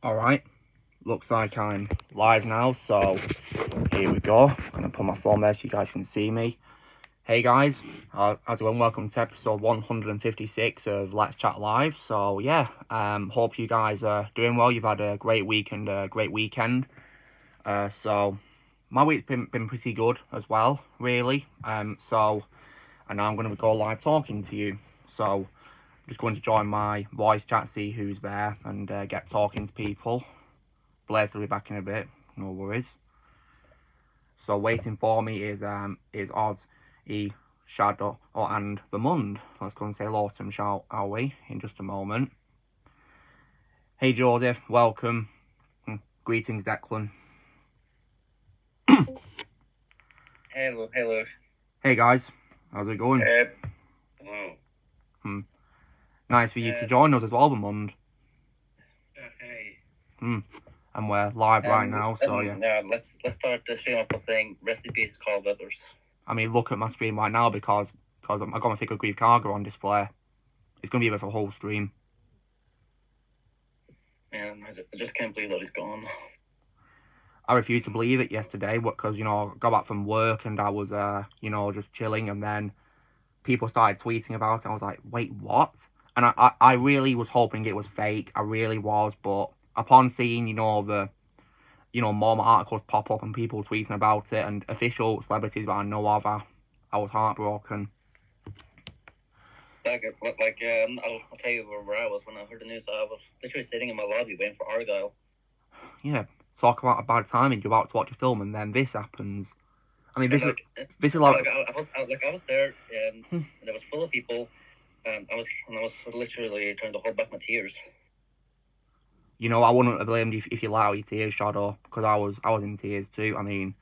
Alright, looks like I'm live now, so here we go. I'm going to put my phone there so you guys can see me. Hey guys, how's it going? Welcome to episode 156 of Let's Chat Live. So yeah, hope you guys are doing well. You've had a great week and a great weekend. So my week's been pretty good as well, really. And now I'm going to go live talking to you. So just going to join my voice chat, see who's there, and get talking to people. Blair's will be back in a bit, no worries. So waiting for me is Oz, Shadow, and the Mund. Let's go and say hello to them, shall we, in just a moment. Hey Joseph, welcome. Greetings, Declan. Hello. Hey guys, how's it going? Hello. Nice for you to join us as well, the Mund. Hey. And we're live right now, so yeah. Yeah, let's start the stream off by saying rest in peace, Carl Weathers. I mean, look at my stream right now because I got my Figure Grief Cargo on display. It's gonna be there for the whole stream. Man, I just can't believe that he's gone. I refused to believe it yesterday because, I got back from work and I was, just chilling, and then people started tweeting about it. I was like, wait, what? And I really was hoping it was fake. I really was, but upon seeing, the more articles pop up and people tweeting about it and official celebrities that I know of, I was heartbroken. I'll tell you where I was when I heard the news. I was literally sitting in my lobby waiting for Argyle. Yeah, talk about a bad timing. You're about to watch a film and then this happens. I mean, this is like I was there and it was full of people, and I was literally trying to hold back my tears. I wouldn't have blamed you if you allow your tears, Shadow, because I was in tears too. I mean,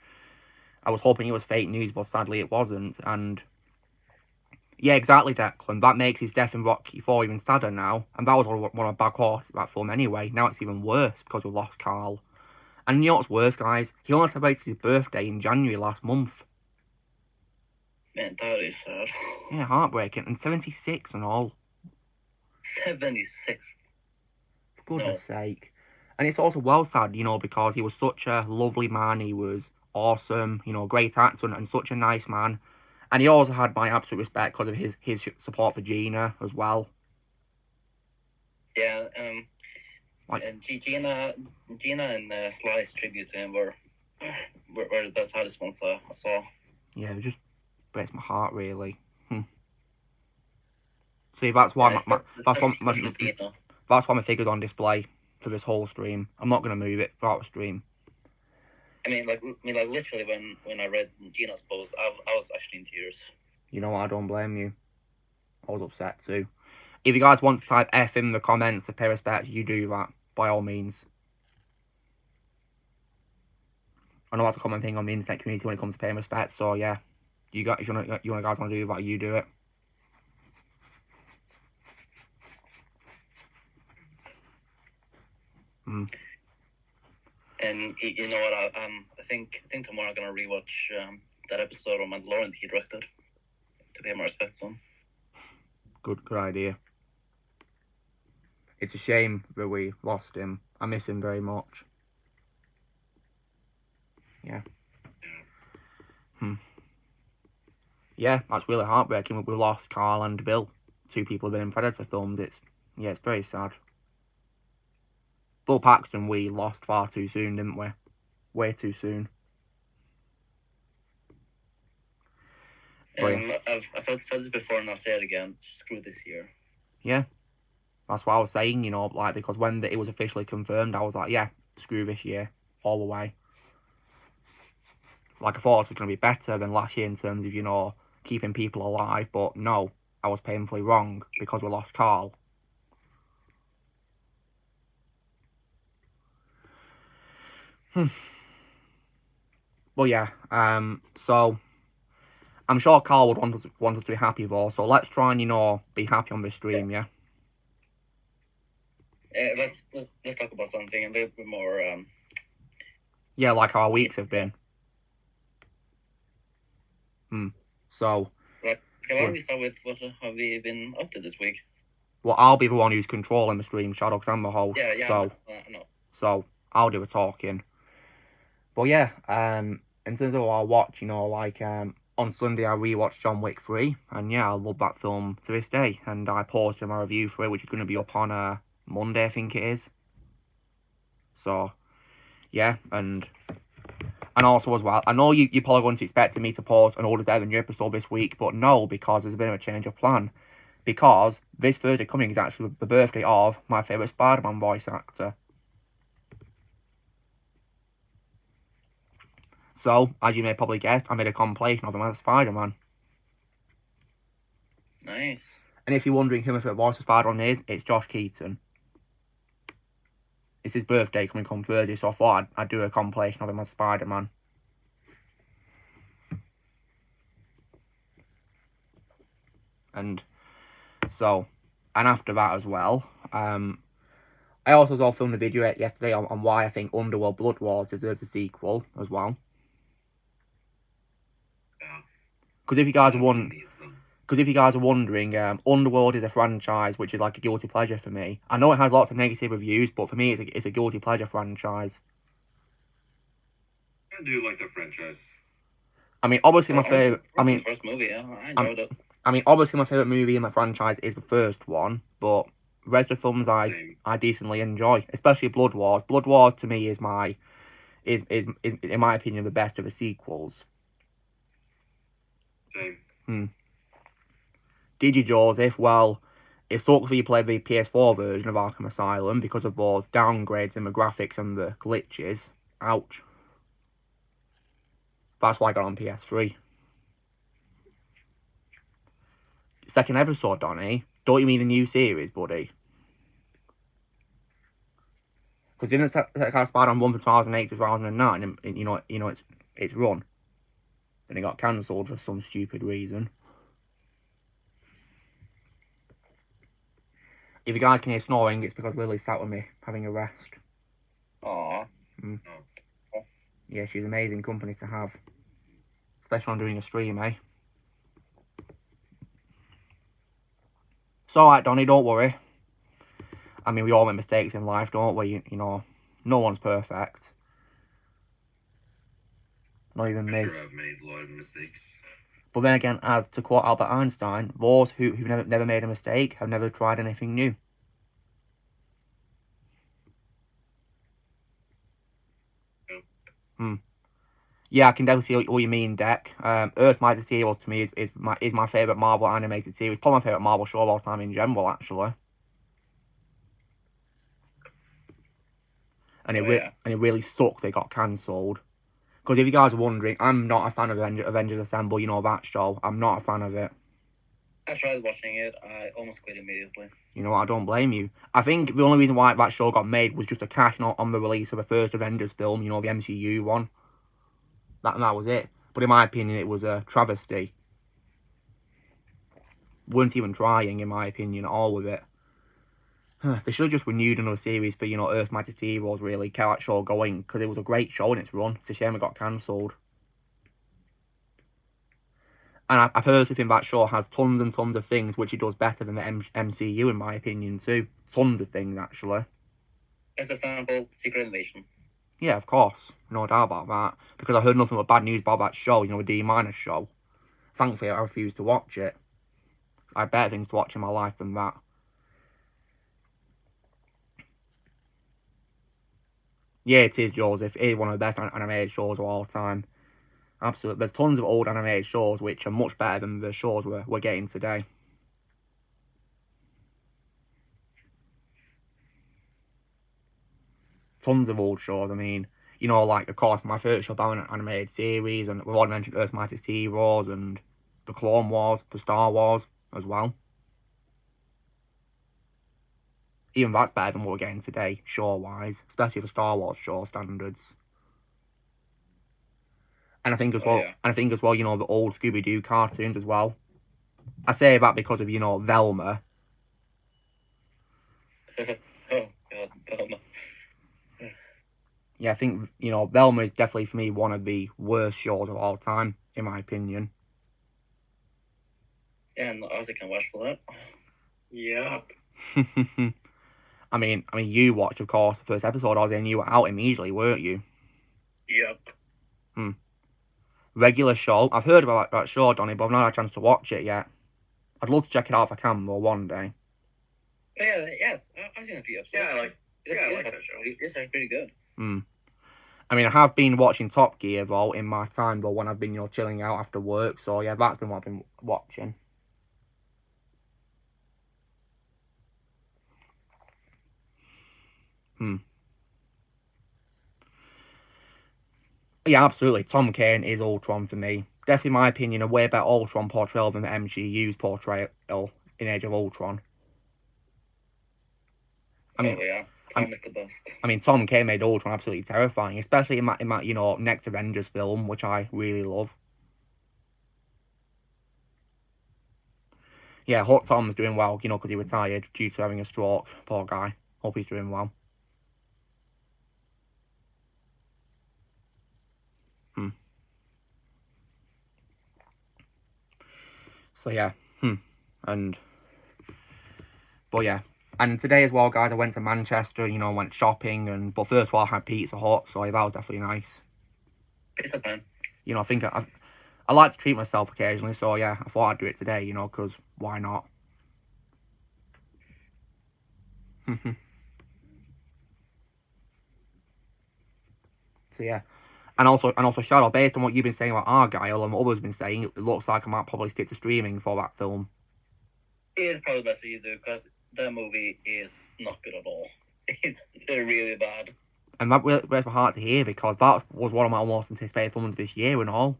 I was hoping it was fake news, but sadly it wasn't. And yeah, exactly, Declan. That makes his death in Rocky 4 even sadder now. And that was one of the bad parts of that film anyway. Now it's even worse because we lost Carl. And you know what's worse, guys? He only celebrated his birthday in January last month. Man, that is sad. Yeah, heartbreaking. And 76 and all. 76? For goodness sake. And it's also well sad, because he was such a lovely man. He was awesome, great actor and such a nice man. And he also had my absolute respect because of his support for Gina as well. Yeah, and Gina and Sly's tribute to him were the saddest ones I saw. Yeah, it just breaks my heart, really. See, that's why that's why my figure's on display for this whole stream. I'm not gonna move it throughout the stream. I mean, literally, when I read Gina's post, I was actually in tears. You know what? I don't blame you. I was upset too. If you guys want to type F in the comments to pay respect, you do that by all means. I know that's a common thing on the internet community when it comes to paying respect. So yeah, if you guys want to do that, you do it. And you know what? I think tomorrow I'm gonna rewatch that episode of Mandalorian he directed to pay my respects to him. Good idea. It's a shame that we lost him. I miss him very much. Yeah. Yeah, that's really heartbreaking. We lost Carl and Bill. 2 people have been in Predator films. It's very sad. Bill Paxton, we lost far too soon, didn't we? Way too soon. I've said this before and I'll say it again. Screw this year. Yeah. That's what I was saying, because when it was officially confirmed, I was like, yeah, screw this year. All the way. I thought it was going to be better than last year in terms of, keeping people alive, but no, I was painfully wrong because we lost Carl. Well, yeah, so I'm sure Carl would want us to be happy though, so let's try and, be happy on this stream, yeah? Let's talk about something a little bit more, yeah, like how our weeks have been. So... Why don't we start with what have we been up to this week? Well, I'll be the one who's controlling the stream, Shadow, because I'm the host. Yeah, so, no. so I'll do a talking. But yeah, in terms of what I watch, you know, like on Sunday I rewatched John Wick 3, and yeah, I love that film to this day. And I posted my review for it, which is going to be up on Monday, I think it is. So yeah, and also as well, I know you're probably going to expect me to post an Older Better Than You episode this week, but no, because there's a bit of a change of plan. Because this Thursday coming is actually the birthday of my favourite Spider-Man voice actor. So, as you may probably guessed, I made a compilation of him as Spider-Man. Nice. And if you're wondering who my favourite voice of Spider-Man is, it's Josh Keaton. It's his birthday coming on Thursday, so I thought I'd do a compilation of him as Spider-Man. And so, and after that as well, I also filmed a video yesterday on why I think Underworld Blood Wars deserves a sequel as well. Because if you guys are wondering, Underworld is a franchise which is like a guilty pleasure for me. I know it has lots of negative reviews, but for me, it's a guilty pleasure franchise. I do like the franchise. I mean, obviously my favorite. The first movie, yeah, I enjoyed it. I mean, obviously my favorite movie in my franchise is the first one, but the rest of the films I decently enjoy, especially Blood Wars. Blood Wars to me is in my opinion the best of the sequels. Same. Did you, Joseph? Well, it sucks for you play the PS4 version of Arkham Asylum because of those downgrades in the graphics and the glitches. Ouch. That's why I got on PS3. Second episode, Donnie. Don't you mean a new series, buddy? Because didn't Spider-Man 1 for 2008 to 2009, and you know it's run. Then it got cancelled for some stupid reason. If you guys can hear snoring, it's because Lily's sat with me having a rest. Aww. Yeah, she's amazing company to have. Especially when I'm doing a stream, eh? It's alright, Donnie, don't worry. I mean, we all make mistakes in life, don't we? You know, no one's perfect. Not even me. Sure, I've made a lot of mistakes. But then again, as to quote Albert Einstein, those who've never made a mistake have never tried anything new. Yeah, I can definitely see what you mean, Deck. Earth Mightiest Heroes to me is my favourite Marvel animated series. Probably my favourite Marvel show of all time in general, actually. And it really sucked they got cancelled. Because if you guys are wondering, I'm not a fan of Avengers Assemble, you know, that show. I'm not a fan of it. I tried watching it, I almost quit immediately. You know what, I don't blame you. I think the only reason why that show got made was just to cash on the release of the first Avengers film, you know, the MCU one. That was it. But in my opinion, it was a travesty. Weren't even trying, in my opinion, at all with it. They should have just renewed another series for, you know, Earth Mightiest Heroes, really. Kept that show going, because it was a great show in its run. It's a shame it got cancelled. And I personally think that show has tons and tons of things which it does better than the MCU, in my opinion, too. Tons of things, actually. As a sample, Secret Invasion. Yeah, of course. No doubt about that. Because I heard nothing but bad news about that show, you know, the D- show. Thankfully, I refused to watch it. I have better things to watch in my life than that. Yeah, it is, Joseph. It is one of the best animated shows of all time. Absolutely. There's tons of old animated shows which are much better than the shows we're getting today. Tons of old shows, I mean, you know, like, of course, my favourite show about an animated series, and we've already mentioned Earth Mightiest Heroes, and the Clone Wars, the Star Wars, as well. Even that's better than what we're getting today, show-wise, especially for Star Wars show standards. And I think as well, you know, the old Scooby-Doo cartoons as well. I say that because of, you know, Velma. Oh, God, Velma. Yeah, I think, you know, Velma is definitely, for me, one of the worst shows of all time, in my opinion. Yeah, and Ozzy can watch for that. Yeah. I mean, you watched, of course, the first episode I was in. You were out immediately, weren't you? Yep. Regular show. I've heard about that show, Donny, but I've not had a chance to watch it yet. I'd love to check it out if I can, though, one day. Yeah, yes. I've seen a few episodes. Yeah, I like that show. It's actually pretty good. I mean, I have been watching Top Gear, though, in my time, though, when I've been, chilling out after work. So, yeah, that's been what I've been watching. Yeah, absolutely. Tom Kane is Ultron for me. Definitely, in my opinion, a way better Ultron portrayal than the MCU's portrayal in Age of Ultron. I mean, yeah. Tom is the best. I mean, Tom Kane made Ultron absolutely terrifying, especially in that next Avengers film, which I really love. Yeah, hope Tom's doing well, because he retired due to having a stroke. Poor guy. Hope he's doing well. So, yeah. But, yeah. And today as well, guys, I went to Manchester, went shopping, but first of all, I had Pizza Hut, so yeah, that was definitely nice. Pizza time. I think I like to treat myself occasionally, so yeah, I thought I'd do it today, because why not? So yeah. And also, Shadow, based on what you've been saying about Argyle and what others have been saying, it looks like I might probably stick to streaming for that film. It is probably best that you do, because that movie is not good at all. It's really bad. And that breaks my heart to hear, because that was one of my most anticipated films this year and all.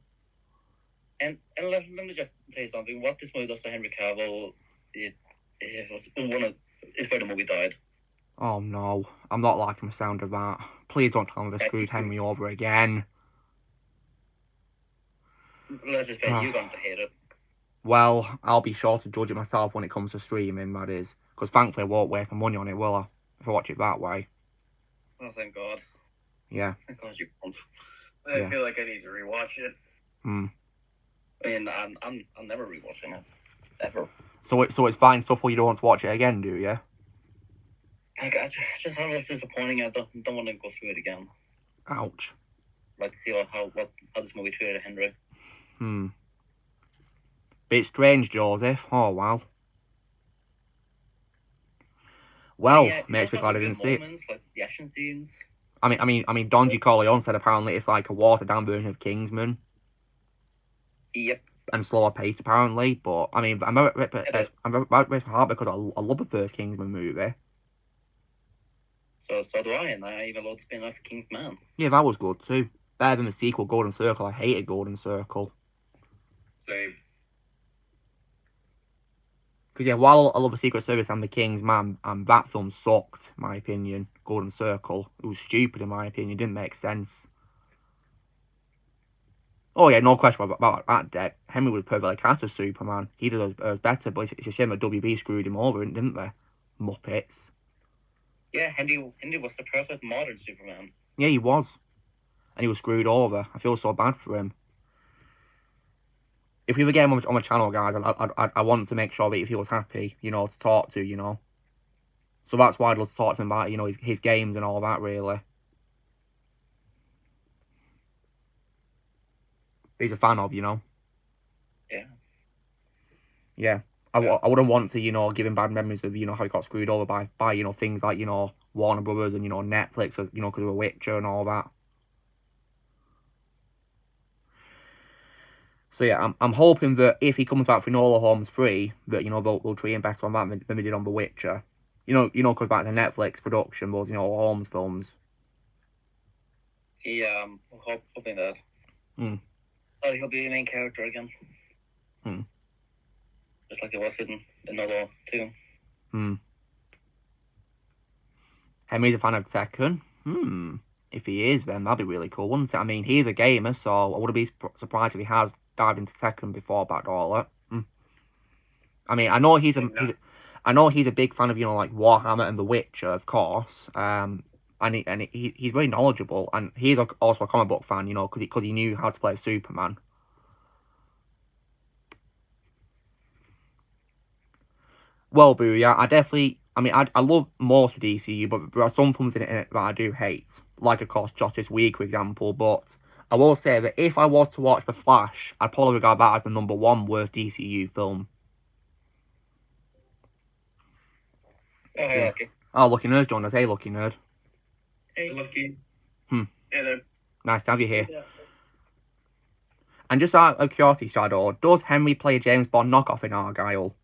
And let me just say something. What this movie does to Henry Cavill, it's where the movie died. Oh no, I'm not liking the sound of that. Please don't tell me they screwed Henry over again. Let's just face it, you're going to hate it. Well, I'll be sure to judge it myself when it comes to streaming, that is. Because thankfully I won't waste my money on it, will I? If I watch it that way. Oh, thank God. Yeah. Thank God you won't. I feel like I need to rewatch it. I mean, I'm never rewatching it. Ever. So it's fine stuff where you don't want to watch it again, do you? I just thought it was disappointing. I don't want to go through it again. Ouch. Like to see how this movie treated Henry. Bit strange, Joseph. Oh, wow. Well, yeah, makes me glad I didn't see it. Like the action scenes. I mean, Don Corleone said apparently it's like a watered-down version of Kingsman. Yep. And slower paced, apparently. But, I mean, I'm about to rip my heart because I love the first Kingsman movie. So do I, and I even love the spin-off of Kingsman. Yeah, that was good too. Better than the sequel, Golden Circle. I hated Golden Circle. Same. Because, yeah, while I love the Secret Service and the Kingsman, that film sucked, in my opinion. Golden Circle. It was stupid, in my opinion. It didn't make sense. Oh, yeah, no question about that, Deck. Henry was perfectly cast as Superman. He did us better, but it's a shame that WB screwed him over, didn't they? Muppets. Yeah, Henry was the perfect modern Superman. Yeah, he was. And he was screwed over. I feel so bad for him. If we ever get him on my channel, guys, I want to make sure that if he was happy, to talk to, So that's why I'd love to talk to him about, his games and all that, really. He's a fan of, Yeah. Yeah. I wouldn't want to, give him bad memories of, how he got screwed over by things like, Warner Brothers and, Netflix, or, because of The Witcher and all that. So, yeah, I'm hoping that if he comes back for Enola Holmes 3, that, they'll treat him better on that than they did on The Witcher. Because back to Netflix production, those, Holmes films. Yeah, I'm hoping that. That he'll be the main character again. Just like it was in Enola 2. Henry's a fan of Tekken. If he is, then that'd be really cool, wouldn't it? I mean, he's a gamer, so I wouldn't be surprised if he has dived into Tekken before Backdoor. I mean, I know he's a big fan of, like Warhammer and The Witcher, of course. And he's very knowledgeable, and he's also a comic book fan, because he knew how to play Superman. Well, Boo, yeah, I mean, I love most of DCU, but there are some films in it that I do hate. Like, of course, Justice League, for example. But I will say that if I was to watch The Flash, I'd probably regard that as the #1 worst DCU film. Oh, hey, Lucky. Oh, Lucky Nerd, Jonas. Hey, Lucky Nerd. Hey, Lucky. Hmm. Hey there. Nice to have you here. Yeah. And just out of curiosity, Shadow, does Henry play a James Bond knockoff in Argyle?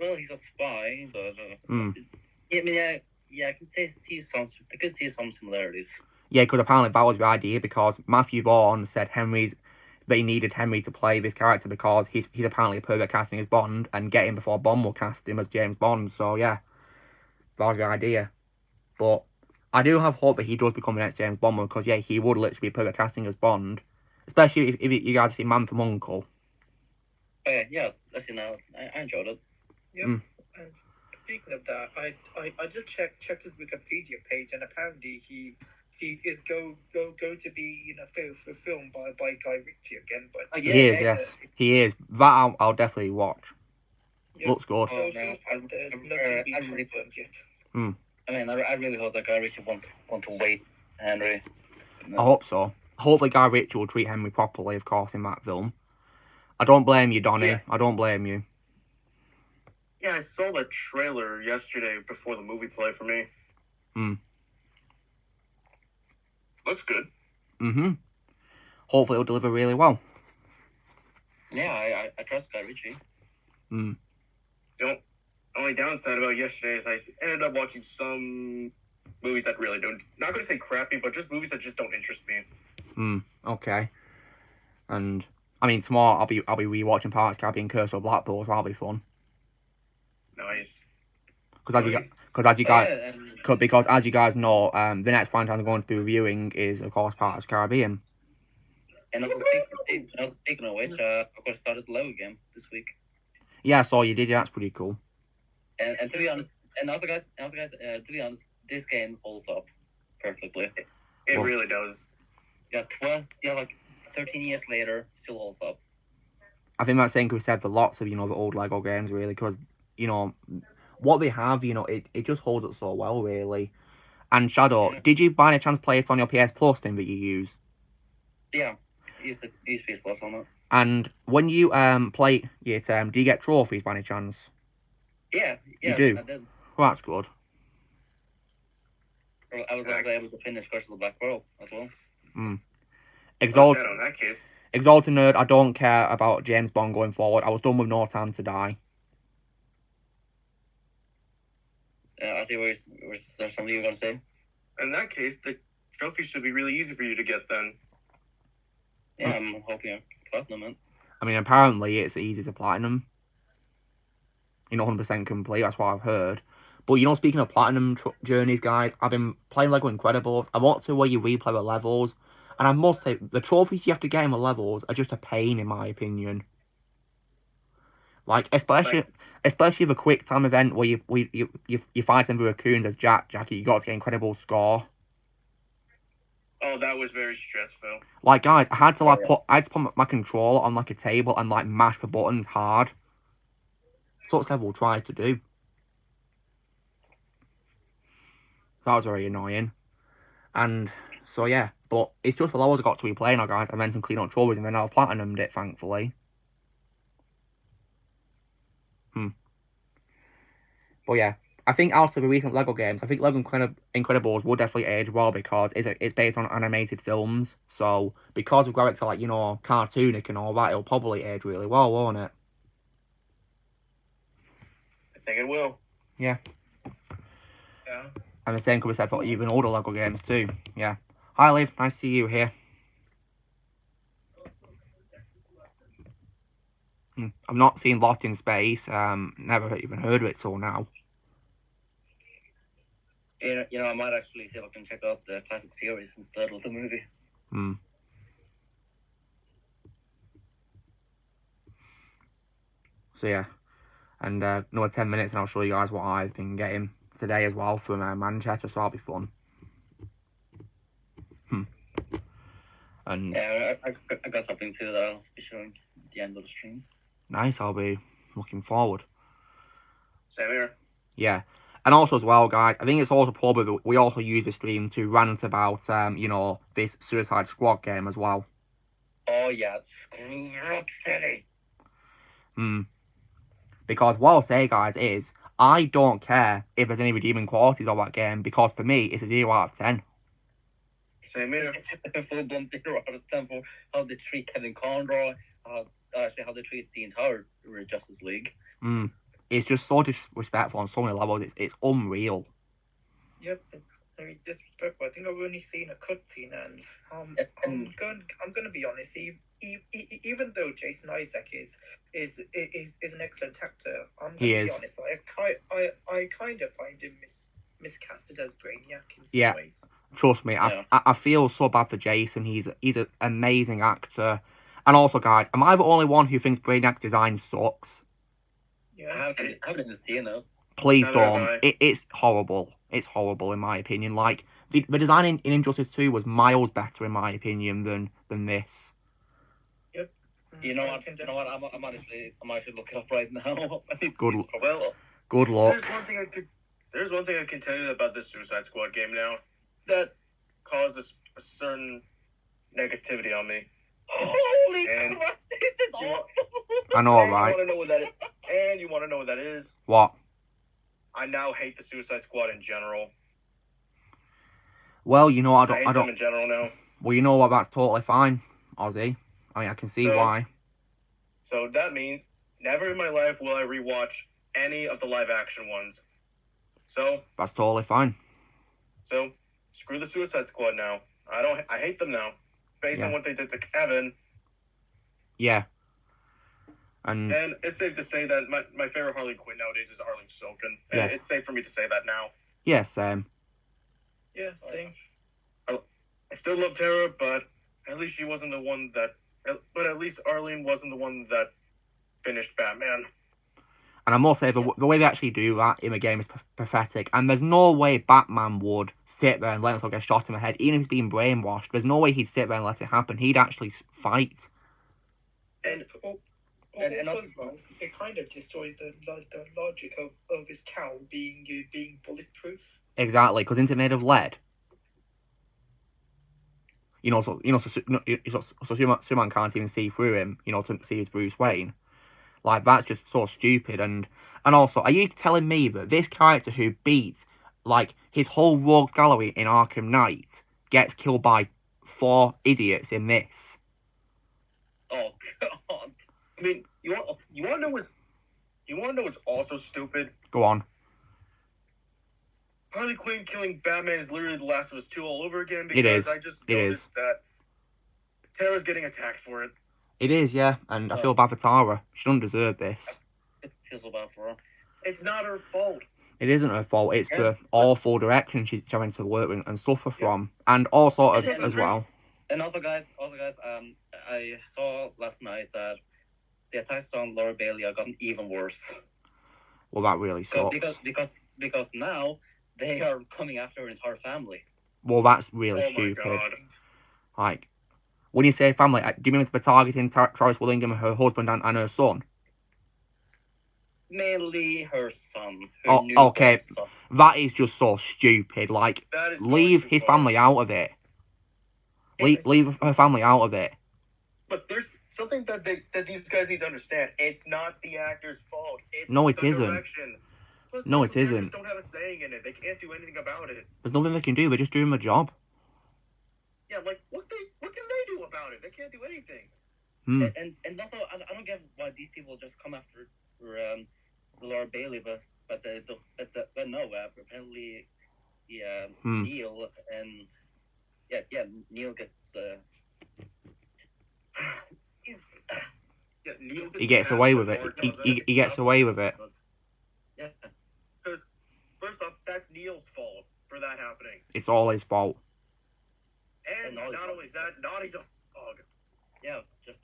Well, he's a spy, but Hmm. I mean, yeah, I can see some similarities. Yeah, because apparently that was the idea, because Matthew Vaughn said they needed Henry to play this character because he's apparently a perfect casting as Bond, and get him before Bond will cast him as James Bond. So yeah, that was the idea. But I do have hope that he does become the next James Bond, because yeah, he would literally be perfect casting as Bond, especially if you guys see Man from U.N.C.L.E. Oh, yeah, yes, I see now. I enjoyed it. Yep. Mm. And speaking of that, I just checked his Wikipedia page, and apparently he is going to be filmed by Guy Ritchie again. But Yeah, He is, yes, he is. That I'll definitely watch. Yeah. Looks good. Oh, So no, far, there's I'm- nothing I'm been really- confirmed yet. I mean, I really hope that Guy Ritchie want to wait Henry. I hope so. Hopefully Guy Ritchie will treat Henry properly, of course, in that film. I don't blame you, Donnie. Yeah. I don't blame you. Yeah, I saw the trailer yesterday before the movie played for me. Looks good. Mm-hmm. Hopefully it'll deliver really well. Yeah, I trust Guy Ritchie. The only downside about yesterday is I ended up watching some movies that really don't, not going to say crappy, but just movies that just don't interest me. Okay. And I mean, tomorrow I'll be rewatching Pirates of the Caribbean: Curse of Black Pearl, so that'll be fun. Nice. Because as you guys know, the next franchise I'm going to be reviewing is, of course, Pirates of the Caribbean. And also speaking of which, of course, I started the Lego game this week. Yeah, so you did. Yeah, that's pretty cool. And to be honest, to be honest, this game holds up perfectly. It Well- really does. Yeah, like 13 years later, still holds up. I think that's something we said for lots of, the old Lego games, really, because, what they have, it just holds up so well, really. And Shadow, Yeah. did you by any chance play it on your PS Plus thing that you use? Yeah, use PS Plus on it. And when you play it, do you get trophies by any chance? Yeah, do? I did. Well, that's good. I was also able to finish Curse of the Black Pearl as well. Exalt, In that case. Exalted Nerd, I don't care about James Bond going forward. I was done with No Time to Die. I see where's there something you're gonna say? In that case, the trophy should be really easy for you to get then. Yeah, I'm hoping I platinum it. I mean, apparently it's easy to platinum. 100% complete, that's what I've heard. But, speaking of platinum journeys, guys, I've been playing Lego Incredibles. I want to where you replay the levels. And I must say, the trophies you have to get in the levels are just a pain, in my opinion. Like, especially the quick time event where you fight them with raccoons as Jackie, you got to get incredible score. Oh, that was very stressful. Like, guys, I had to put my controller on like a table and like mash the buttons hard. That's what several tries to do. That was very annoying. And so yeah, but it's just the levels I got to replay now, guys. I mentioned clean up trophies and then I've platinumed it, thankfully. But yeah, I think out of the recent Lego games, I think Lego Incredibles will definitely age well because it's based on animated films. So because the graphics are like, cartoonic and all that, it'll probably age really well, won't it? I think it will. Yeah. Yeah. And the same could be said for even older Lego games too. Yeah. Hi, Liv. Nice to see you here. I've not seen Lost in Space. Never even heard of it till now. I might actually see if I can check out the classic series instead of the movie. So yeah, and another 10 minutes and I'll show you guys what I've been getting today as well from Manchester, so that'll be fun. And yeah, I got something too that I'll be showing at the end of the stream. Nice, I'll be looking forward. Same here. Yeah. And also as well, guys, I think it's also probably that we also use the stream to rant about, this Suicide Squad game as well. Oh yeah, screw Rocksteady. Because what I'll say, guys, is I don't care if there's any redeeming qualities of that game, because for me, it's a 0 out of 10. Same here. Full blown 0 out of 10 for how they treat Kevin Conroy, actually how they treat the entire Justice League. It's just so disrespectful on so many levels. It's unreal. Yep, it's very disrespectful. I think I've only seen a cutscene, and I'm going to be honest. Even though Jason Isaac is an excellent actor, I'm going to be honest. I kind of find him miscasted as Brainiac in some ways. Trust me, I feel so bad for Jason. He's an amazing actor. And also, guys, am I the only one who thinks Brainiac's design sucks? Yeah, I haven't even seen it. Please don't. It's horrible. It's horrible in my opinion. Like the design in Injustice 2 was miles better in my opinion than this. Yep. You know what? I'm actually looking up right now. Good luck. There's one thing I can tell you about this Suicide Squad game now that caused a certain negativity on me. Holy crap! This is awful. I know, right? You want to know what that is? And you want to know what that is? What? I now hate the Suicide Squad in general. Well, you know, I hate don't. them in general now. Well, you know what? That's totally fine, Ozzy. I mean, I can see why. So that means never in my life will I rewatch any of the live action ones. So that's totally fine. So screw the Suicide Squad now. I hate them now, based on what they did to Kevin. Yeah. And it's safe to say that my favorite Harley Quinn nowadays is Arlene Silken. And it's safe for me to say that now. Yeah, same. Yeah, same. I still love Tara, but at least she wasn't the one that... But at least Arlene wasn't the one that finished Batman. And I must say, the way they actually do that in the game is pathetic. And there's no way Batman would sit there and let himself get shot in the head, even if he's being brainwashed. There's no way he'd sit there and let it happen. He'd actually fight. And also, it kind of destroys the logic of his cowl being bulletproof. Exactly, because it's made of lead. So Superman can't even see through him. To see his Bruce Wayne. Like, that's just so stupid. And also, are you telling me that this character who beat like his whole rogues gallery in Arkham Knight gets killed by 4 idiots in this? Oh God. I mean, you want to know what's also stupid? Go on. Harley Quinn killing Batman is literally The Last of Us 2 all over again, because I just noticed that Tara's getting attacked for it. It is, yeah, and I feel bad for Tara. She doesn't deserve this. It feels so bad for her. It's not her fault. It isn't her fault. It's the awful direction she's having to work with and suffer from, and also as well. And also, guys, I saw last night that the attacks on Laura Bailey are gotten even worse. Well, that really sucks. Because now they are coming after her entire family. Well, that's really stupid. Like, when you say family, do you mean they're targeting Travis Willingham, her husband, and her son? Mainly her son. Okay. Son. That is just so stupid. Like, leave his family out of it. Leave her family out of it. But there's something that these guys need to understand. It's not the actor's fault. No, it isn't. Direction. Plus, no, it isn't. They don't have a saying in it. They can't do anything about it. There's nothing they can do. They're just doing their job. Yeah, like what can they do about it? They can't do anything. And also, I don't get why these people just come after Laura Bailey, but no, apparently, Neil and Neil gets. Neil he gets away with it. He gets away with it. Yeah. Because first off, that's Neil's fault for that happening. It's all his fault. And not only that, Naughty Dog. Yeah, just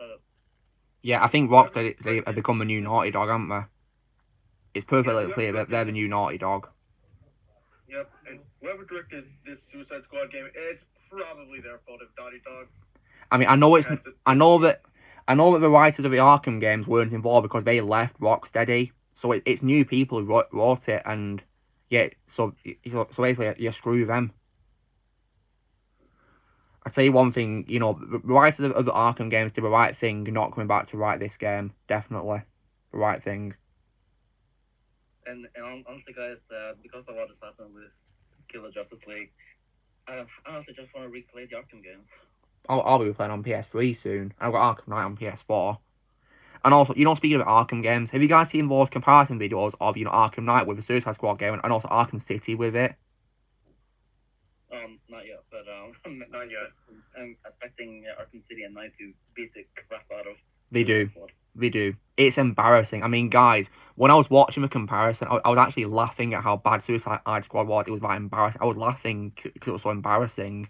yeah, I think Rocksteady they have become the new Naughty Dog, haven't they? It's perfectly clear that they're the new Naughty Dog. Yep, and whoever directed this Suicide Squad game, it's probably their fault if Naughty Dog. I mean, I know that the writers of the Arkham games weren't involved because they left Rocksteady. So it's new people who wrote it, and yeah, so basically you screw them. I'll tell you one thing, you know, the writers of the Arkham games did the right thing not coming back to write this game. Definitely. The right thing. And honestly, guys, because of what has happened with Killer Justice League, I honestly just want to replay the Arkham games. I'll be playing on PS3 soon. I've got Arkham Knight on PS4. And also, you know, speaking of Arkham games, have you guys seen those comparison videos of, you know, Arkham Knight with the Suicide Squad game and also Arkham City with it? Not yet, but Not yet. I'm expecting Arkham City and Knight to beat the crap out of. They do. Suicide Squad. They do. It's embarrassing. I mean, guys, when I was watching the comparison, I was actually laughing at how bad Suicide Squad was. It was like embarrassing. I was laughing because it was so embarrassing.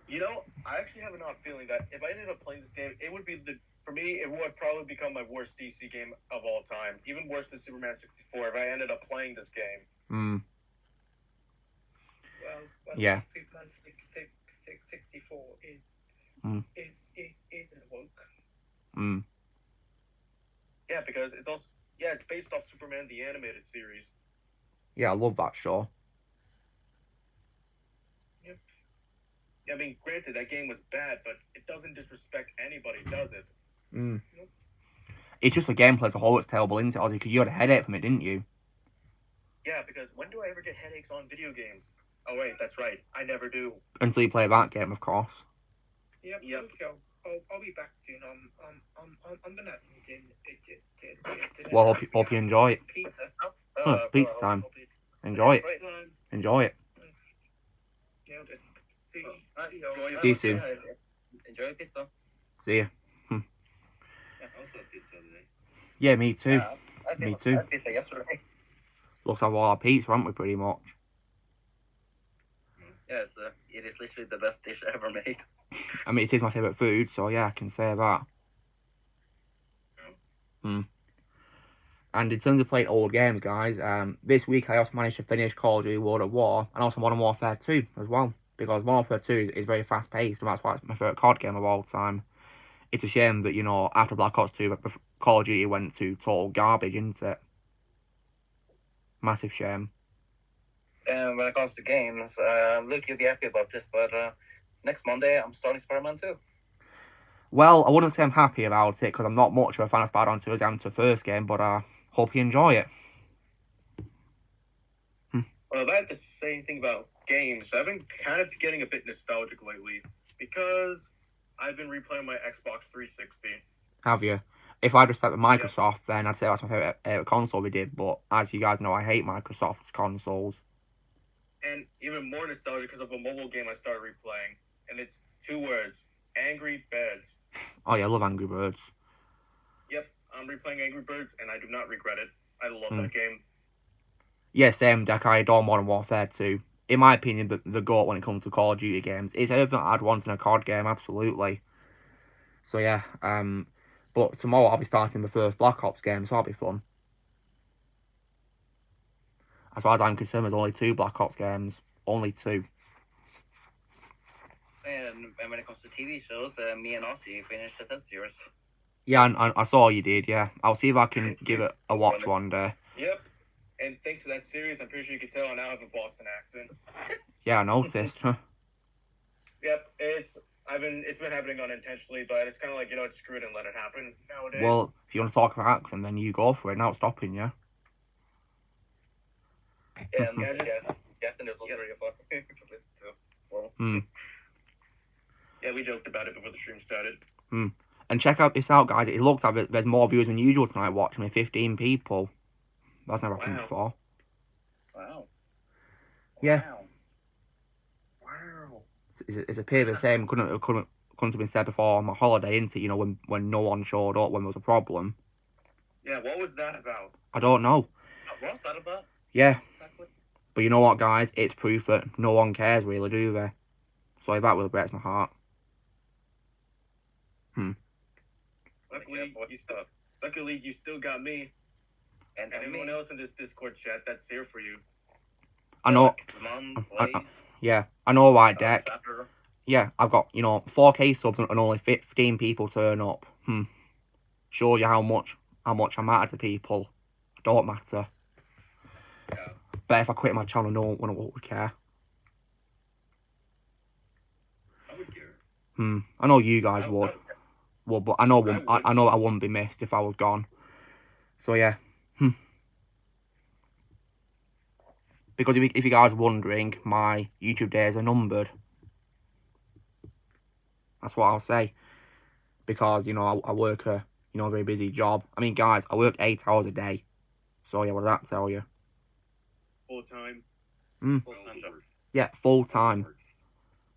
You know, I actually have an odd feeling that if I ended up playing this game, it would be for me, it would probably become my worst DC game of all time. Even worse than Superman 64 if I ended up playing this game. Well, yeah. Superman 64 isn't woke. Yeah, because it's based off Superman the animated series. Yeah, I love that show. Yep. I mean, granted, that game was bad, but it doesn't disrespect anybody, does it? Nope. It's just the gameplay as a whole that's terrible, isn't it, Ozzy? Because you had a headache from it, didn't you? Yeah, because when do I ever get headaches on video games? Oh, wait, that's right. I never do. Until you play that game, of course. Yep. Okay, I'll be back soon. I'm gonna have some dinner. Well, hope you enjoy it. Pizza. Pizza time. Enjoy it. Enjoy it. Nailed it. See you soon. Enjoy pizza. See ya. Yeah, I also had pizza today. Yeah, me too. Me too. I had pizza yesterday. Looks like all our pizza, haven't we, pretty much? Yeah, it is literally the best dish ever made. I mean, it is my favourite food, so yeah, I can say that. And in terms of playing old games, guys, this week I also managed to finish Call of Duty World at War and also Modern Warfare 2 as well. Because Modern Warfare 2 is very fast-paced, and that's why it's my favourite COD game of all time. It's a shame that, you know, after Black Ops 2, Call of Duty went to total garbage, isn't it? Massive shame. And when it comes to games, Luke, you'll be happy about this, but next Monday I'm starting Spider-Man 2. Well, I wouldn't say I'm happy about it, because I'm not much of a fan of Spider-Man 2 as I am to the first game, but I hope you enjoy it. Well, if I had to say anything about games, I've been kind of getting a bit nostalgic lately, because I've been replaying my Xbox 360. Have you? If I respect the Microsoft, then I'd say that's my favourite console we did, but as you guys know, I hate Microsoft's consoles. And even more nostalgic because of a mobile game I started replaying, and it's 2 words, Angry Birds. Oh yeah, I love Angry Birds. Yep, I'm replaying Angry Birds, and I do not regret it. I love that game. Yeah, same deck. I adore Modern Warfare 2. In my opinion, the GOAT when it comes to Call of Duty games. It's everything I'd want in a COD game, absolutely. So yeah, but tomorrow I'll be starting the first Black Ops game, so that'll be fun. As far as I'm concerned, there's only 2 Black Ops games. Only 2. And when it comes to TV shows, me and Ozzy finished the test series. Yeah, and I saw you did, yeah. I'll see if I can give it a watch one day. Yep. And thanks to that series, I'm pretty sure you can tell I now have a Boston accent. Yeah, I noticed. Yep, it's been happening unintentionally, but it's kind of like, you know, screw it and let it happen nowadays. Well, if you want to talk about accent, then you go for it. Now it's stopping you. Yeah, and guessing is also very fun to listen to as well. Yeah, we joked about it before the stream started. And check this out, guys. It looks like there's more viewers than usual tonight watching with 15 people. That's never happened before. Wow. Yeah. Wow. It's a pity the same. Couldn't have been said before on my holiday, isn't it? You know, when no one showed up, when there was a problem. Yeah, what was that about? I don't know. What's that about? Yeah. Exactly. But you know what, guys? It's proof that no one cares, really, do they? So that really breaks my heart. Luckily, you still got me. And everyone else in this Discord chat that's here for you. I know. Yeah, I know, right, Deck. Yeah, I've got, you know, 4K subs and only 15 people turn up. Shows you how much how much I matter to people. I don't matter. Yeah. But if I quit my channel, no one would care. I would care. I know you guys would. Well, but I know I wouldn't be missed if I was gone. So yeah. Because if you guys are wondering, my YouTube days are numbered. That's what I'll say. Because, you know, I work a, you know, very busy job. I mean, guys, I work 8 hours a day. So yeah, what does that tell you? Full time. Full-time job. Yeah, full time.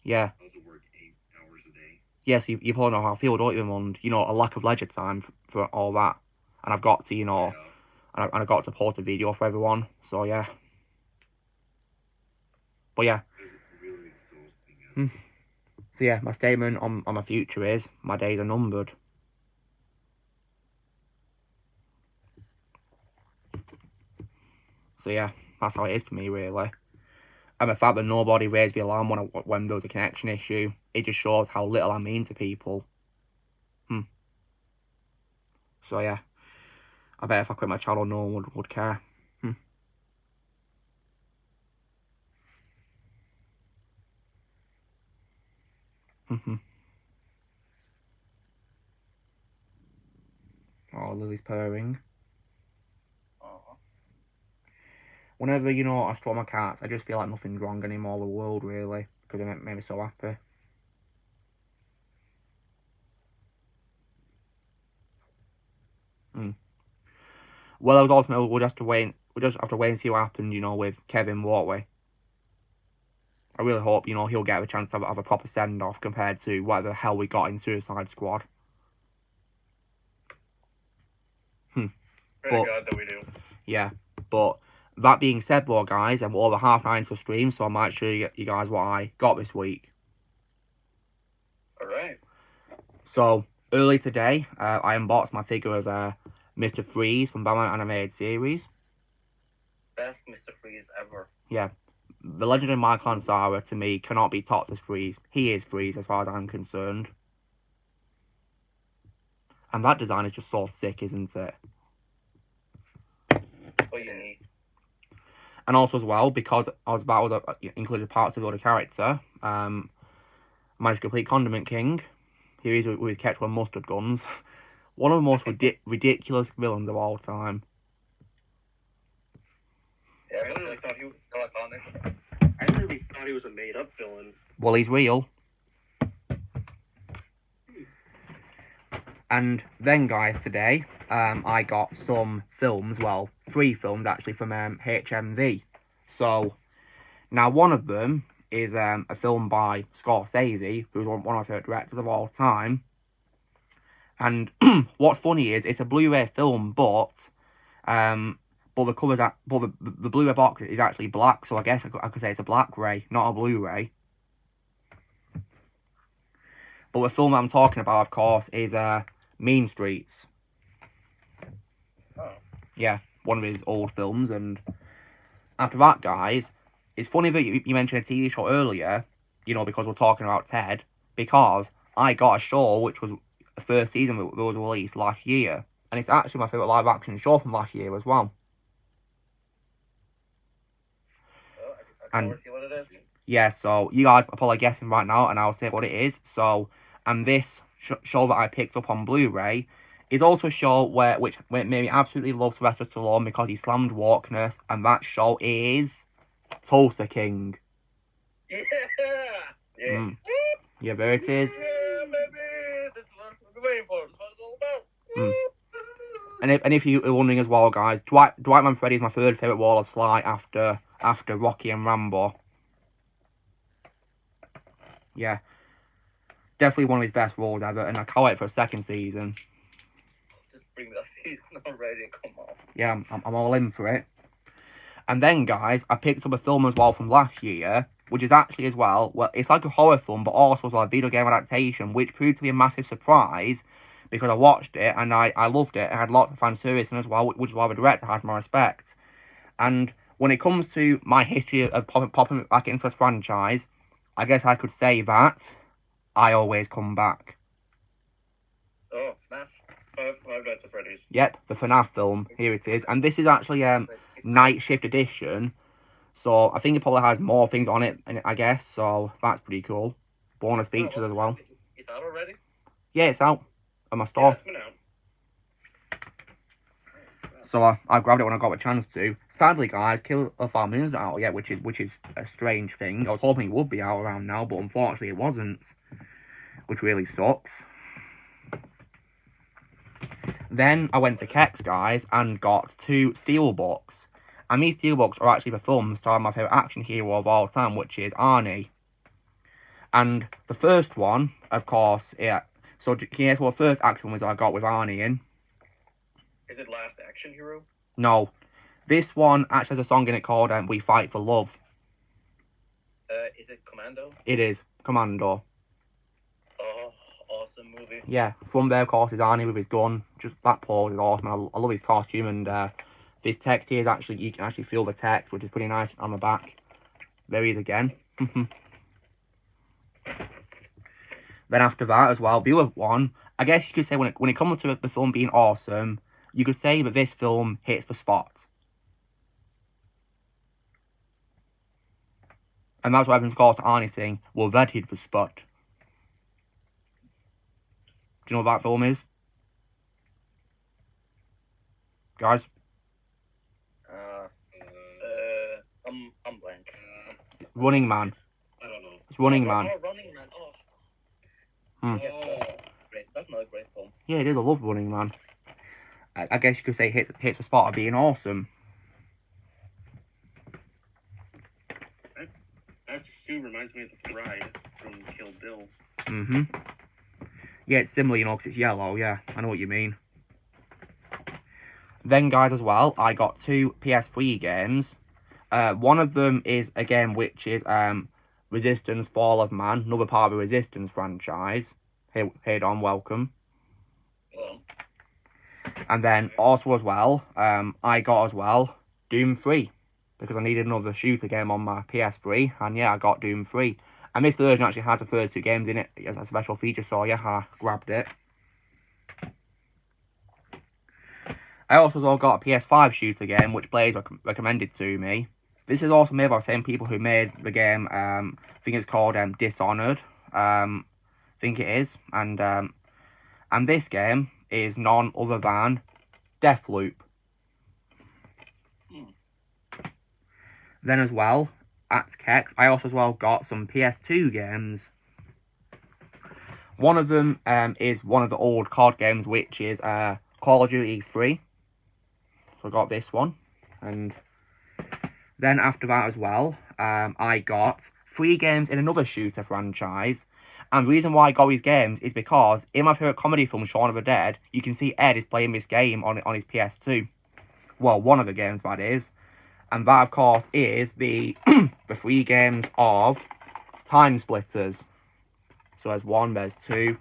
Yeah. I also work 8 hours a day. Yes, you probably know how I feel, don't you? And, you know, a lack of leisure time for all that. And I've got to, you know, and I've got to post a video for everyone. So yeah. But yeah. It's really exhausting. So yeah, my statement on my future is, my days are numbered. So yeah, that's how it is for me, really. And the fact that nobody raised the alarm when there was a connection issue, it just shows how little I mean to people. So yeah, I bet if I quit my channel, no one would care. Oh, Lily's purring. Whenever, you know, I stroke my cats, I just feel like nothing's wrong anymore with the world, really. Because it made me so happy. Well, I was ultimately, we'll just have to wait and see what happens, you know, with Kevin, won't we? I really hope, you know, he'll get a chance to have a proper send-off compared to whatever the hell we got in Suicide Squad. Pray to God that we do. Yeah, but that being said, though, guys, I'm over half an hour into the stream, so I might show you guys what I got this week. Alright. So, early today, I unboxed my figure of Mr. Freeze from Batman Animated Series. Best Mr. Freeze ever. Yeah. The legendary Michael Ansara, to me, cannot be topped as Freeze. He is Freeze, as far as I'm concerned. And that design is just so sick, isn't it? So unique. And also as well, because that was included parts of the other character, managed to complete Condiment King. Here he is with his ketchup and mustard guns. One of the most ridiculous villains of all time. Yeah, I really thought he was so iconic. I really thought he was a made-up villain. Well, he's real. And then, guys, today, I got some films, well, 3 films, actually, from HMV. So, now one of them is a film by Scorsese, who's one of my favourite directors of all time. And what's funny is, it's a Blu-ray film, but the covers, but the Blu-ray box is actually black, so I guess I could say it's a Black-ray, not a Blu-ray. But the film I'm talking about, of course, is Mean Streets. Oh. Yeah, one of his old films. And after that, guys, it's funny that you mentioned a TV show earlier, you know, because we're talking about Ted, because I got a show which was the first season that was released last year. And it's actually my favourite live-action show from last year as well. I can see what it is. Yeah, so you guys are probably guessing right now, and I'll say what it is. So, and this show that I picked up on Blu-ray is also a show which made me absolutely love Sylvester Stallone because he slammed wokeness, and that show is Tulsa King. Yeah! Yeah. Yeah, there it is. Yeah, baby! This is what we're waiting for. This is what it's all about. And if you were wondering as well, guys, Dwight Freddy is my third favourite Wall of Sly after Rocky and Rambo. Yeah. Definitely one of his best roles ever, and I can't wait for a second season. Just bring that season already, come on. Yeah, I'm all in for it. And then, guys, I picked up a film as well from last year, which is actually as well, it's like a horror film, but also like a video game adaptation, which proved to be a massive surprise, because I watched it, and I loved it, and had lots of fan service in as well, which is why the director has my respect. And when it comes to my history of popping back into this franchise, I guess I could say that I always come back. Oh, snap. Five Nights at Freddy's. Yep, the FNAF film. Here it is. And this is actually Night Shift Edition. So I think it probably has more things on it, I guess. So that's pretty cool. Bonus features as well. It's out already? Yeah, it's out at my Yeah, store. it's been out. So I grabbed it when I got a chance to. Sadly, guys, Kill of Our Moon's not out yet, which is a strange thing. I was hoping it would be out around now, but unfortunately it wasn't, which really sucks. Then I went to Kex, guys, and got 2 steelbooks. And these steelbooks are actually the film starring my favourite action hero of all time, which is Arnie. And the first one, of course, yeah. So here's what the first action was I got with Arnie in. Is it Last Action Hero? No. This one actually has a song in it called We Fight for Love. Is it Commando? It is. Commando. Oh, awesome movie. Yeah. From there, of course, is Arnie with his gun. Just that pose is awesome. I love his costume. And this text here is actually, you can actually feel the text, which is pretty nice on the back. There he is again. Then after that as well, the other one, I guess you could say when it comes to the film being awesome, you could say that this film hits the spot. And that's what happens, of course, to Arnie saying, well, that hit the spot. Do you know what that film is? Guys? I'm blank. Running Man. I don't know. It's Running Man. Oh, Running Man. Oh. Yes, great. That's not a great film. Yeah, it is. I love Running Man. I guess you could say it hits the spot of being awesome. That suit reminds me of the Bride from Kill Bill. Yeah, it's similar, you know, because it's yellow. Yeah, I know what you mean. Then, guys, as well, I got 2 PS3 games. One of them is a game which is Resistance Fall of Man, another part of the Resistance franchise. Hey Don, welcome. Well, And then also as well, I got as well Doom 3. Because I needed another shooter game on my PS3. And yeah, I got Doom 3. And this version actually has the first 2 games in it as a special feature. So yeah, I grabbed it. I also got a PS5 shooter game, which Blaze recommended to me. This is also made by the same people who made the game, I think it's called Dishonored. I think it is. And this game is none other than Deathloop. Then as well, at Kex, I also as well got some PS2 games. One of them is one of the old COD games, which is Call of Duty 3. So I got this one. And then after that as well, I got 3 games in another shooter franchise. And the reason why I got these games is because in my favourite comedy film, Shaun of the Dead, you can see Ed is playing this game on his PS2. Well, one of the games, that is. And that, of course, is the 3 games of Time Splitters. So there's 1, there's 2,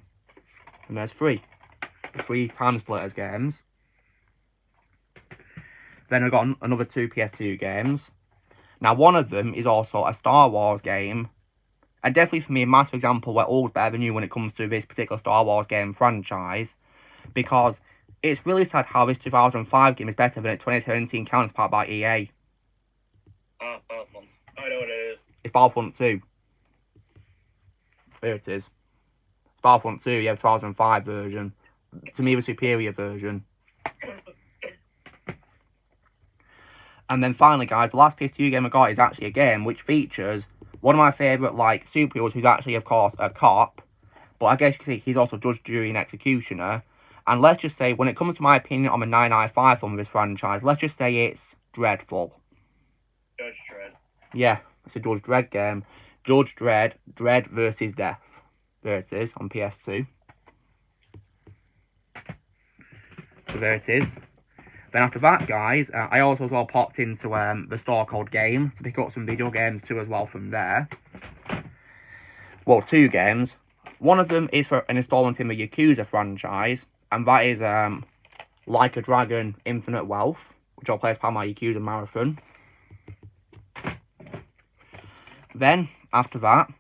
and there's 3. The 3 Time Splitters games. Then I've got another 2 PS2 games. Now, one of them is also a Star Wars game. And definitely for me, a massive example where all's better than new when it comes to this particular Star Wars game franchise. Because it's really sad how this 2005 game is better than its 2017 counterpart by EA. Battlefront. I know what it is. It's Battlefront 2. There it is. It's Battlefront 2, yeah, 2005 version. To me, the superior version. And then finally, guys, the last PS2 game I got is actually a game which features one of my favourite, like, superheroes, who's actually, of course, a cop. But I guess you can see he's also judge, jury, and executioner. And let's just say, when it comes to my opinion on the 995 film of this franchise, let's just say it's dreadful. Judge Dredd. Yeah, it's a Judge Dredd game. Judge Dredd, Dredd versus Death. There it is, on PS2. So there it is. Then after that, guys, I also as well popped into the store called Game to pick up some video games too as well from there. Well, 2 games. One of them is for an installment in the Yakuza franchise, and that is Like a Dragon Infinite Wealth, which I'll play as part of my Yakuza Marathon. Then, after that,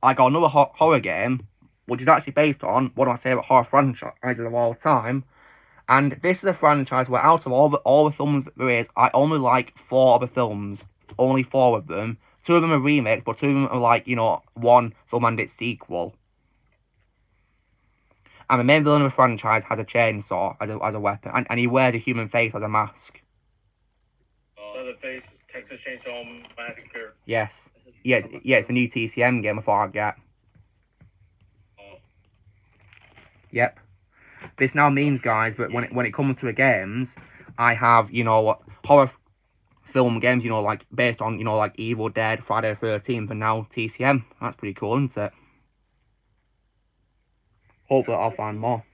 I got another horror game, which is actually based on one of my favourite horror franchises of all time, And this is a franchise where out of all the films there is, I only like 4 of the films. Only 4 of them. 2 of them are remakes, but 2 of them are like, you know, one film and its sequel. And the main villain of the franchise has a chainsaw as a weapon, and he wears a human face as a mask. Leatherface, Texas Chainsaw Massacre. Yes. Yeah, it's the new TCM game I thought I'd get. Yep. This now means, guys, that when it comes to the games, I have, you know, horror film games, you know, like, based on, you know, like, Evil Dead, Friday the 13th, and now TCM. That's pretty cool, isn't it? Hopefully I'll find more.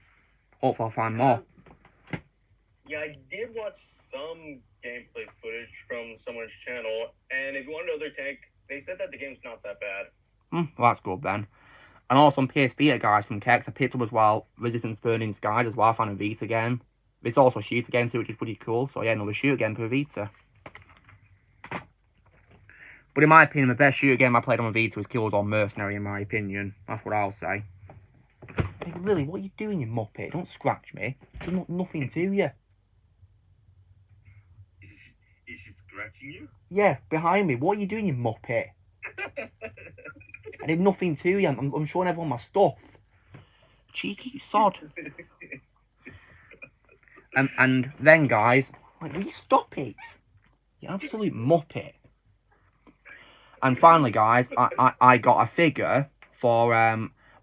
Yeah, I did watch some gameplay footage from someone's channel, and if you want to know their take, they said that the game's not that bad. Well, that's good then. And also on PS Vita, guys, from Kex, I picked up as well Resistance Burning Skies as well. I found a Vita game. It's also a shooter game too, which is pretty cool. So yeah, another shooter game for Vita. But in my opinion, the best shooter game I played on Vita was Killzone Mercenary, in my opinion. That's what I'll say. Like, really, what are you doing, you muppet? Don't scratch me. There's nothing to you. Is she scratching you? Yeah, behind me. What are you doing, you muppet? I did nothing to you. I'm showing everyone my stuff. Cheeky sod. And then, guys, like, will you stop it? You absolute muppet. And finally, guys, I got a figure for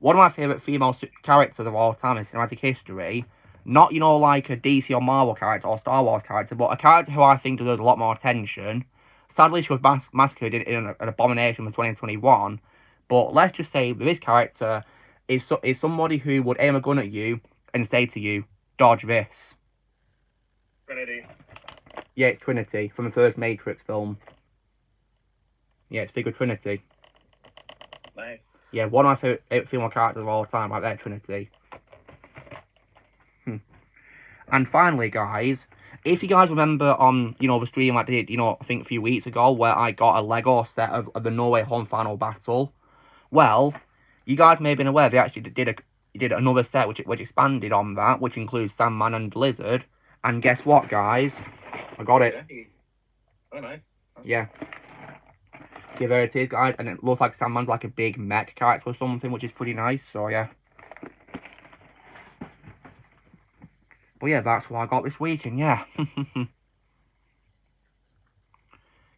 one of my favourite female characters of all time in cinematic history. Not, you know, like a DC or Marvel character or Star Wars character, but a character who I think deserves a lot more attention. Sadly, she was massacred in an abomination in 2021. But let's just say this character is somebody who would aim a gun at you and say to you, dodge this. Trinity. Yeah, it's Trinity from the first Matrix film. Yeah, it's figure Trinity. Nice. Yeah, one of my favourite female characters of all time, right there, Trinity. And finally, guys, if you guys remember on, you know, the stream I did, you know, I think a few weeks ago, where I got a Lego set of the No Way Home Final Battle, well, you guys may have been aware they actually did another set which expanded on that, which includes Sandman and Lizard. And guess what, guys? I got it. Oh, nice. Yeah. See, there it is, guys. And it looks like Sandman's like a big mech character or something, which is pretty nice. So, yeah. But, yeah, that's what I got this week. And, yeah.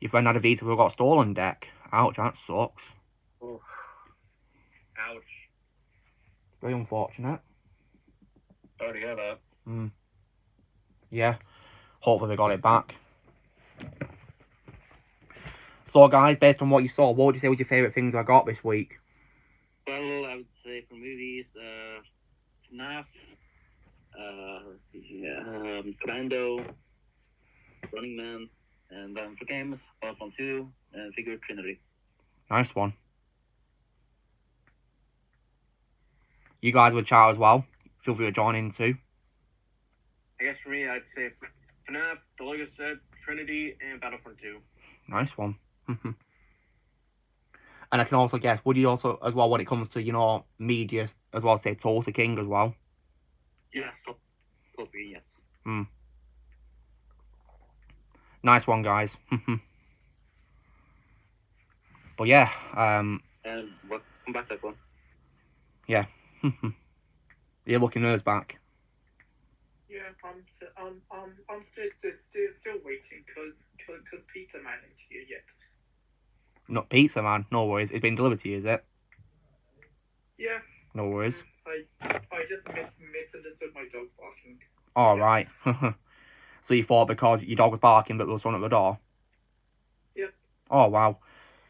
Your friend had a Vita who got stolen deck. Ouch, that sucks. Oof. Ouch. Very unfortunate. Sorry to hear that. Yeah. Hopefully they got it back. So, guys, based on what you saw, what would you say was your favourite things I got this week? Well, I would say for movies, FNAF, let's see here, Commando, Running Man, and then for games, Battlefront 2, and figure Trinity. Nice one. You guys would chat as well. Feel free to join in too. I guess for me, I'd say FNAF, the Lego set, Trinity, and Battlefront 2. Nice one. And I can also guess, would you also, as well, when it comes to, you know, media, as well, say Tulsa King as well? Yes. Tulsa King, yes. Nice one, guys. But yeah, And welcome back, that one. Yeah. You're looking hers back. Yeah, I'm still waiting because Peter Man ain't here yet. Not pizza, man. No worries. It's been delivered to you, is it? Yeah. No worries. I just misunderstood my dog barking. All right. So you thought because your dog was barking, but there was someone at the door? Yep. Oh, wow.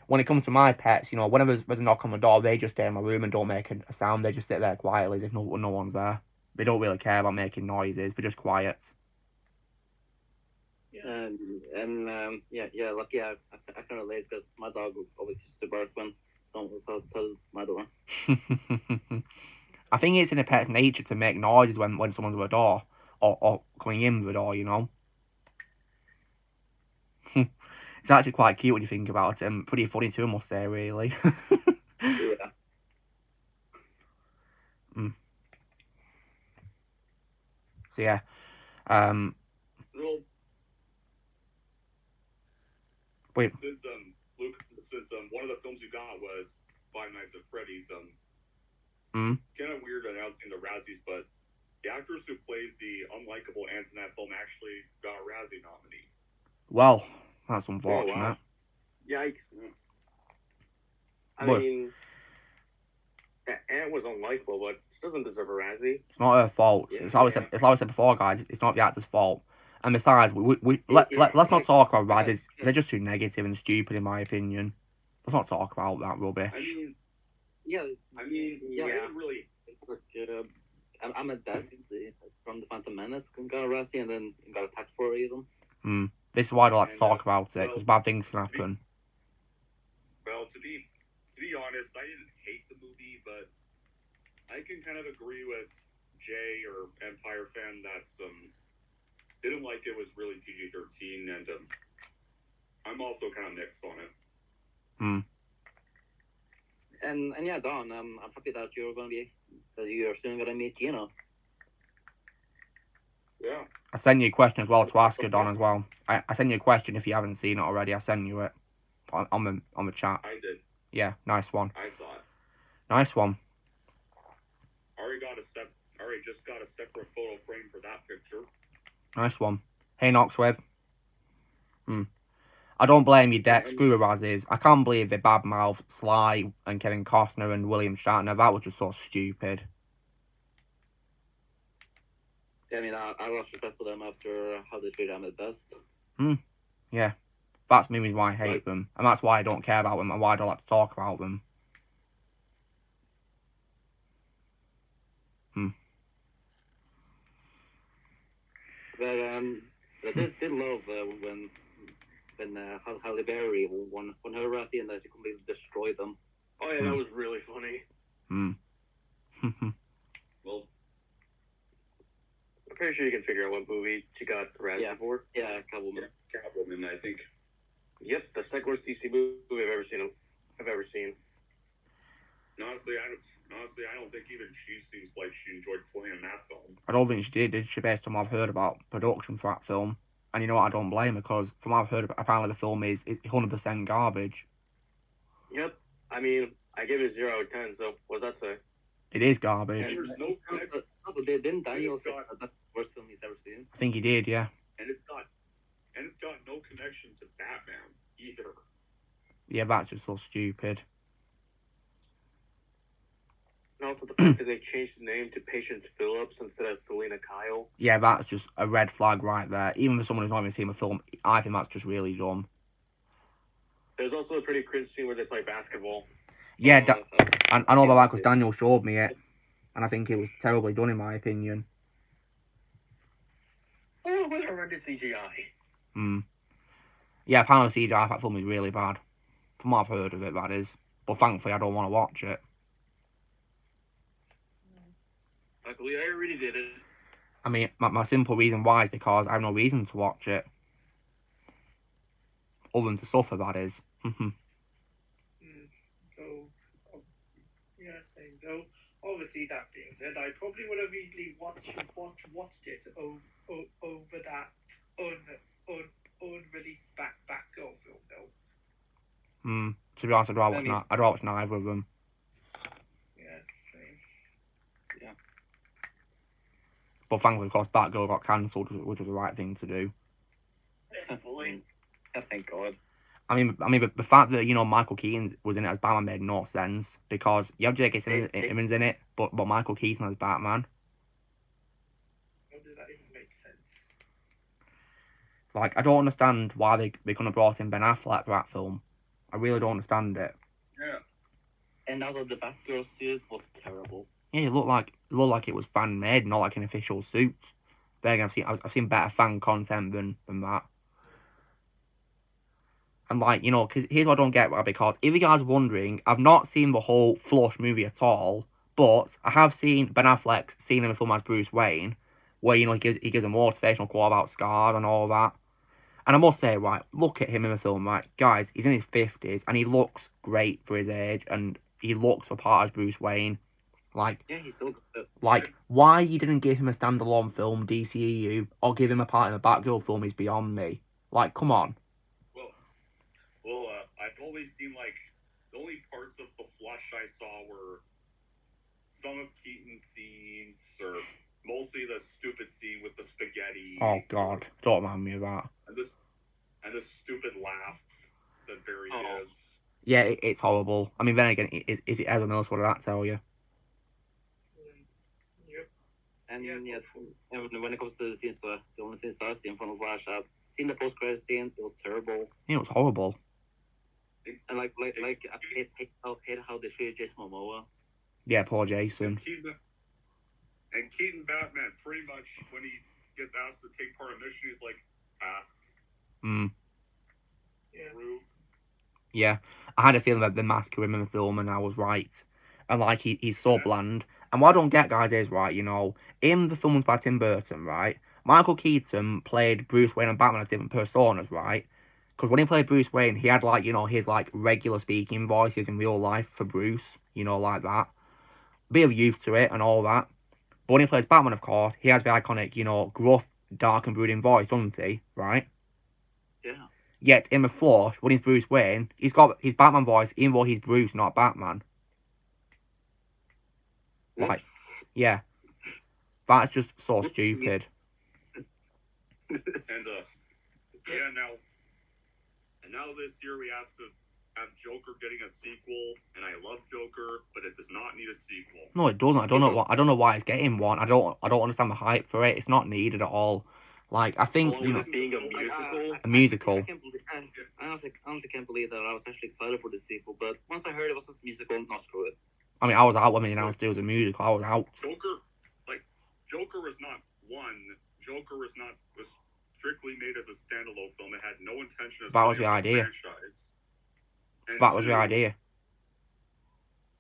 When it comes to my pets, you know, whenever there's a knock on the door, they just stay in my room and don't make a sound. They just sit there quietly as if no one's there. They don't really care about making noises. They're just quiet. Yeah. And yeah, lucky I can relate because my dog always used to bark when someone was outside my door. I think it's in a pet's nature to make noises when someone's at the door or coming in the door, you know. It's actually quite cute when you think about it, and pretty funny too, I must say, really. Yeah. So yeah, Well, wait. Since Luke, one of the films you got was Five Nights at Freddy's, kind of weird announcing the Razzies, but the actress who plays the unlikable aunt in that film actually got a Razzie nominee. Well, that's unfortunate. Oh, wow. Yikes. I mean, that aunt was unlikable, but she doesn't deserve a Razzie. It's not her fault. Yeah, it's like I said before, guys. It's not the actor's fault. And besides, let's not talk about Razzies. They're just too negative and stupid, in my opinion. Let's not talk about that rubbish. I mean, really. I'm at best from the Phantom Menace got a Razzie and then got attacked for it even. This is why I don't like to talk about it, because bad things can happen. Well, to be honest, I didn't hate the movie, but I can kind of agree with Jay or Empire fan that's didn't like it was really PG-13, and I'm also kind of mixed on it. And yeah, Don, I'm happy that you're soon gonna meet Gino. Yeah. I sent you a question as well to ask you, Don, as well. I sent you a question if you haven't seen it already. I sent you it on the chat. I did. Yeah, nice one. I saw it. Nice one. Already just got a separate photo frame for that picture. Nice one. Hey, Knoxwith. I don't blame you, Dex. Screw the Razzies. I can't believe they badmouthed Sly and Kevin Costner and William Shatner. That was just so stupid. Yeah, I mean, I lost respect for them after how they treated them at best. Yeah. That's me why I hate them. And that's why I don't care about them and why I don't like to talk about them. But I did love when Halle Berry won her Razzie and she completely destroyed them. Oh yeah, that was really funny. Well, I'm pretty sure you can figure out what movie she got the Razzie for. Yeah, Catwoman. Catwoman, I think. Yep, the second worst DC movie I've ever seen. Honestly, I don't think even she seems like she enjoyed playing that film. I don't think she did she, based on what I've heard about production for that film. And you know what, I don't blame her, because from what I've heard, apparently the film is 100% garbage. Yep. I mean, I give it 0 out of 10, so what does that say? It is garbage. And also, didn't Daniel say that's the worst film he's ever seen? I think he did, yeah. And it's got no connection to Batman either. Yeah, that's just so stupid. And also the fact that they changed the name to Patience Phillips instead of Selena Kyle. Yeah, that's just a red flag right there. Even for someone who's not even seen a film, I think that's just really dumb. There's also a pretty cringe scene where they play basketball. Yeah, I know about that because Daniel showed me it. And I think it was terribly done, in my opinion. Oh, with horrendous CGI. Yeah, apparently CGI for that film is really bad. From what I've heard of it, that is. But thankfully, I don't want to watch it. Luckily, I already did it. I mean, my simple reason why is because I have no reason to watch it. Other than to suffer, that is. Yeah, same though. Obviously, that being said, I probably would have easily watched it over that unreleased Batgirl film though. To be honest, I'd watch neither of them. But thankfully, of course, Batgirl got cancelled, which was the right thing to do. Thank God. I mean, the fact that, Michael Keaton was in it as Batman made no sense, because you have J.K. Simmons in it, but Michael Keaton as Batman. How does that even make sense? Like, I don't understand why they couldn't have brought in Ben Affleck for that film. I really don't understand it. Yeah. And also, the Batgirl suit was terrible. Yeah, it looked like it was fan made, not like an official suit. Then again, I've seen better fan content than that. And because here's what I don't get, right? Because if you guys are wondering, I've not seen the whole Flush movie at all, but I have seen Ben Affleck's scene in the film as Bruce Wayne, where he gives a motivational quote about scars and all that. And I must say, right, look at him in the film, right, guys, he's in his 50s and he looks great for his age, and he looks the part as Bruce Wayne. Like, Yeah, he's still good. like, why you didn't give him a standalone film, DCEU, or give him a part in a Batgirl film is beyond me. Like, come on. Well, I've only seen, like, the only parts of The Flush I saw were some of Keaton's scenes, or mostly the stupid scene with the spaghetti. Oh, God. Don't remind me of that. And the stupid laugh that Barry does. Yeah, it's horrible. I mean, then again, is it Ezra Miller's? What did that tell you? And yes, and when it comes to the scenes, the only scenes I've seen from the Flash, I've seen the post-credit scene. It was terrible. Yeah, it was horrible. And I hate how they treated Jason Momoa. Yeah, poor Jason. And Keaton Batman, pretty much, when he gets asked to take part in a mission, he's like, pass. Yeah, I had a feeling that they massacred him in the film, and I was right. And, like, he's so bland. And what I don't get, guys, is, right, you know, in the films by Tim Burton, right, Michael Keaton played Bruce Wayne and Batman as different personas, right? Because when he played Bruce Wayne, he had, like, you know, his, like, regular speaking voices in real life for Bruce, you know, like that. Bit of youth to it and all that. But when he plays Batman, of course, he has the iconic, you know, gruff, dark and brooding voice, doesn't he? Right? Yeah. Yet, in the Flash, when he's Bruce Wayne, he's got his Batman voice, even though he's Bruce, not Batman. Like, yeah. That's just so stupid. And, now this year we have to have Joker getting a sequel, and I love Joker, but it does not need a sequel. No, it doesn't. I don't know why it's getting one. I don't understand the hype for it. It's not needed at all. Like, I think, you know, being a musical. A musical. I honestly can't believe that I was actually excited for the sequel, but once I heard it was a musical, not screw it. I mean, I was out when they announced it was a musical. I was out. Joker was not one. Joker was strictly made as a standalone film. It had no intention of That was the idea. Franchise. And That was the idea.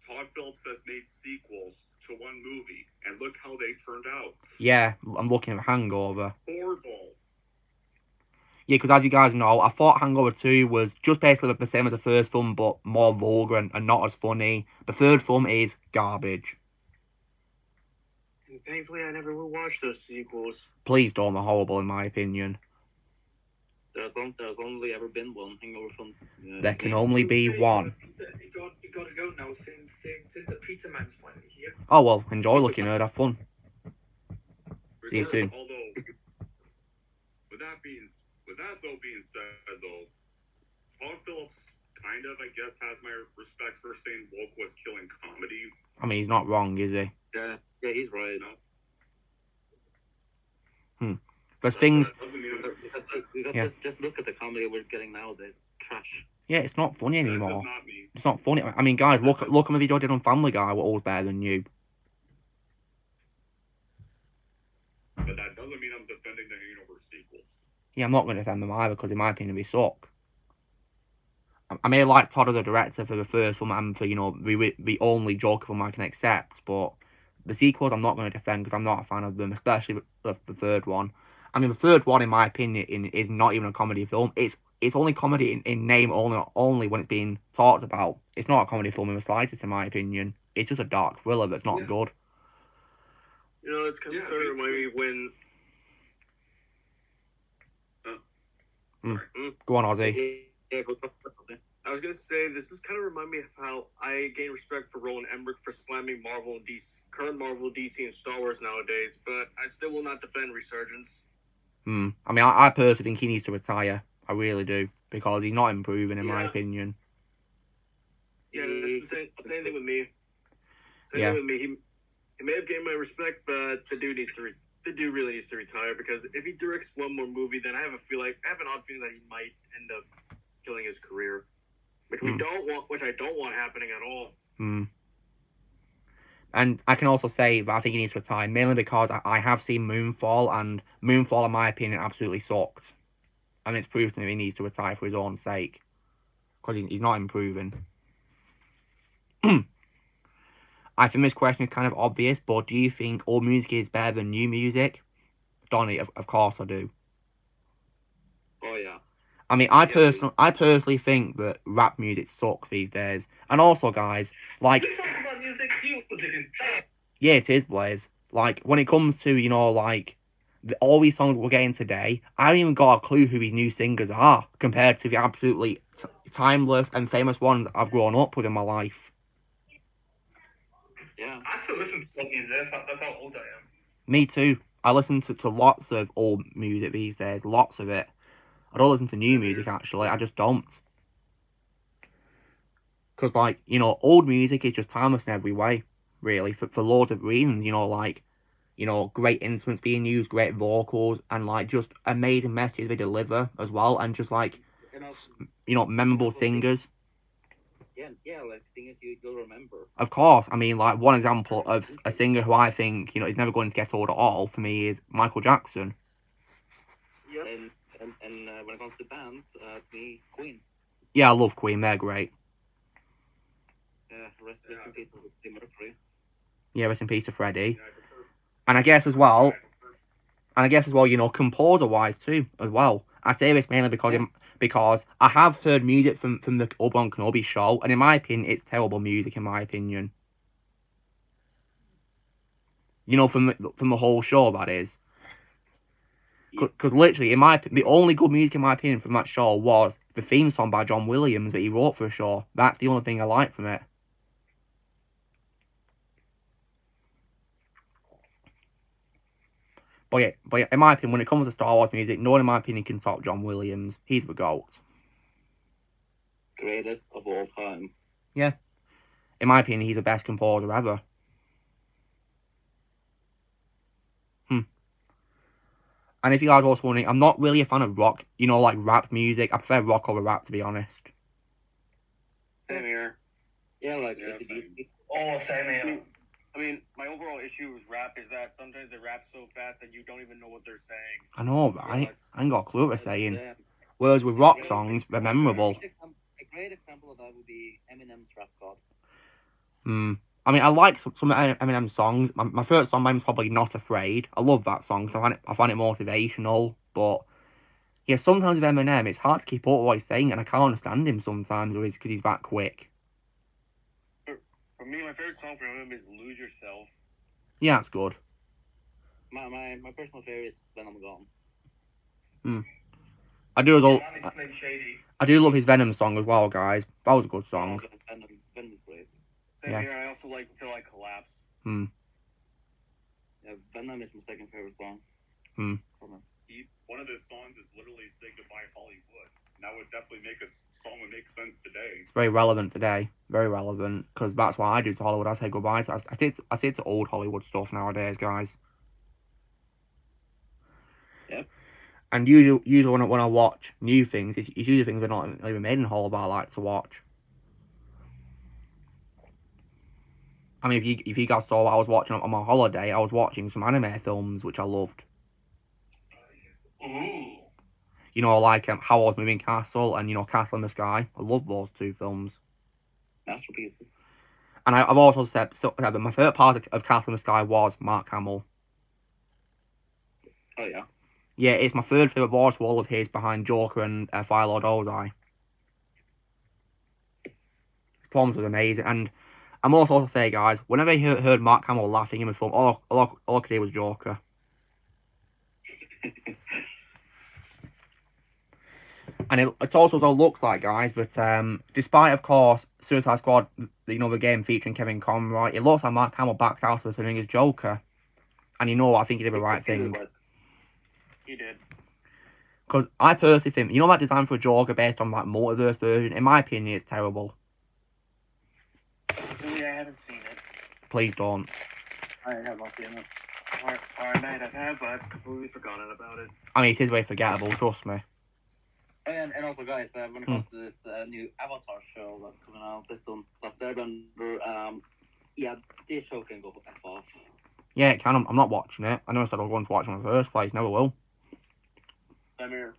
Todd Phillips has made sequels to one movie, and look how they turned out. Yeah, I'm looking at Hangover. Horrible. Yeah, because as you guys know, I thought Hangover 2 was just basically the same as the first film, but more vulgar and not as funny. The third film is garbage. And thankfully, I never will watch those sequels. Please don't, they're horrible in my opinion. There's only ever been one Hangover film. Yeah. There can only be one. You gotta go now since the Peter Man's finally here. Oh well, enjoy Lucky Nerd, have fun. See you soon. Although, with that being said, Todd Phillips kind of, I guess, has my respect for saying woke was killing comedy. I mean, he's not wrong, is he? Yeah, he's right. There's things... Just look at the comedy we're getting nowadays. Trash. Yeah, it's not funny anymore. That does not mean... It's not funny. I mean, guys, look at the video I did on Family Guy. We're always better than you. But that doesn't mean I'm defending the Universe sequels. Yeah, I'm not going to defend them either, because in my opinion, they suck. I may like Todd as a director for the first film and for, you know, the only Joker film I can accept, but the sequels I'm not going to defend because I'm not a fan of them, especially the third one. I mean, the third one, in my opinion, is not even a comedy film. It's only comedy in name only when it's being talked about. It's not a comedy film in the slightest, in my opinion. It's just a dark thriller that's not good. You know, it's kind of starting to remind me when... Go on, Ozzy. Yeah, I was going to say, this is kind of remind me of how I gain respect for Roland Emmerich for slamming Marvel and DC, current Marvel, DC, and Star Wars nowadays, but I still will not defend Resurgence. I mean, I personally think he needs to retire. I really do. Because he's not improving, in my opinion. Yeah, that's the same thing with me. Same Yeah. thing with me. He may have gained my respect, but the dude really needs to retire, because if he directs one more movie, then I have an odd feeling that he might end up killing his career. Which I don't want happening at all. And I can also say that I think he needs to retire, mainly because I have seen Moonfall, and Moonfall, in my opinion, absolutely sucked. And it's proved to me he needs to retire for his own sake. Because he's not improving. I think this question is kind of obvious, but do you think old music is better than new music? Donnie, of course I do. Oh, yeah. I mean, I personally think that rap music sucks these days. And also, guys, like, You talk about music is bad. yeah, it is, Blaze. Like, when it comes to, like, all these songs we're getting today, I haven't even got a clue who these new singers are compared to the absolutely timeless and famous ones I've grown up with in my life. Yeah, I still listen to old music. That's how old I am. Me too. I listen to lots of old music these days, lots of it. I don't listen to new music, actually. I just don't. Because, like, old music is just timeless in every way, really, for loads of reasons. Like, great instruments being used, great vocals, and, like, just amazing messages they deliver as well, and just, like, memorable singers. Yeah, like singers you'll remember. Of course. I mean, like, one example of a singer who I think, is never going to get old at all, for me, is Michael Jackson. Yep. And when it comes to bands, to me, Queen. Yeah, I love Queen. They're great. Yeah, rest in peace to Freddie Mercury. Yeah, rest in peace to Freddie. And I guess as well, composer-wise too, as well. I say this mainly because I have heard music from the Obi-Wan Kenobi show, and in my opinion, it's terrible music, in my opinion. From the whole show, that is. Because literally, the only good music, in my opinion, from that show was the theme song by John Williams that he wrote for the show. That's the only thing I like from it. But yeah, in my opinion, when it comes to Star Wars music, no one, in my opinion, can top John Williams. He's the GOAT. Greatest of all time. Yeah. In my opinion, he's the best composer ever. And if you guys are also wondering, I'm not really a fan of rock, like rap music. I prefer rock over rap, to be honest. Same here. Yeah, like Oh, same here. I mean, my overall issue with rap is that sometimes they rap so fast that you don't even know what they're saying. I know, right? I ain't got a clue what they're saying. Whereas with rock songs, they're memorable. A great example of that would be Eminem's Rap God. I mean, I like some of Eminem's songs. My first song by him is probably Not Afraid. I love that song because I find it motivational. But yeah, sometimes with Eminem, it's hard to keep up with what he's saying, and I can't understand him sometimes because he's that quick. For me, my favorite song from him is "Lose Yourself." Yeah, that's good. My personal favorite is When I'm Gone. I do love his Venom song as well, guys. That was a good song. Venom is great. Same here. I also like Till I Collapse. Yeah, Venom is my second favorite song. One of his songs is literally "Say Goodbye Hollywood." And that would definitely make a song would make sense today. It's very relevant today. Very relevant. Because that's what I do to Hollywood. I say goodbye. I say it to old Hollywood stuff nowadays, guys. Yep. And usually when I watch new things, it's usually things that are not even made in Hollywood I like to watch. I mean, if you guys saw what I was watching on my holiday, I was watching some anime films, which I loved. Ooh. Like Howl's Moving Castle and, Castle in the Sky. I love those two films. Masterpieces. And I've also said that my favourite part of Castle in the Sky was Mark Hamill. Oh, yeah? Yeah, it's my third favourite voice role of his behind Joker and Fire Lord Ozai. His performance was amazing. And I'm also say, guys, whenever I heard Mark Hamill laughing in the film, all I could hear was Joker. And it also looks like, guys, that despite, of course, Suicide Squad, the game featuring Kevin Conroy, it looks like Mark Hamill backed out of filming his Joker. And I think he did the right thing. He did. Because I personally think, that design for a Joker based on that multiverse version, in my opinion, it's terrible. Really, I haven't seen it. Please don't. I have not seen it. Or I might have, but I've completely forgotten about it. I mean, it is very forgettable, trust me. And also, guys, when it comes to this new Avatar show that's coming out this on Last Airbender, yeah, this show can go F off. Yeah, it can. I'm not watching it. I never said I was going to watch it in the first place. Never will. I'm here.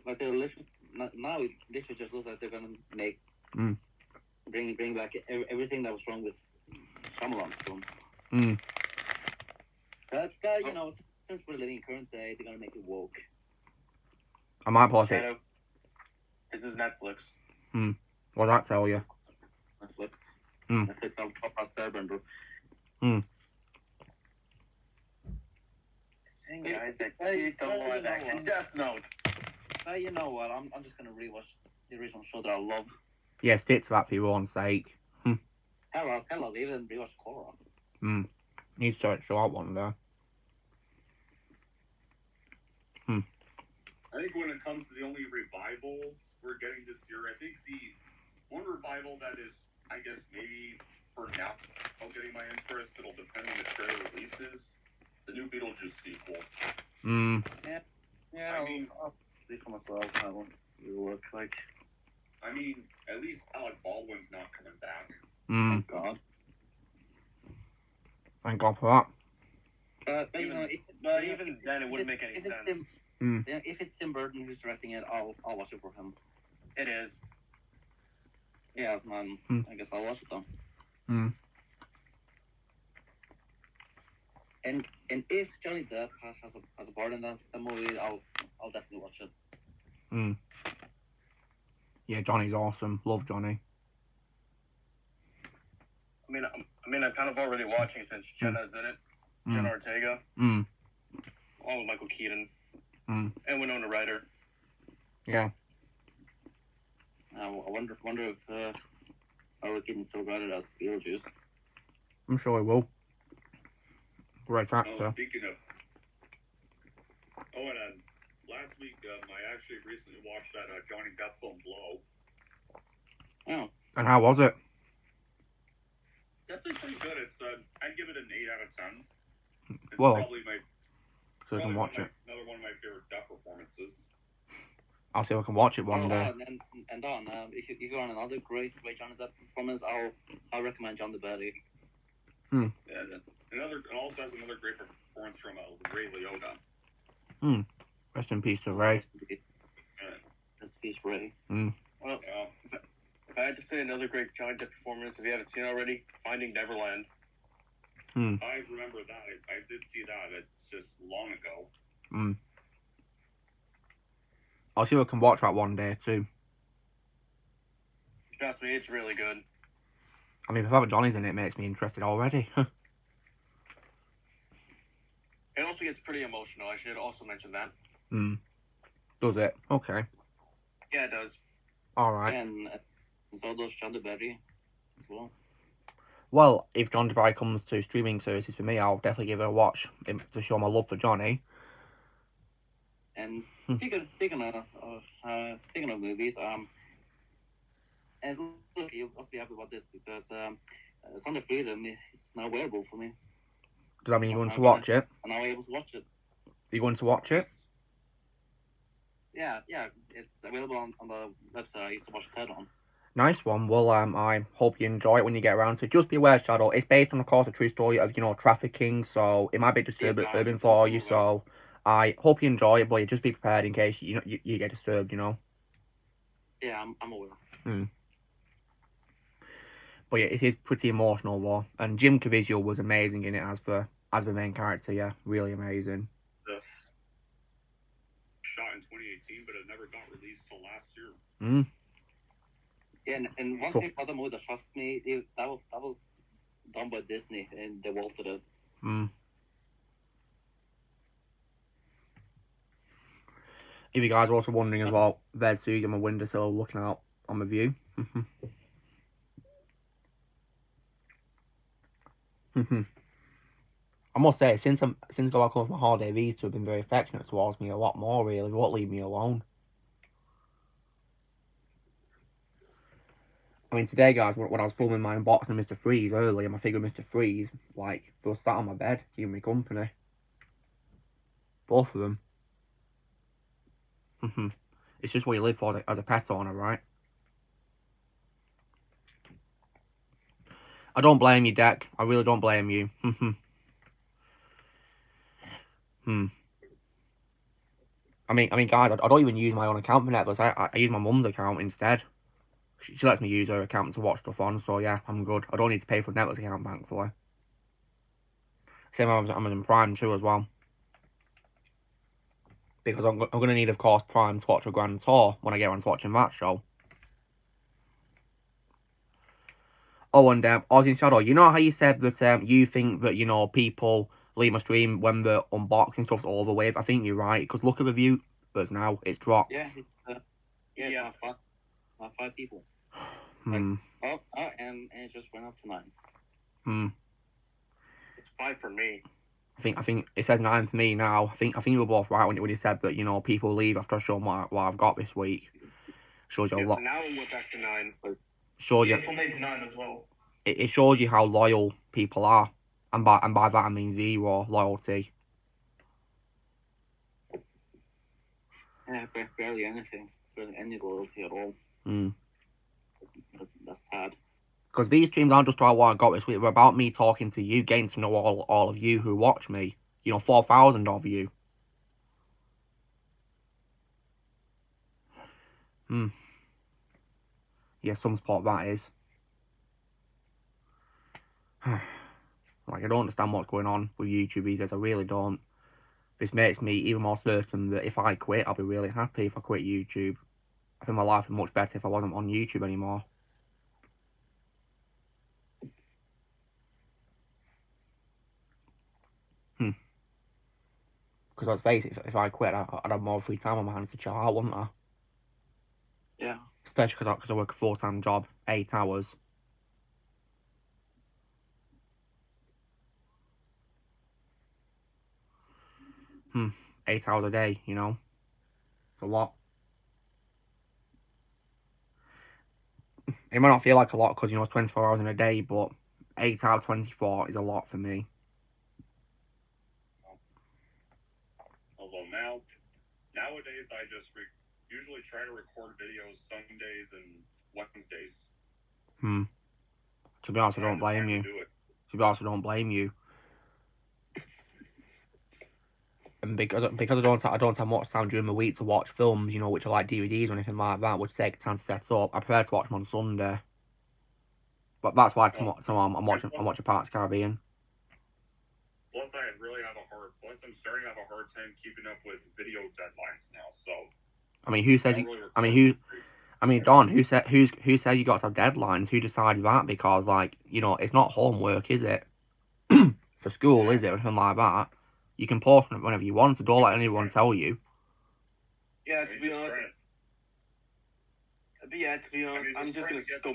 Like they're now it literally just looks like they're gonna make bring back everything that was wrong with Shyamalan's film. But since we're living in current day, they're gonna make it woke. I might pause it. This is Netflix. What'd that tell you? Netflix. Hmm. Netflix have top class Airbender. Saying guys that Death Note. You know what? I'm just gonna rewatch the original show that I love. Yeah, stick to that for your own sake. Hell, even rewatch Korra. Need to start show out one there. I think when it comes to the only revivals we're getting this year, I think the one revival that is, I guess, maybe for now, getting my interest, it'll depend on the trailer releases, the new Beetlejuice sequel. Yeah, I mean, I'll see for myself how it look like. I mean, at least Alec Baldwin's not coming back. Thank God. Thank God for that. But Even then, it wouldn't make any sense. If it's Tim Burton who's directing it, I'll watch it for him. It is. Yeah, I guess I'll watch it then. And if Johnny Depp has a part in that movie, I'll definitely watch it. Yeah, Johnny's awesome. Love Johnny. I mean, I'm kind of already watching since Jenna's in it. Jenna Ortega. Along with Michael Keaton. And Winona Ryder. Yeah. I wonder if Michael Keaton still got it as Beetlejuice. I'm sure he will. Great actor. Speaking of... and last week, I actually recently watched that Johnny Depp film Blow. Oh. And how was it? Definitely pretty good. It's I'd give it an 8 out of 10. It's Well, probably so I can watch it. Another one of my favorite Depp performances. I'll see if I can watch it one day. And Don, if you want another great Johnny Depp performance, I'll recommend John the Yeah, and also has another great performance from Ray Liotta. Rest in peace to Ray. Rest in peace, Ray. Well, if I had to say another great Johnny Depp performance, if you haven't seen it already, Finding Neverland. I remember that. I did see that. It's just long ago. I'll see if I can watch that one day too. Trust me, it's really good. I mean, if Father Johnny's in it, it makes me interested already. It also gets pretty emotional. I should also mention that. Does it? Okay. Yeah, it does. Alright. And so does John the Berry as well. Well, if John DeBry comes to streaming services for me, I'll definitely give it a watch to show my love for Johnny. And speaking of movies, and look, you must be happy about this because Son of Freedom is now available for me. Does that mean you're going to watch it? I'm now able to watch it. Are you going to watch it? Yeah, it's available on the website I used to watch TED on. Nice one. Well, I hope you enjoy it when you get around to it. Just be aware, Shadow, it's based on, of course, a true story of, trafficking, so it might be disturbing for you, so I hope you enjoy it, but just be prepared in case, you get disturbed, Yeah, I'm aware. But yeah, it is pretty emotional, though, and Jim Caviezel was amazing in it as the main character, yeah, really amazing. Shot in 2018, but it never got released till last year. Yeah, and one thing about the movie that shocks me, that was done by Disney, and they vaulted it. If you guys are also wondering as well, there's Susie on my windowsill looking out on my view. I must say, since I got back home from my holiday, these two have been very affectionate towards me a lot more, really. They won't leave me alone. I mean, today, guys, when I was filming my unboxing of Mr. Freeze earlier, my figure of Mr. Freeze, they were sat on my bed, giving me company. Both of them. It's just what you live for as a pet owner, right? I don't blame you, Deck. I really don't blame you. I mean, guys, I don't even use my own account for Netflix. I use my mum's account instead. She lets me use her account to watch stuff on, so yeah, I'm good. I don't need to pay for a Netflix account, thankfully. Same with Amazon Prime too, as well. Because I'm going to need, of course, Prime to watch a Grand Tour when I get around to watching that show. Oh, and Ozzy Shadow, you know how you said that you think that, you know, people leave my stream when the unboxing stuff's over with? I think you're right, because look at the viewers now, it's dropped. Yeah, it's not five people. And it just went up to 9. It's 5 for me. I think it says 9 for me now. I think you were both right when you said that, you know, people leave after I show them what I've got this week. Shows you a lot. Now we're back to 9. Shows you. For me, it's 9 as well. It shows you how loyal people are, and by that I mean 0 loyalty. Yeah, barely anything. Barely any loyalty at all. That's sad. Because these streams aren't just about what I got this week. They're about me talking to you, getting to know all of you who watch me. You know, 4,000 of you. Yeah, some support that is. Like, I don't understand what's going on with YouTube these days. I really don't. This makes me even more certain that if I quit, I'll be really happy if I quit YouTube. I think my life would be much better if I wasn't on YouTube anymore. Because let's face it, if I quit, I'd have more free time on my hands to chill out, wouldn't I? Yeah. Especially because I work a full-time job, 8 hours. 8 hours a day, you know? It's a lot. It might not feel like a lot because, you know, it's 24 hours in a day, but 8 out of 24 is a lot for me. Although nowadays I just usually try to record videos Sundays and Wednesdays. To be honest, I don't blame you. To be honest, I don't blame you. And because I don't have much time during the week to watch films, you know, which are like DVDs or anything like that, which take time to set up, I prefer to watch them on Sunday. But that's why tomorrow I'm watching Pirates of the Caribbean. Plus, I'm starting to have a hard time keeping up with video deadlines now. So, I mean, who says Don, who says you got to have deadlines? Who decides that? Because, like, you know, it's not homework, is it? For school, is it? Or anything like that. You can post it whenever you want, so don't let anyone tell you. Yeah, to be honest, I'm just gonna go.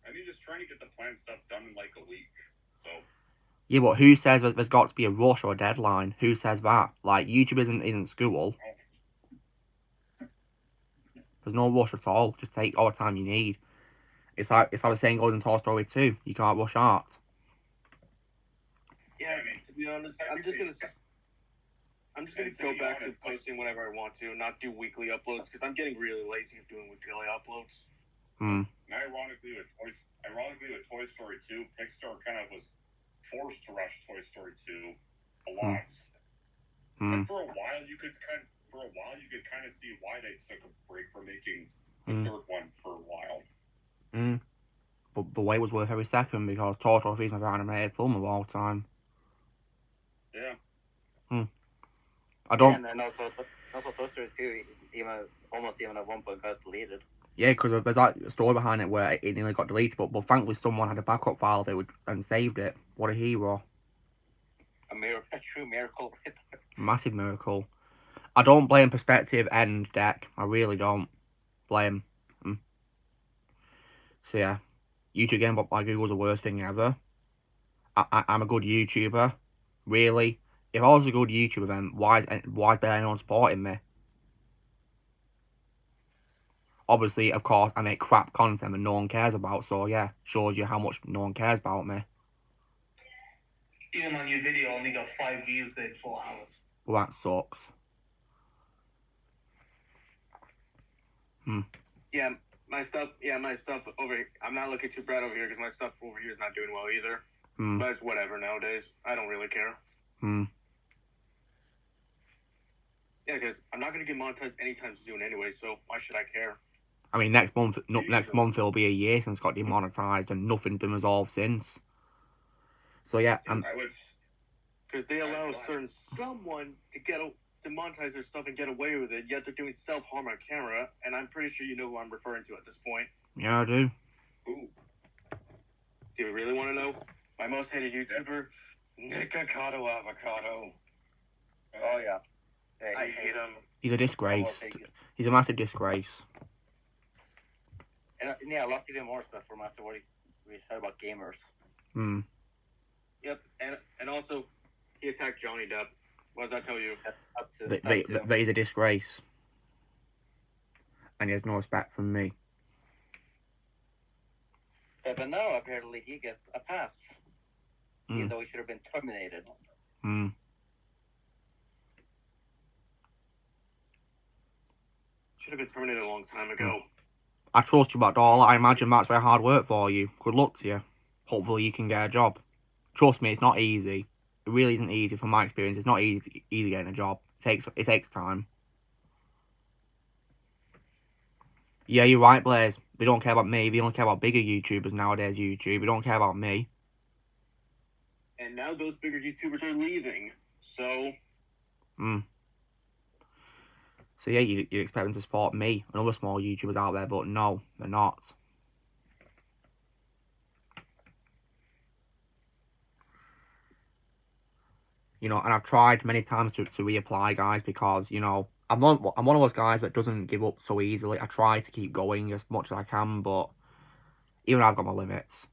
I mean, just trying to get the planned stuff done in like a week. So. Yeah, but who says that there's got to be a rush or a deadline? Who says that? Like, YouTube isn't school. There's no rush at all. Just take all the time you need. It's like the saying goes in Toy Story 2. You can't rush art. Yeah, I mean, to be honest, I'm just gonna go back to posting whenever I want to, not do weekly uploads because I'm getting really lazy of doing weekly uploads. Ironically, with Toy Story 2, Pixar kind of was forced to rush Toy Story 2 a lot. And for a while, you could kind of see why they took a break from making the third one for a while. But the wait was worth every second because Toy Story is my favorite animated film of all time. Yeah. I don't. And then also Toy Story 2, almost even at one point got deleted. Yeah, because there's like a story behind it where it nearly got deleted, but thankfully someone had a backup file of it and saved it. What a hero! A true miracle. Massive miracle. I don't blame Perspective and Deck. I really don't blame. So yeah, YouTube getting blocked by Google's the worst thing ever. I'm a good YouTuber. Really? If I was a good YouTuber, then why is anyone supporting me? Obviously, of course, I make crap content that no one cares about, so yeah, shows you how much no one cares about me. Even on your video, only got 5 views in 4 hours. Well, that sucks. Yeah, my stuff over here. I'm not looking too bad over here because my stuff over here is not doing well either. But it's whatever nowadays. I don't really care. Yeah, because I'm not going to get monetized anytime soon anyway, so why should I care? I mean, next month it'll be a year since it got demonetized and nothing's been resolved since. So yeah, because they allow someone to get to monetize their stuff and get away with it, yet they're doing self-harm on camera, and I'm pretty sure you know who I'm referring to at this point. Yeah, I do. Ooh. Do you really want to know? My most hated YouTuber, Nikocado Avocado. Oh yeah. I hate him. He's a disgrace. He's a massive disgrace. And yeah, I lost even more respect for him after what we said about gamers. Hmm. Yep, and also, he attacked Johnny Depp. What does that tell you? That he's a disgrace. And he has no respect from me. Yeah, but now, apparently, he gets a pass. Even though he should have been terminated. Hmm. Should have been terminated a long time ago. I trust you, Backdoor. I imagine that's very hard work for you. Good luck to you. Hopefully you can get a job. Trust me, it's not easy. It really isn't easy from my experience. It's not easy getting a job. It takes time. Yeah, you're right, Blaze. They don't care about me. They only care about bigger YouTubers nowadays, YouTube. They don't care about me. And now those bigger YouTubers are leaving. So... So yeah, you're expecting to support me and other small YouTubers out there, but no, they're not. You know, and I've tried many times to reapply, guys, because, you know, I'm one of those guys that doesn't give up so easily. I try to keep going as much as I can, but even I've got my limits.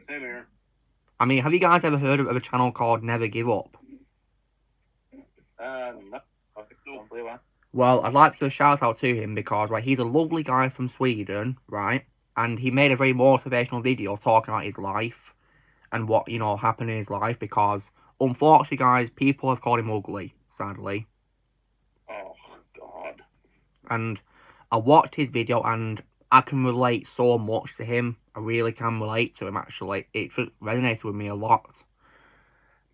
Same here. I mean, have you guys ever heard of a channel called Never Give Up? No. Don't believe that. Well, I'd like to give a shout out to him because, right, he's a lovely guy from Sweden, right? And he made a very motivational video talking about his life and what, you know, happened in his life because, unfortunately, guys, people have called him ugly, sadly. Oh, God. And I watched his video and I can relate so much to him. I really can relate to him, actually. It resonated with me a lot.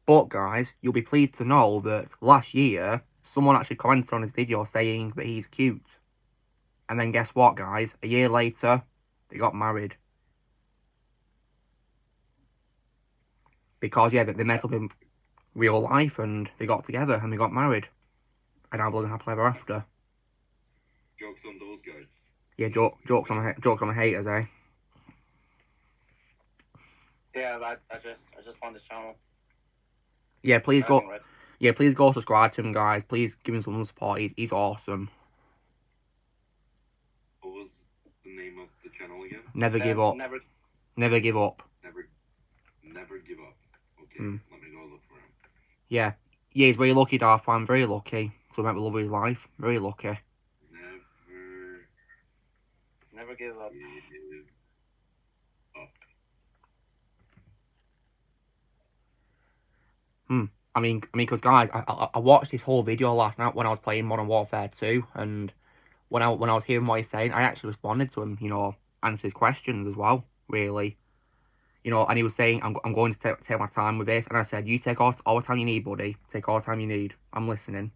But, guys, you'll be pleased to know that last year, someone actually commented on his video saying that he's cute. And then guess what, guys? A year later, they got married. Because, yeah, they met up in real life and they got together and they got married. And now they're living happily ever after. Jokes on those guys. Yeah, jokes on the haters, eh? Yeah, I just found this channel. Yeah, please go. Yeah, please go subscribe to him, guys. Please give him some support. He's awesome. What was the name of the channel again? Never give up. Never give up. Never give up. Okay, let me go look for him. Yeah, he's very lucky, Darth. I'm very lucky. So I met the love of his life. Very lucky. Never give up. I mean, because guys, I watched his whole video last night when I was playing Modern Warfare 2, and when I was hearing what he's saying, I actually responded to him. You know, answered his questions as well. Really, you know, and he was saying, "I'm going to take my time with this," and I said, "You take all the time you need, buddy. Take all the time you need. I'm listening."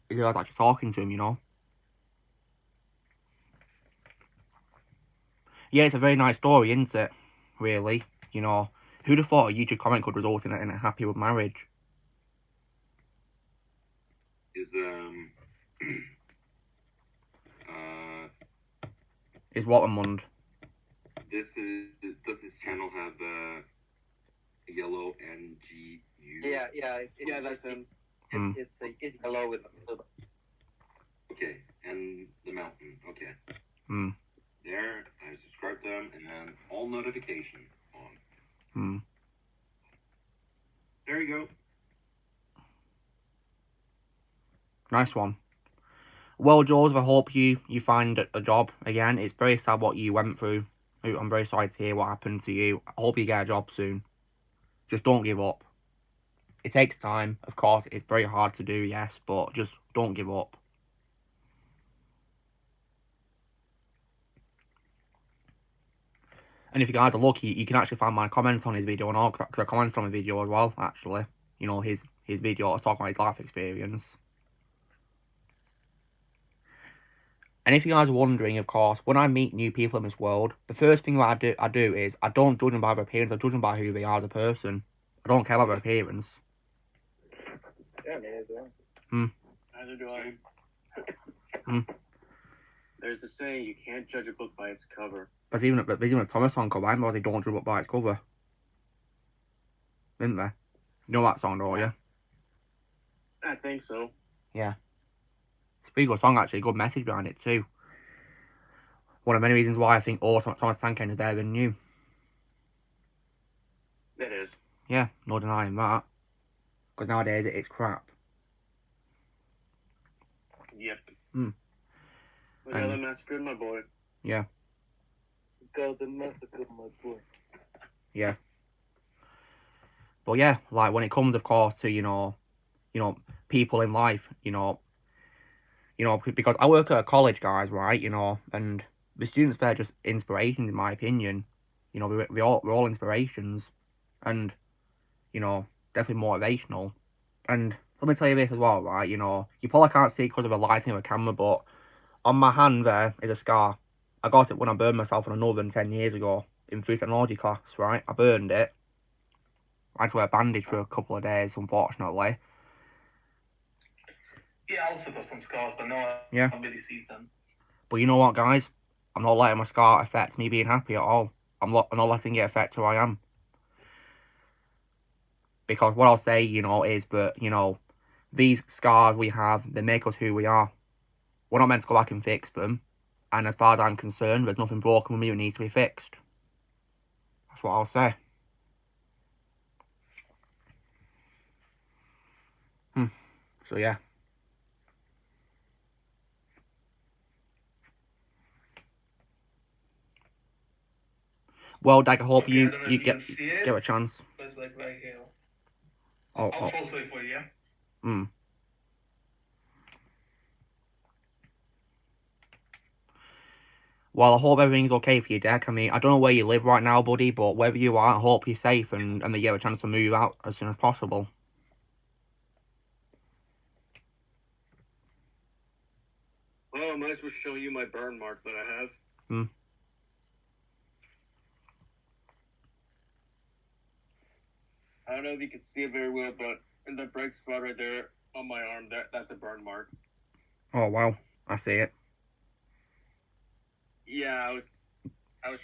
Because I was actually talking to him, you know. Yeah, it's a very nice story, isn't it? Really, you know. Who'd have thought a YouTube comment could result in a happy marriage? Is Watermund. Does this channel have yellow NGU? Yeah, that's him. It's yellow with. Okay, and the mountain. Okay. There, I subscribe to them, and then all notification on. There you go. Nice one. Well, Joseph, I hope you find a job again. It's very sad what you went through. I'm very sorry to hear what happened to you. I hope you get a job soon. Just don't give up. It takes time, of course. It's very hard to do, yes, but just don't give up. And if you guys are lucky, you can actually find my comments on his video and all, because I commented on the video as well, actually. You know, his video, I was talking about his life experience. And if you guys are wondering, of course, when I meet new people in this world, the first thing that I do is, I don't judge them by their appearance, I judge them by who they are as a person. I don't care about their appearance. Yeah, neither do I. Neither do I. There's the saying, you can't judge a book by its cover. There's even a Thomas song called "Why they don't judge a book by its cover." Isn't there? You know that song, don't you? I think so. Yeah. It's a pretty good song, actually. Good message behind it, too. One of many reasons why I think Thomas Tank is better than you. It is. Yeah, no denying that. Because nowadays it's crap. Yep. Hmm. We got the massacre, my boy. Yeah. Got the massacre, my boy. Yeah. But yeah, like when it comes, of course, to people in life, because I work at a college, guys, right? And the students there are just inspirations, in my opinion. We're all inspirations, and definitely motivational. And let me tell you this as well, right? You probably can't see because of the lighting of a camera, but on my hand there is a scar. I got it when I burned myself on an oven 10 years ago in food technology class, right? I burned it. I had to wear a bandage for a couple of days, unfortunately. Yeah, I also got some scars, but no, I don't really see them. But you know what, guys? I'm not letting my scar affect me being happy at all. I'm not letting it affect who I am. Because what I'll say, is that, these scars we have, they make us who we are. We're not meant to go back and fix them. And as far as I'm concerned, there's nothing broken with me that needs to be fixed. That's what I'll say. So, yeah. Well, Dag, I hope you get a chance. It's like right here. I'll photo it for you, yeah? Well, I hope everything's okay for you, Dag. I mean, I don't know where you live right now, buddy, but wherever you are, I hope you're safe and that you get a chance to move out as soon as possible. Well, I might as well show you my burn mark that I have. I don't know if you can see it very well, but in the bright spot right there on my arm, that's a burn mark. Oh, wow. I see it. Yeah, I was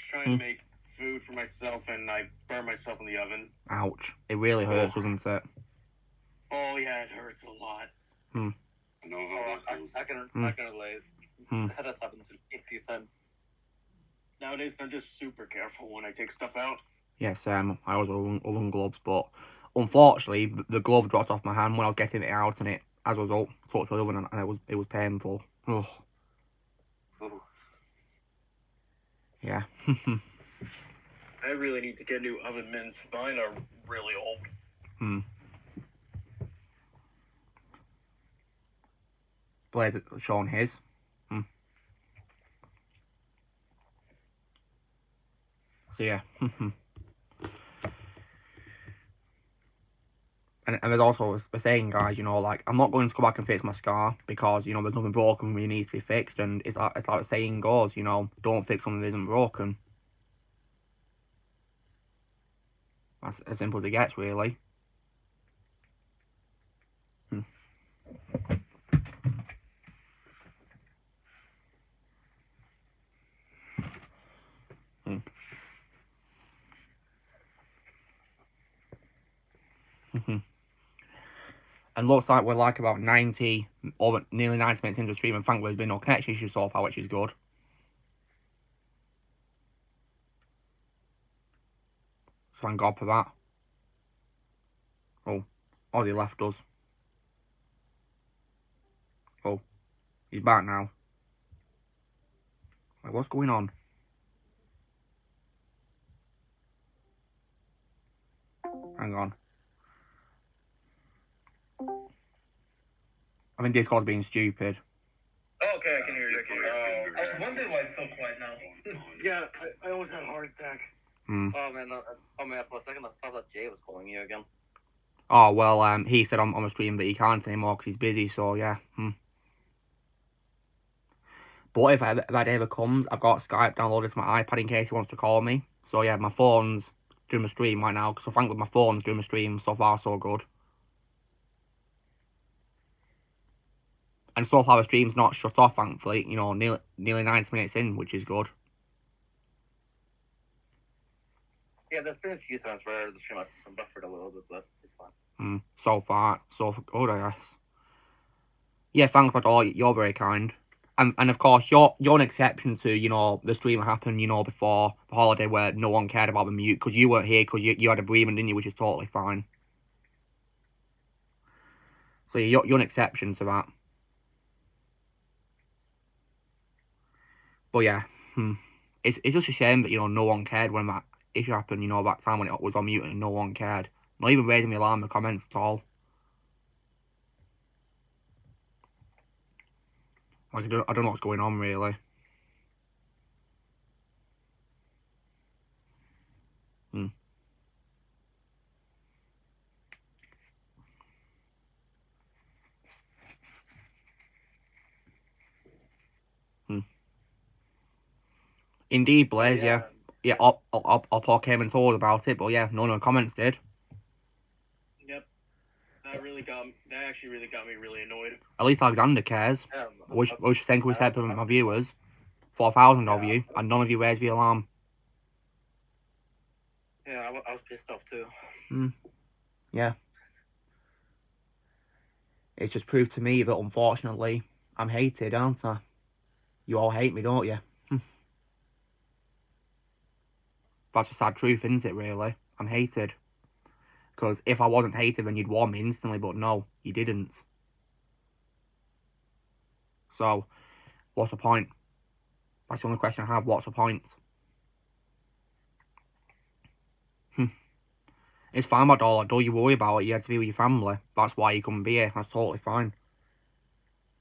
trying to make food for myself, and I burned myself in the oven. Ouch. It really hurts, doesn't it? Oh, yeah, it hurts a lot. I know how that feels. I can relate. That has happened to me a few times. Nowadays, I'm just super careful when I take stuff out. Yes, I always wear oven gloves, but unfortunately, the glove dropped off my hand when I was getting it out, and it, as a result, touched the oven, and it was painful. Ugh. Yeah. I really need to get new oven mitts. Mine are really old. Blaze showing his. So yeah. And there's also a saying, guys, like, I'm not going to go back and fix my scar because, there's nothing broken that needs to be fixed. And it's like the saying goes, don't fix something that isn't broken. That's as simple as it gets, really. And looks like we're like about 90, or nearly 90 minutes into the stream, and thankfully there's been no connection issues so far, which is good. Thank God for that. Oh, Ozzy left us. Oh, he's back now. Wait, what's going on? Hang on. I think Discord's being stupid. Oh, okay, I can hear you. I was wondering why it's so quiet now. Yeah, I almost had a heart attack. Oh man, for a second I thought that Jay was calling you again. Oh, well, he said on the stream that he can't anymore because he's busy, so yeah. But if that ever comes, I've got Skype downloaded to my iPad in case he wants to call me. So yeah, my phone's doing the stream right now, so thankfully my phone's doing the stream. So far, so good. And so far the stream's not shut off, thankfully. You know, nearly 90 minutes in, which is good. Yeah, there's been a few times where the stream has buffered a little bit, but it's fine. So far, so good, I guess. Yeah, thanks, Bador. You're very kind. And of course, you're an exception to, you know, the stream that happened, you know, before the holiday where no one cared about the mute, because you weren't here, because you had a bereavement, didn't you, which is totally fine. So you're an exception to that. But yeah, it's just a shame that, you know, no one cared when that issue happened, you know, that time when it was on mute and no one cared. Not even raising the alarm in the comments at all. Like, I don't know what's going on, really. Indeed, Blaze, yeah. Yeah, Paul came and told about it, but yeah, none of the comments did. Yep. That actually really got me really annoyed. At least Alexander cares. Which think we said to my viewers. 4,000 of you, and none of you raised the alarm. Yeah, I was pissed off too. Yeah. It's just proved to me that, unfortunately, I'm hated, aren't I? You all hate me, don't you? That's the sad truth, isn't it, really? I'm hated. Because if I wasn't hated, then you'd warn me instantly, but no, you didn't. So, what's the point? That's the only question I have. What's the point? It's fine, my dollar. Don't you worry about it. You had to be with your family. That's why you couldn't be here. That's totally fine.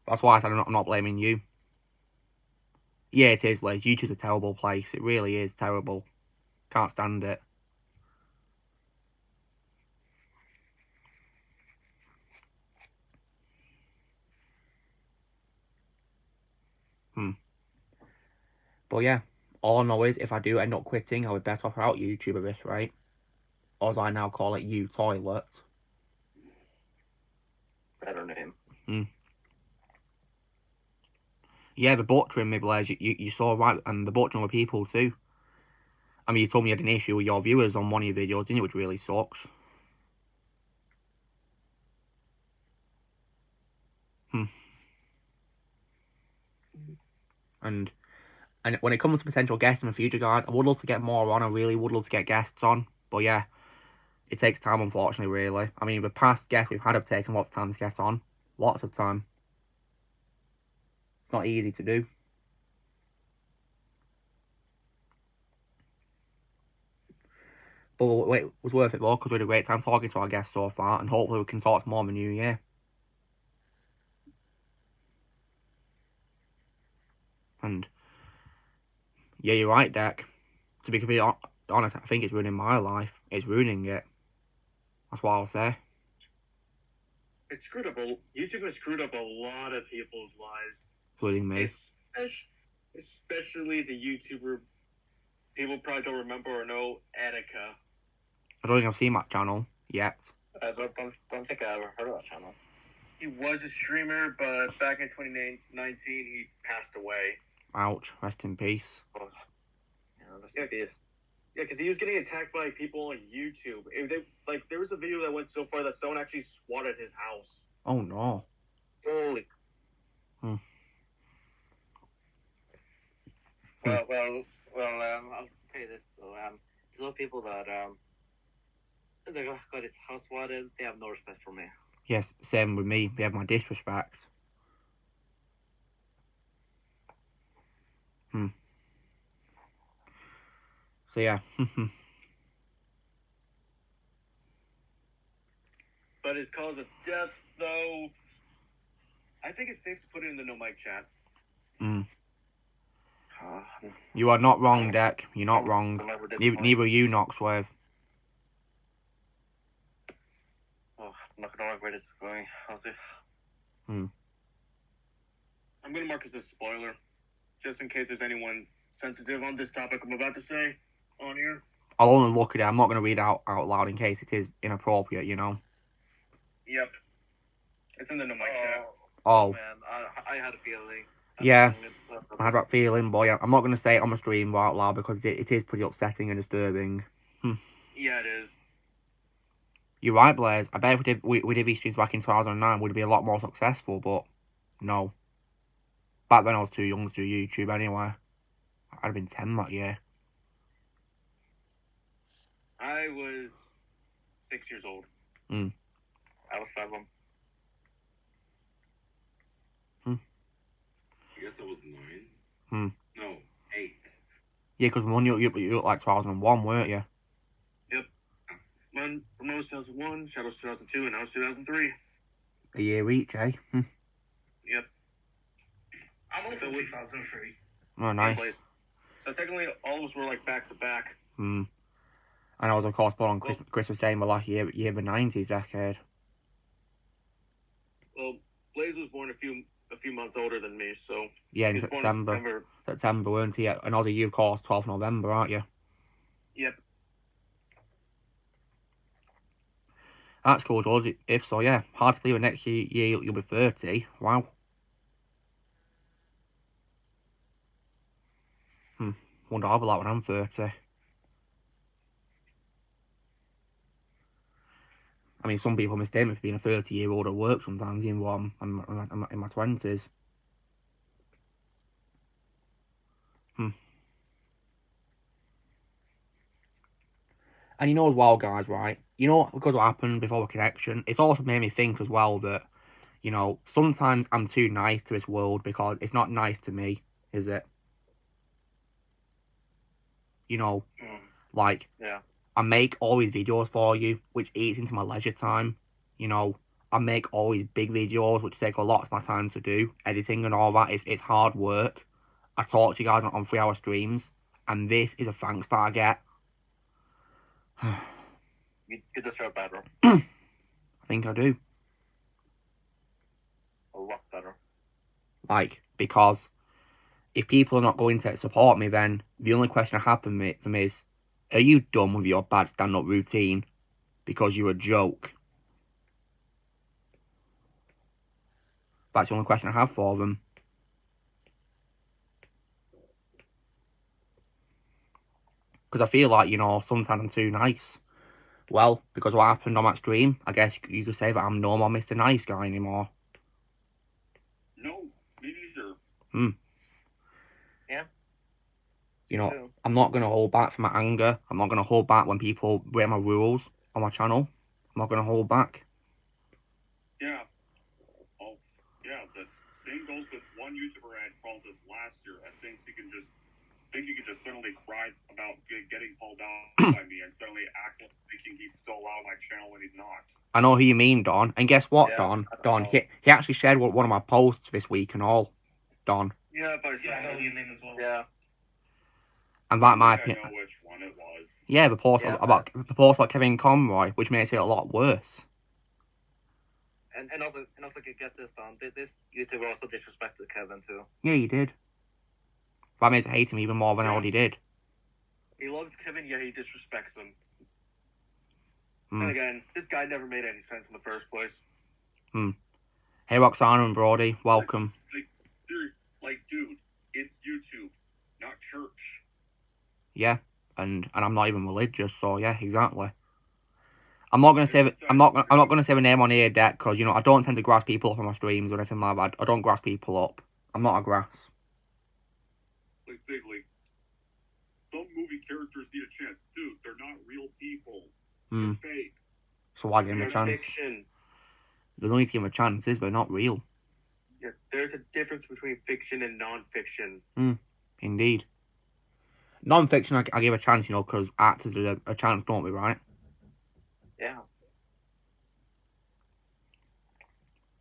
That's why I said I'm not blaming you. Yeah, it is, Liz. YouTube's a terrible place. It really is terrible. Can't stand it. But yeah, all I know is if I do end up quitting, I would better off out YouTube at this rate. Or as I now call it, U-Toilet. Better name. Yeah, the butchering me, Blaze, you saw right, and the butchering with people too. I mean, you told me you had an issue with your viewers on one of your videos, didn't you? Which really sucks. And when it comes to potential guests in the future, guys, I would love to get more on. I really would love to get guests on. But yeah, it takes time, unfortunately, really. I mean, the past guests we've had have taken lots of time to get on. Lots of time. It's not easy to do. But wait, it was worth it though, because we had a great time talking to our guests so far, and hopefully we can talk to more in the new year. And yeah, you're right, Deck. To be completely honest, I think it's ruining my life. It's ruining it. That's what I'll say. It's screwed up. YouTube has screwed up a lot of people's lives, Including me. Especially the YouTuber people probably don't remember or know, Etika. I don't think I've seen that channel yet. I don't think I ever heard of that channel. He was a streamer, but back in 2019, he passed away. Ouch. Rest in peace. Yeah, because he was getting attacked by people on YouTube. There was a video that went so far that someone actually swatted his house. Oh no. Holy. Well, I'll tell you this though. To those people that got his house swatted, they have no respect for me. Yes, same with me. They have my disrespect. So yeah. But his cause of death, though, I think it's safe to put it in the no mic chat. You are not wrong, Deck. You're not wrong. Neither are you, Noxwave. Oh, I'm not gonna know where this is going. I'll see. I'm gonna mark it as a spoiler, just in case there's anyone sensitive on this topic I'm about to say on here. I'll only look at it. I'm not going to read it out loud in case it is inappropriate, you know? Yep. It's in the no mic chat. Oh, man, I had a feeling. yeah, I had that feeling, but yeah, I'm not going to say it on my stream out loud because it is pretty upsetting and disturbing. Yeah, it is. You're right, Blaze. I bet if we did these streams back in 2009, we'd be a lot more successful, but no. Back then I was too young to do YouTube anyway. I'd have been 10 that year. I was 6 years old. I was 7. I guess that was 9. No, 8. Yeah, because when you look like 2001, weren't you? Yep. One was 2001, Shadows 2002, and now it's 2003. A year each, eh? Yep. I'm also 2003. Oh, nice. So technically, all of us were like back to back. And I was, of course, born on Christmas Day in the last year of the 90s decade. Well, Blaze was born a few months older than me, so yeah, in he was born in September. September, weren't he? And Aussie, you, of course, 12th November, aren't you? Yep. That's cool, George. If so, yeah. Hard to believe next year you'll be 30. Wow. Wonder how I'll be like when I'm 30. I mean, some people mistake me for being a 30-year-old at work sometimes, even though I'm in my 20s. And you know as well, guys, right? You know, because what happened before the connection, it's also made me think as well that, you know, sometimes I'm too nice to this world because it's not nice to me, is it? You know, like, yeah. I make all these videos for you, which eats into my leisure time. You know, I make all these big videos, which take a lot of my time to do. Editing and all that, it's hard work. I talk to you guys on 3-hour streams, and this is a thanks that I get. You deserve better. I think I do. A lot better. Like, because if people are not going to support me, then the only question I have for them is, are you done with your bad stand-up routine? Because you're a joke. That's the only question I have for them. Because I feel like, you know, sometimes I'm too nice. Well, because what happened on that stream, I guess you could say that I'm no more Mr. Nice Guy anymore. No, me neither. Yeah. You know, I'm not going to hold back from my anger. I'm not going to hold back when people break my rules on my channel. I'm not going to hold back. Yeah. Oh, yeah, the same goes with one YouTuber I had called it last year. I think you can just suddenly cry about getting called out by me and suddenly act like thinking he's still allowed my channel when he's not. I know who you mean, Don. And guess what, Yeah, Don? He actually shared one of my posts this week and all. Don. Yeah, but I know your name as well. Yeah. And that my I opinion. know which one it was. Yeah, the post about Kevin Conroy, which makes it a lot worse. And also get this, Don. This YouTuber also disrespected Kevin too. Yeah, he did. That makes me hate him even more than I already did. He loves Kevin, yet he disrespects him. And again, this guy never made any sense in the first place. Hey, Roxana and Brody, welcome. Dude, it's YouTube, not church. Yeah, and I'm not even religious, so yeah, exactly. I'm not gonna say I'm not gonna say the name on here, Deck, because you know I don't tend to grass people up on my streams or anything like that. I don't grass people up. I'm not a grass. Like Ziggly, some movie characters need a chance, dude. They're not real people. They're fake. So why give them a chance? Fiction. There's only to give them a chance, is they're not real. Yeah, there's a difference between fiction and non-fiction. Indeed. Non-fiction, I give a chance, you know, because actors do a chance, don't we, right? Yeah.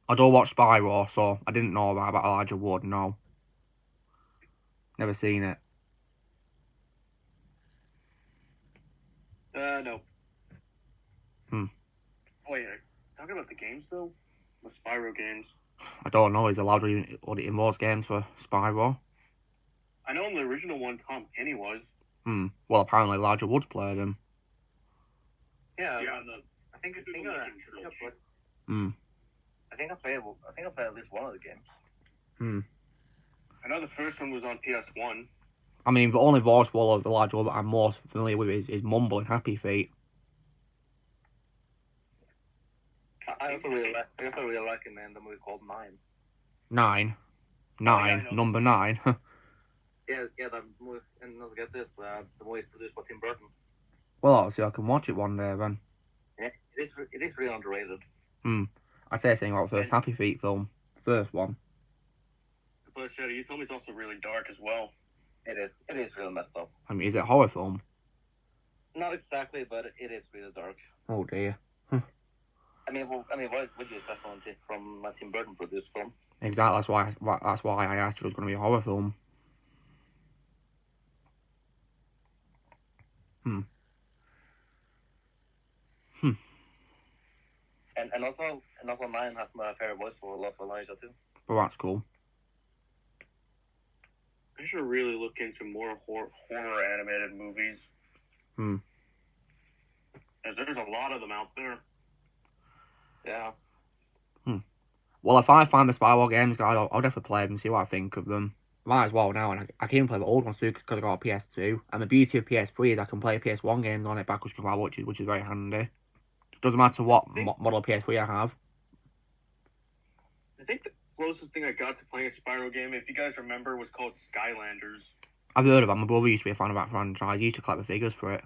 I don't watch Spyro, so I didn't know about Elijah Wood, no. Never seen it. No. Wait, talking about the games though? The Spyro games. I don't know, is allowed to audit in most games for Spyro? I know in the original one, Tom Kenny was. Well, apparently Elijah Wood's played him. Yeah. Yeah, I think it's the thinking of Legend that. trilogy. I think I played at least one of the games. I know the first one was on PS1. I mean, the only voice role of the large that I'm most familiar with is Mumble in Happy Feet. I also really like him in the movie called Nine. Nine, yeah, number 9. Yeah, that movie. And let's get this. The movie is produced by Tim Burton. Well, obviously I can watch it one day then. Yeah, it is really underrated. I say something about the first Happy Feet film, first one. But Shadow, you told me it's also really dark as well. It is really messed up. I mean, is it a horror film? Not exactly, but it is really dark. Oh dear. I mean, what do you expect from a Tim Burton produced film? Exactly. That's why I asked if it was going to be a horror film. And also Nine has my favorite voice for Love for Elijah too. But that's cool. I should really look into more horror animated movies. As there's a lot of them out there. Yeah. Well, if I find the Spyware games, guys, I'll definitely play them and see what I think of them. Might as well now, and I can even play the old ones too because I got a PS2. And the beauty of PS3 is I can play PS1 games on it backwards compatible, which is very handy. Doesn't matter what model PS3 I have. I think the closest thing I got to playing a Spyro game, if you guys remember, was called Skylanders. I've heard of that. My brother used to be a fan of that franchise. He used to collect the figures for it.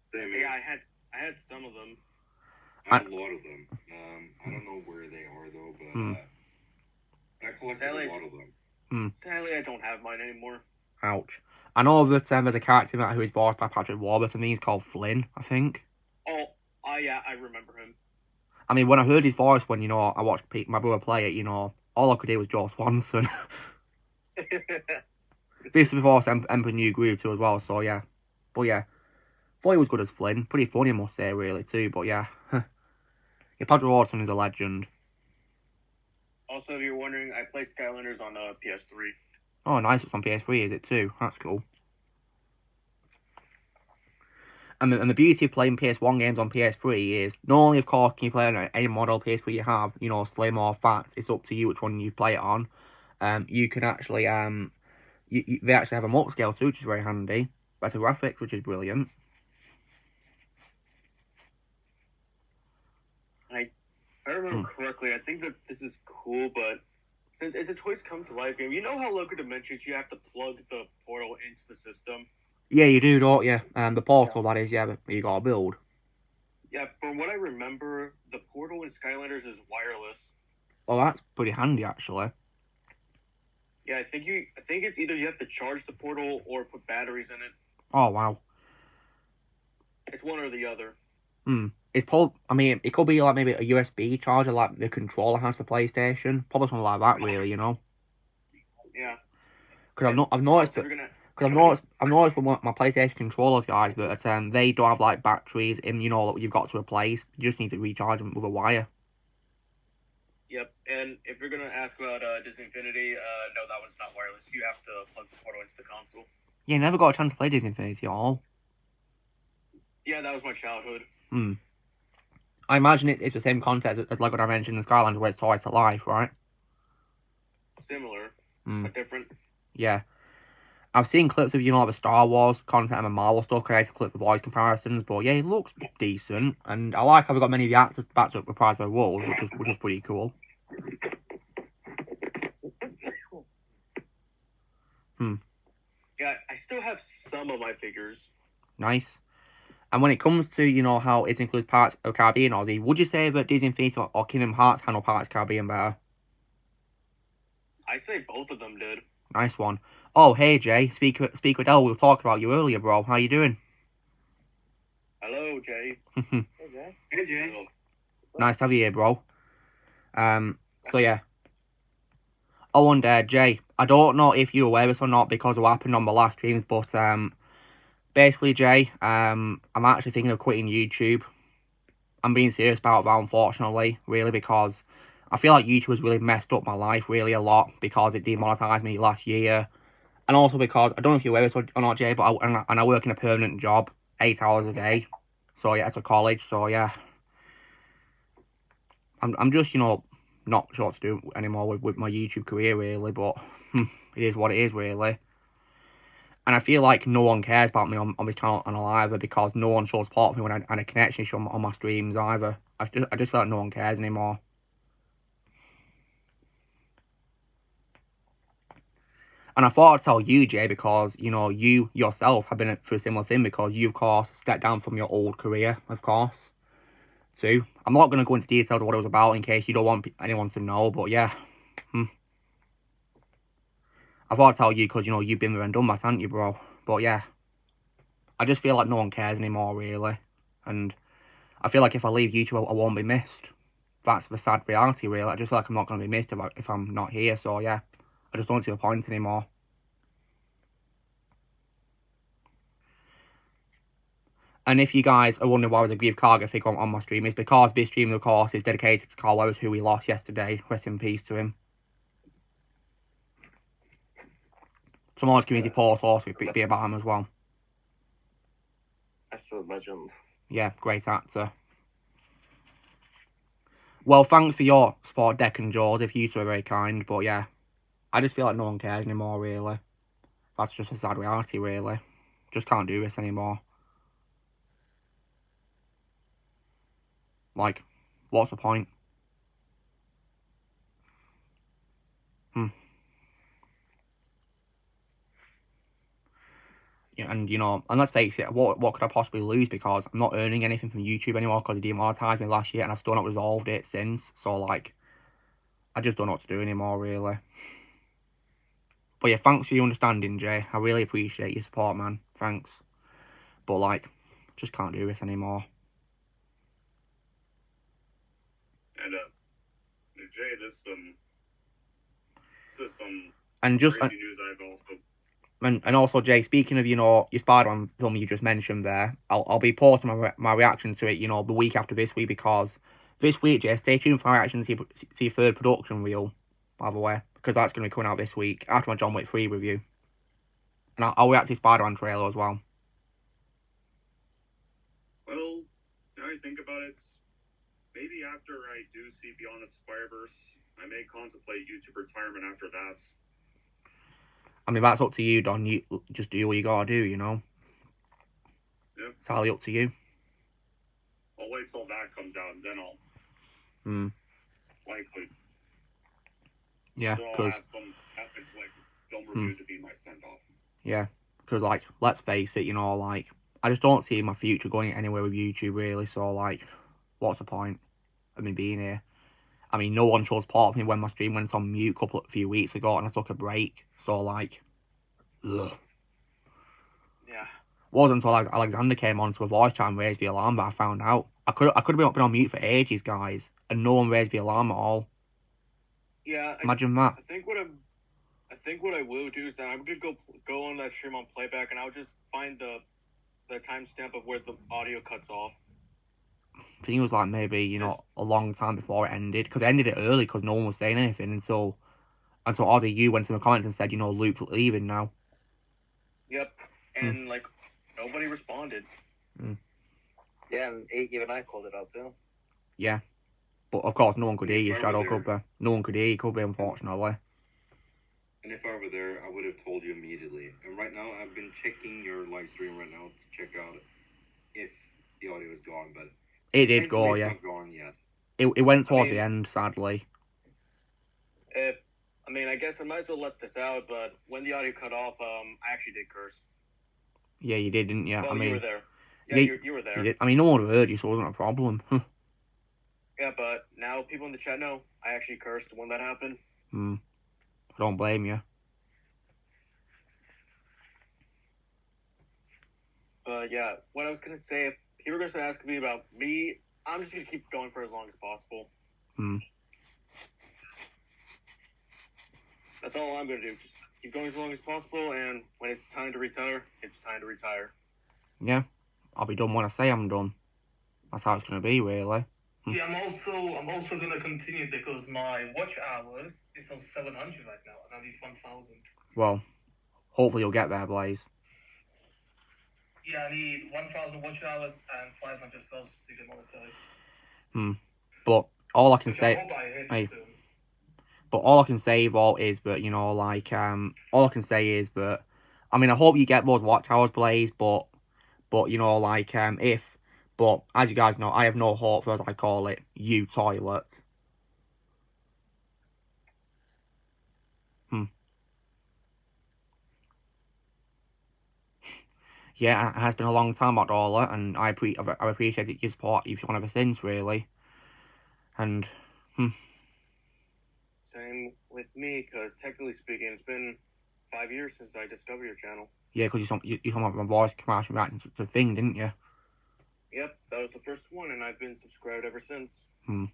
Same. Yeah, I had some of them. I have a lot of them. I don't know where they are though, but I collected a lot of them. Sadly, I don't have mine anymore. Ouch. I know that there's a character in that who is voiced by Patrick Warburton. He's called Flynn, I think. Oh, yeah, I remember him. I mean, when I heard his voice when, I watched my brother play it, all I could hear was Joe Swanson. This is before Emperor New Groove too as well, so yeah. But yeah, thought he was good as Flynn. Pretty funny, I must say, really, too, but yeah. Yeah, Patrick Warburton is a legend. Also, if you're wondering, I played Skylanders on PS3. Oh, nice, it's on PS3, is it too? That's cool. And the beauty of playing PS1 games on PS3 is, not only, of course, can you play on any model PS3 you have, slim or fat, it's up to you which one you play it on. You can actually, they actually have a multi-scale too, which is very handy. Better graphics, which is brilliant. If I remember correctly, I think that this is cool, but since it's a Toys Come to Life game, you know how Local Dimensions, you have to plug the portal into the system? Yeah, you do, don't you? The portal, that is, yeah, but you gotta build. Yeah, from what I remember, the portal in Skylanders is wireless. Oh, that's pretty handy, actually. Yeah, I think it's either you have to charge the portal or put batteries in it. Oh, wow. It's one or the other. It's probably, I mean, it could be like maybe a USB charger like the controller has for PlayStation. Probably something like that, really, Yeah. Because I've noticed that. Because I've noticed with my PlayStation controllers, guys, that they don't have like batteries in, that you've got to replace. You just need to recharge them with a wire. Yep, and if you're gonna ask about Disney Infinity, no, that one's not wireless. You have to plug the portal into the console. Yeah, never got a chance to play Disney Infinity at all. Yeah, that was my childhood. I imagine it's the same concept as Lego Dimensions and Skylanders, where it's Toys to Life, right? Similar, but different. Yeah. I've seen clips of, the Star Wars content and the Marvel stuff, created clip of voice comparisons, but yeah, it looks decent, and I like how they've got many of the actors backed up with Prize by Wolves, which is pretty cool. Yeah, I still have some of my figures. Nice. And when it comes to, how it includes parts of Caribbean Aussie, would you say that Disney Infinity or Kingdom Hearts handle parts of Caribbean better? I'd say both of them did. Nice one. Oh, hey, Jay. Speak with El. We were talking about you earlier, bro. How you doing? Hello, Jay. Hey, Jay. Hey, Jay. Nice to have you here, bro. So, yeah. Oh, and Jay, I don't know if you're aware of this or not because of what happened on my last streams, but basically, Jay, I'm actually thinking of quitting YouTube. I'm being serious about that, unfortunately, really, because I feel like YouTube has really messed up my life really a lot because it demonetized me last year. And also because, I don't know if you're aware of this or not, Jay, but I work in a permanent job, 8 hours a day. So, yeah, it's a college, so, yeah. I'm just, you know, not sure what to do anymore with my YouTube career, really, but it is what it is, really. And I feel like no one cares about me on my channel and either, because no one shows support for me when I had a connection issue on my streams either. I just feel like no one cares anymore. And I thought I'd tell you, Jay, because, you know, you yourself have been through a similar thing, because you, of course, stepped down from your old career, of course, too. I'm not going to go into details of what it was about in case you don't want anyone to know, but yeah. I thought I'd tell you because, you know, you've been there and done that, haven't you, bro? But yeah. I just feel like no one cares anymore, really. And I feel like if I leave YouTube, I won't be missed. That's the sad reality, really. I just feel like I'm not going to be missed if I'm not here, so yeah. I just don't see the point anymore. And if you guys are wondering why I was a Grief Karga figure on my stream, it's because this stream, of course, is dedicated to Carl Weathers, who we lost yesterday. Rest in peace to him. Tomorrow's community post also be about him as well. Absolute legend. Yeah, great actor. Well, thanks for your support, Deck and Jaws, if you two are very kind, but yeah. I just feel like no one cares anymore, really. That's just a sad reality, really. Just can't do this anymore. Like, what's the point? And, you know, and let's face it, what could I possibly lose? Because I'm not earning anything from YouTube anymore because they demonetized me last year and I've still not resolved it since. So, like, I just don't know what to do anymore, really. But yeah, thanks for your understanding, Jay. I really appreciate your support, man. Thanks. But, like, just can't do this anymore. And, Jay, this is some and just, crazy news I've also... And also, Jay, speaking of, you know, your Spider-Man film you just mentioned there, I'll be posting my reaction to it, you know, the week after this week, because this week, Jay, stay tuned for my reaction to see third production reel, by the way, because that's going to be coming out this week, after my John Wick 3 review. And I'll react to the Spider-Man trailer as well. Well, now I think about it, maybe after I do see Beyond the Spider-Verse, I may contemplate YouTube retirement after that. I mean, that's up to you, Don. You just do what you gotta do, you know? Yep. It's entirely up to you. I'll wait till that comes out, and then I'll... likely... Yeah, because... have some epic, like, film review to be my send-off. Yeah, because, like, let's face it, you know, like, I just don't see my future going anywhere with YouTube, really, so, like, what's the point of me being here? I mean, no one showed support of me when my stream went on mute a few weeks ago and I took a break. So, like, ugh. Yeah. Wasn't until Alexander came on to a voice chat and raised the alarm that I found out. I could have been on mute for ages, guys, and no one raised the alarm at all. Yeah. Imagine that. I think what I will do is that I'm gonna go on that stream on playback, and I'll just find the timestamp of where the audio cuts off. I think it was like maybe, you know, a long time before it ended. Because it ended it early because no one was saying anything until Ozzy U went to the comments and said, you know, Luke's leaving now. Yep. And, like, nobody responded. Yeah, and even I called it out too. Yeah. But, of course, no one could hear you, Shadow Cubby. No one could hear you, Cubby, unfortunately. And if I were there, I would have told you immediately. And right now, I've been checking your live stream right now to check out if the audio is gone, but... It did go, yeah. Not gone yet. It went towards the end, sadly. I guess I might as well let this out, but when the audio cut off, I actually did curse. Yeah, you did, didn't you? Well, I mean, you were there. Yeah, you were there. You did. I mean, no one would have heard you, so it wasn't a problem. Yeah, but now people in the chat know I actually cursed when that happened. I don't blame you. But yeah, what I was going to say, if people were going to ask me about me, I'm just going to keep going for as long as possible. That's all I'm going to do. Just keep going as long as possible, and when it's time to retire, it's time to retire. Yeah, I'll be done when I say I'm done. That's how it's going to be, really. Yeah, I'm also going to continue because my watch hours is on 700 right now, and I need 1,000. Well, hopefully you'll get there, Blaze. Yeah, I need 1,000 watch hours and 500 subs to get monetized. But all I can Which I say, hope I hit hey, soon. but all I can say, Vault, is that, you know, like, all I can say is that, I mean, I hope you get those Watchtowers, Blaze, but, you know, like, but, as you guys know, I have no hope for, as I call it, you toilet. Yeah, it has been a long time, Dollar, and I've appreciated your support each one ever since, really. And, Same with me, because technically speaking, it's been 5 years since I discovered your channel. yeah, because you told me my voice commercial reacting to Thing, didn't you? Yep, that was the first one, and I've been subscribed ever since. And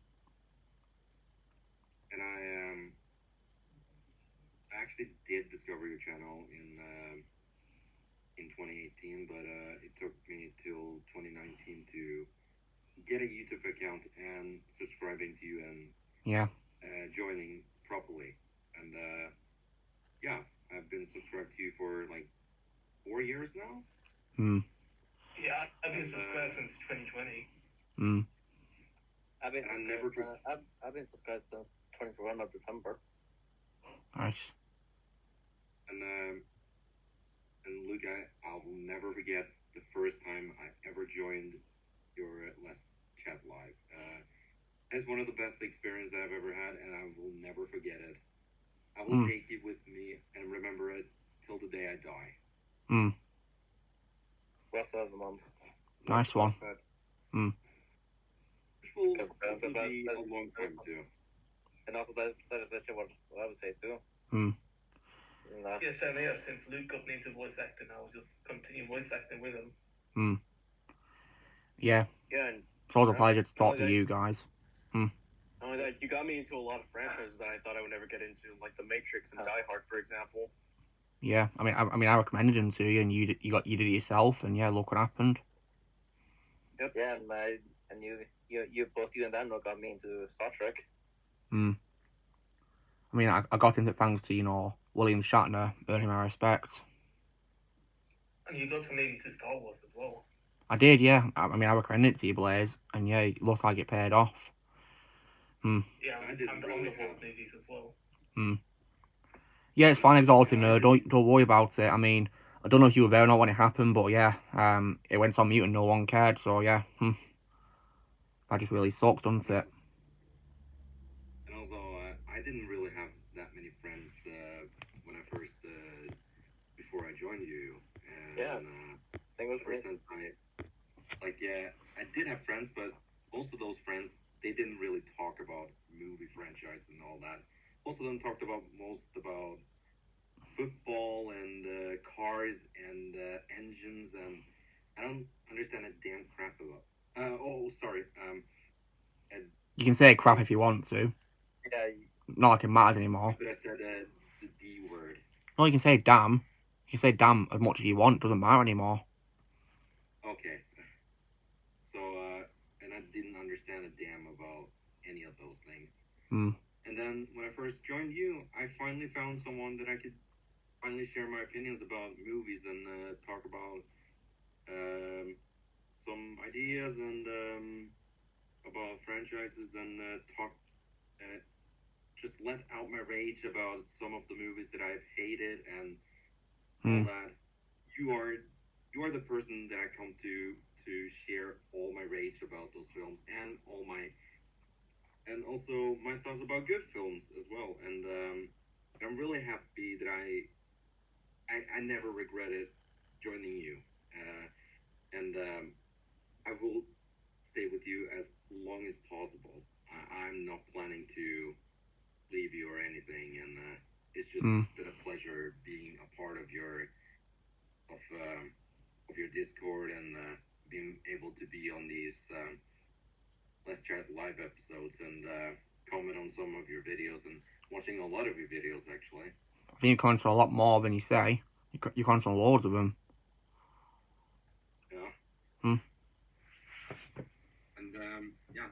I actually did discover your channel in 2018, but it took me till 2019 to get a YouTube account and subscribing to you and joining properly. And yeah, I've been subscribed to you for like 4 years now. Yeah, I've been subscribed since 2020. I've been subscribed since 21 of December. Nice. And Luke, I will never forget the first time I ever joined your Let's Chat Live. It's one of the best experiences I've ever had, and I will never forget it. I will take it with me and remember it till the day I die. Rest of the month. Nice one. Which will be a long time too. And also that is actually what I would say too. Yeah, certainly. Yeah, since Luke got me into voice acting, I will just continue voice acting with him. Yeah. Yeah, and it's always a pleasure to talk to you guys. Only that, you got me into a lot of franchises that I thought I would never get into, like The Matrix and Die Hard, for example. Yeah, I mean, I recommended them to you, and you did it yourself, and yeah, look what happened. Yep. Yeah, and you both you and Daniel got me into Star Trek. I mean, I got into it thanks to, you know, William Shatner, earning my respect. And you got to me into Star Wars as well. I did, yeah. I mean, I recommended it to you, Blaze, and yeah, it looks like it paid off. Yeah, and the Underworld movies as well. Yeah, it's fine, Exalted Nerd. Don't worry about it. I mean, I don't know if you were there or not when it happened, but yeah, it went on mute and no one cared. So yeah, that just really sucks, doesn't it? And also, I didn't really have that many friends when I first before I joined you. And, since I did have friends, but most of those friends, they didn't really talk about movie franchise and all that. Most of them talked about football and cars and engines, and I don't understand a damn crap about. Sorry. You can say crap if you want to. Yeah. Not like it matters anymore. But I said the D word. No, you can say damn. You can say damn as much as you want. Doesn't matter anymore. Okay. So, and I didn't understand a damn about any of those things. And then when I first joined you, I finally found someone that I could finally share my opinions about movies and talk about some ideas and about franchises and talk, just let out my rage about some of the movies that I've hated and all that. You are the person that I come to share all my rage about those films and also my thoughts about good films as well. And I'm really happy that I never regretted joining you. And I will stay with you as long as possible. I'm not planning to leave you or anything, and it's just been a pleasure being a part of your Discord and being able to be on these Let's Chat Live episodes and comment on some of your videos and watching a lot of your videos actually. I think you comment on a lot more than you say. You comment on loads of them. Yeah. And yeah.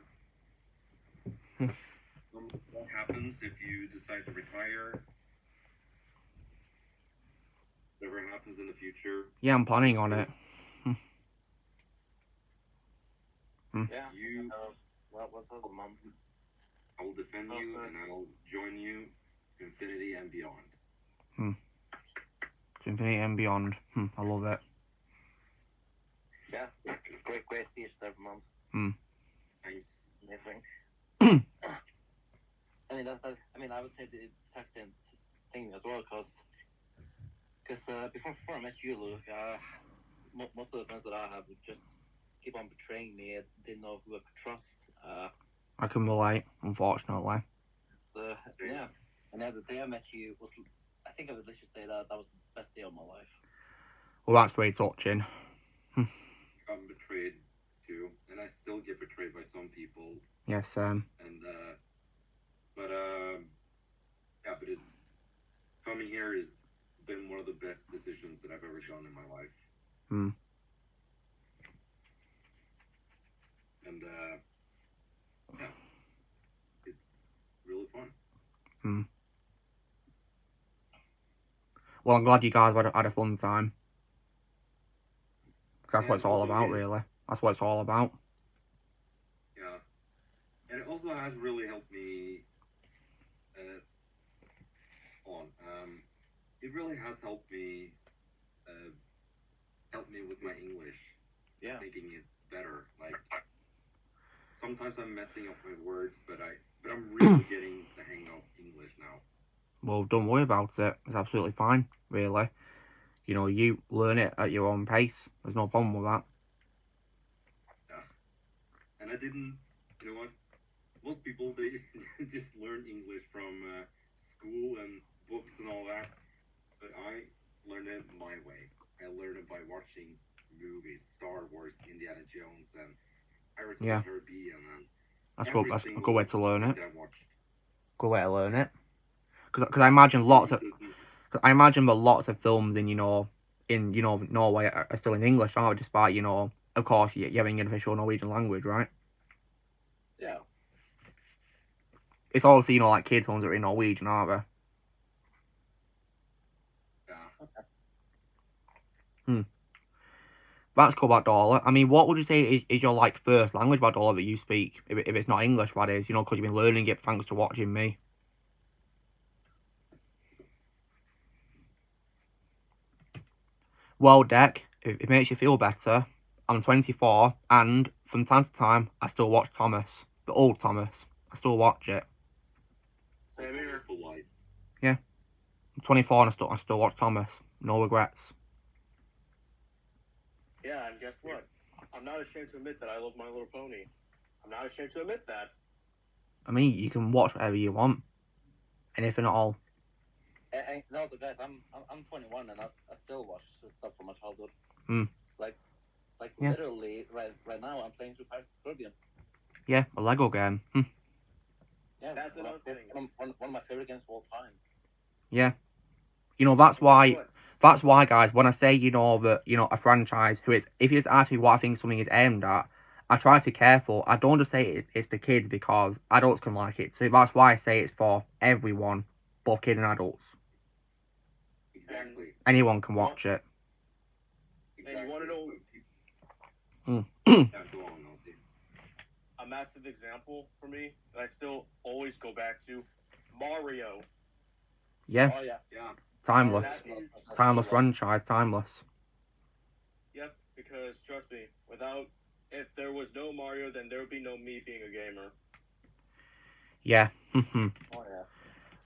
What happens if you decide to retire? Whatever happens in the future. Yeah, I'm planning on it. Yeah. What's the month? I will defend you, and I will join you to infinity and beyond. To infinity and beyond. I love it. Yeah, great speech there, man. Thanks. Amazing. I mean, I would say the exact same thing as well, because before I met you, Luke, most of the friends that I have just keep on betraying me. I didn't know who I could trust. I can relate, unfortunately. Yeah, and the day I met you was, I think I would literally say that was the best day of my life. Well, that's very touching. I've gotten betrayed too, and I still get betrayed by some people. Yes, and but coming here has been one of the best decisions that I've ever done in my life. And yeah, it's really fun. Well, I'm glad you guys had a fun time. That's what it's all about, really. That's what it's all about. Yeah. And it also has really helped me. It really has helped me. Helped me with my English. Yeah. Making it better. Like sometimes I'm messing up my words, but I'm really getting the hang of English now. Well, don't worry about it. It's absolutely fine, really. You know, you learn it at your own pace. There's no problem with that. Yeah. And I didn't, you know what? Most people, they just learn English from school and books and all that. But I learned it my way. I learned it by watching movies, Star Wars, Indiana Jones, and Pirates of the Caribbean. And that's a good way to learn it. Good way to learn it. Because I imagine lots of films in Norway are still in English, aren't they? Despite of course you having an official Norwegian language, right? Yeah. It's obviously like kids ones that are in Norwegian, aren't they? That's cool about Dollar. I mean, what would you say is your first language about Dollar that you speak? If it's not English, that is, because you've been learning it thanks to watching me. Well, Deck, if it makes you feel better, I'm 24, and from time to time, I still watch Thomas, the old Thomas. I still watch it. Same here for life. Yeah, I'm 24 and I still watch Thomas. No regrets. Yeah, and guess what? I'm not ashamed to admit that I love My Little Pony. I'm not ashamed to admit that. I mean, you can watch whatever you want. Anything at all. And also, guys, I'm 21 and I still watch stuff from my childhood. Literally, right now I'm playing through Pirates of the Caribbean. Yeah, a Lego game. Yeah, that's another thing. One of my favorite games of all time. Yeah. That's why... That's why, guys, when I say, that, a franchise if you ask me what I think something is aimed at, I try to be careful. I don't just say it's for kids because adults can like it too. That's why I say it's for everyone, both kids and adults. Exactly. Anyone can watch it. Exactly. And you want to know a massive example for me that I still always go back to? Mario. Yeah. Oh, yes. Yeah. Timeless. Timeless franchise. Timeless. Yep, because trust me, if there was no Mario, then there would be no me being a gamer. Yeah. Oh, yeah.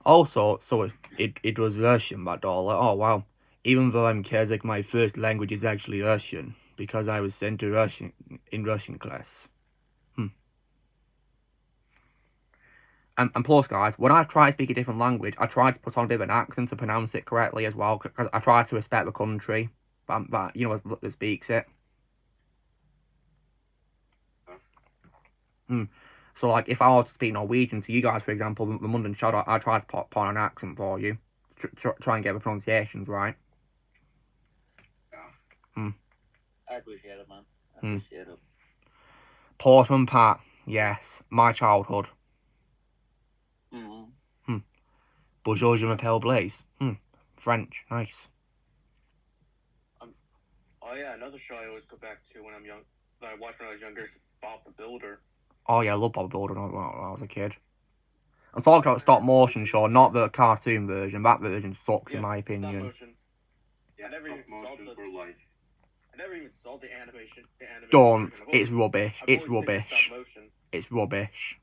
Also, so it was Russian, but oh wow. Even though I'm Kazakh, my first language is actually Russian because I was sent to Russian class. And plus, guys, when I try to speak a different language, I try to put on a bit of an accent to pronounce it correctly as well, because I try to respect the country that speaks it. So, if I was to speak Norwegian to you guys, for example, the London Shadow, I try to put on an accent for you, try and get the pronunciations right. I appreciate it, man. I appreciate it. Portman Pat, yes, my childhood. Bonjour, je m'appelle Blaise. French, nice. Oh yeah, another show I always go back to when I'm young, that I watched when I was younger, is Bob the Builder. Oh yeah, I love Bob the Builder when I was a kid. I'm talking about stop motion, Sean, not the cartoon version. That version sucks, in my Stop opinion. motion. Yeah, I never stop even saw motion the- for life. I never even saw the animation. Don't. version. It's rubbish. I've It's always seen the rubbish. stop motion. It's rubbish.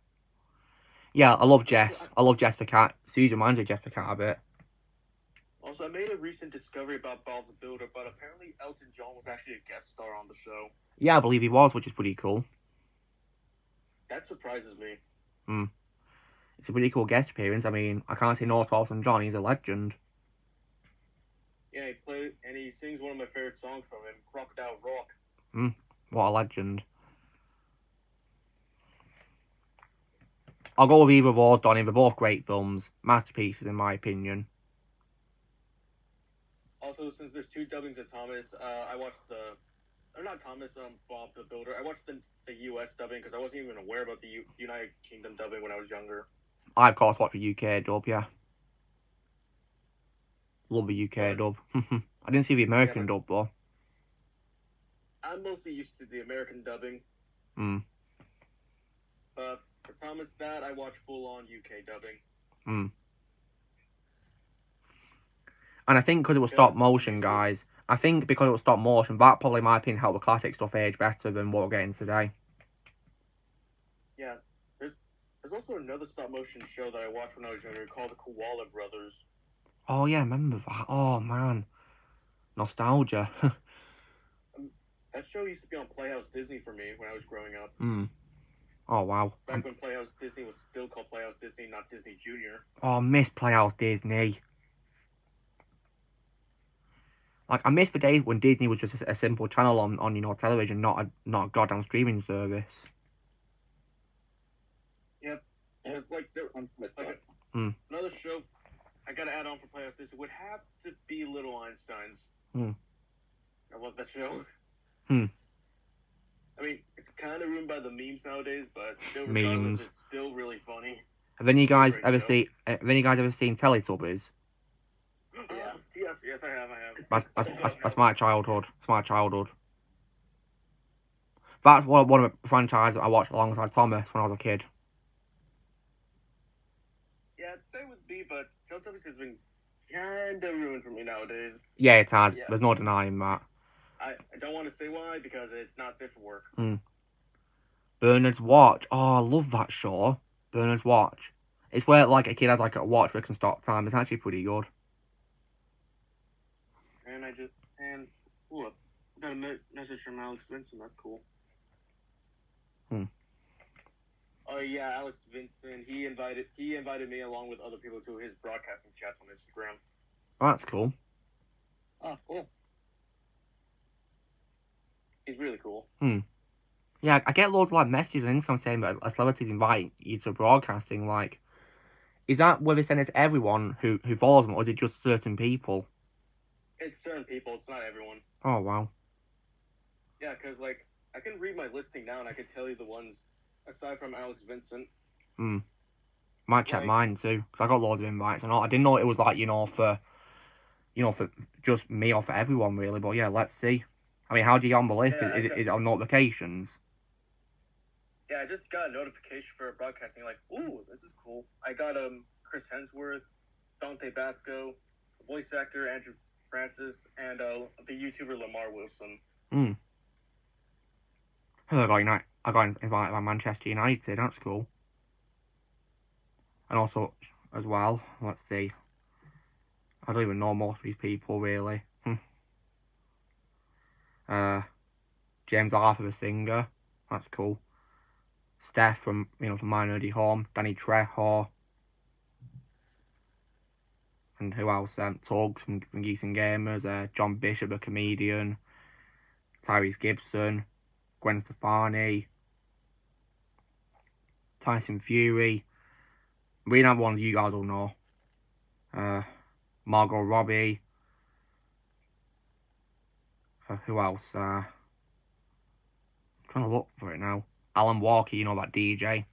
Yeah, I love Jess. I love Jess the Cat. Susan reminds me of Jess the Cat a bit. Also, I made a recent discovery about Bob the Builder, but apparently Elton John was actually a guest star on the show. Yeah, I believe he was, which is pretty cool. That surprises me. It's a pretty cool guest appearance. I mean, I can't say no to Elton John. He's a legend. Yeah, he played and he sings one of my favorite songs from him, Crocodile Rock. What a legend. I'll go with either of those, Donnie. They're both great films. Masterpieces, in my opinion. Also, since there's two dubbings of Thomas, I watched Bob the Builder. I watched the U.S. dubbing because I wasn't even aware about the United Kingdom dubbing when I was younger. I, of course, watch the UK dub, yeah. Love the UK dub. I didn't see the American dub, though. I'm mostly used to the American dubbing. But for Thomas, I watch full-on UK dubbing. And I think because it was stop motion, guys, I think because it was stop motion, that probably, in my opinion, helped the classic stuff age better than what we're getting today. Yeah. There's also another stop-motion show that I watched when I was younger called The Koala Brothers. Oh, yeah, I remember that. Oh, man. Nostalgia. That show used to be on Playhouse Disney for me when I was growing up. Oh, wow. Back when Playhouse Disney was still called Playhouse Disney, not Disney Junior. Oh, I miss Playhouse Disney. Like, I miss the days when Disney was just a simple channel on you know, television, not a goddamn streaming service. Yep. It's like another show I gotta add on for Playhouse Disney would have to be Little Einsteins. I love that show. I mean, it's kind of ruined by the memes nowadays, but still, regardless, it's still really funny. Have any of you guys ever seen Teletubbies? Yeah. Yes, I have. That's my childhood. It's my childhood. That's one of the franchises I watched alongside Thomas when I was a kid. Yeah, it's same with me, but Teletubbies has been kind of ruined for me nowadays. Yeah, it has. Yeah. There's no denying that. I don't want to say why, because it's not safe for work. Bernard's Watch. Oh, I love that show. Bernard's Watch. It's where, like, a kid has, like, a watch that can stop time. It's actually pretty good. And I got a message from Alex Vincent. That's cool. Oh yeah, Alex Vincent. He invited me along with other people to his broadcasting chats on Instagram. Oh, that's cool. Oh, cool. He's really cool. Yeah, I get loads of, like, messages on Instagram saying that a celebrity's invite you to broadcasting. Like, is that whether it's saying it's everyone who follows them, or is it just certain people? It's certain people. It's not everyone. Oh, wow. Yeah, because, like, I can read my listing now, and I can tell you the ones aside from Alex Vincent. Might check mine, too, because I got loads of invites. And I didn't know it was, like, for just me or for everyone, really. But, yeah, let's see. I mean, how do you get on the list? Yeah, is it on notifications? Yeah, I just got a notification for broadcasting, like, ooh, this is cool. I got Chris Hemsworth, Dante Basco, voice actor Andrew Francis, and the YouTuber Lamar Wilson. I got invited by Manchester United. That's cool. And also, as well, let's see. I don't even know most of these people, really. James Arthur, the singer. That's cool. Steph from Minority Home. Danny Trejo. And who else? Tugs from Geeks and Gamers. John Bishop, the comedian. Tyrese Gibson. Gwen Stefani. Tyson Fury. We have ones you guys all know. Margot Robbie. Who else? I'm trying to look for it now. Alan Walker, you know, that DJ.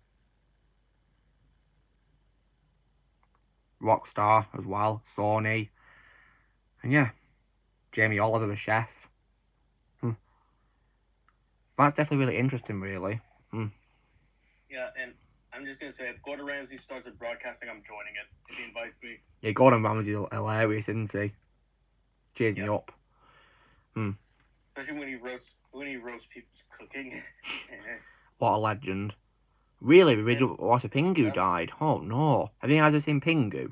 Rockstar as well. Sony. And yeah. Jamie Oliver, the chef. That's definitely really interesting, really. Yeah, and I'm just gonna say, if Gordon Ramsay starts at broadcasting, I'm joining it if he invites me. Yeah, Gordon Ramsay's hilarious, isn't he? Cheers me up. Especially when he roasts people's cooking. What a legend. Really, the original voice of Pingu died? Oh no. Have you guys ever seen Pingu?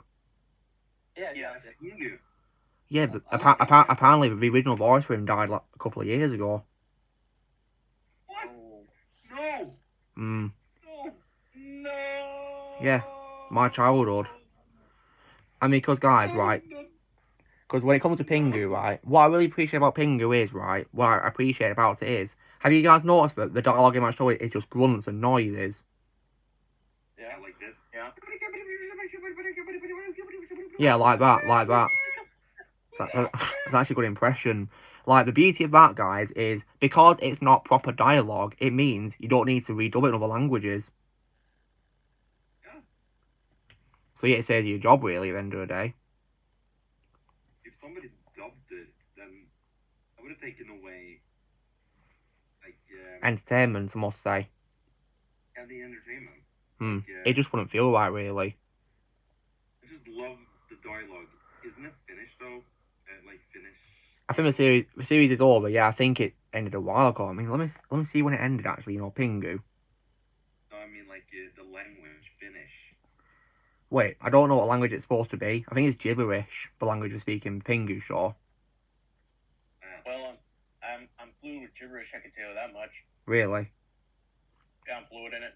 Yeah. Pingu. Yeah, but apparently the original voice for him died like a couple of years ago. What? No. Mm. No. Yeah, my childhood. I mean, because guys, right? Because when it comes to Pingu, right, what I really appreciate about Pingu is, right, what I appreciate about it is, have you guys noticed that the dialogue in my show is just grunts and noises? Yeah, like this. Yeah. Yeah, like that. That's actually a good impression. Like, the beauty of that, guys, is because it's not proper dialogue, it means you don't need to redub it in other languages. Yeah. So yeah, it saves you a job, really, at the end of the day. If somebody dubbed it, then I would have taken away, like, Entertainment, I must say. and the entertainment. Hmm. Like, It just wouldn't feel right, really. I just love the dialogue. Isn't it finished though? Like finished. I think the series is over. Yeah, I think it ended a while ago. I mean, let me see when it ended. Actually, you know, Pingu. No, I mean like the language finish. Wait, I don't know what language it's supposed to be. I think it's gibberish. The language we're speaking, Pingu, sure. Well, I'm fluent with gibberish. I can tell you that much. Really? Yeah, I'm fluent in it.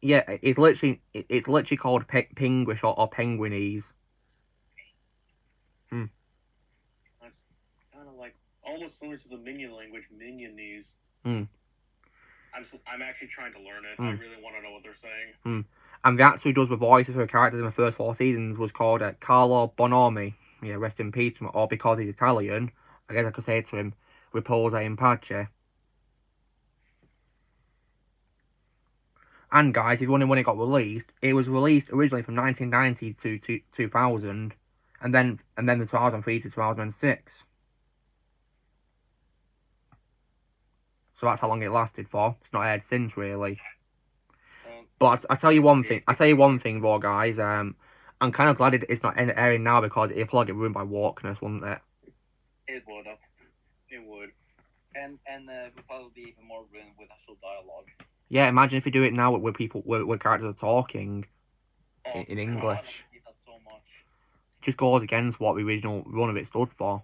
It's literally called Pinguish or Penguinese. That's kind of like almost similar to the Minion language, Minionese. I'm actually trying to learn it. I really want to know what they're saying. And the actor who does the voices for the characters in the first 4 seasons was called Carlo Bonomi. Yeah, rest in peace. Or because he's Italian, I guess I could say to him, Riposa in pace. And guys, if you're wondering when it got released, it was released originally from 1990 to 2000, and then the 2003 to 2006. So that's how long it lasted for. It's not aired since, really. But I tell you one thing, though, guys. I'm kind of glad it's not airing now because it'll probably get ruined by wokeness, wouldn't it? It would have. It would. And it would probably be even more ruined with actual dialogue. Yeah, imagine if you do it now where characters are talking in English. I hate that so much. It just goes against what the original run of it stood for.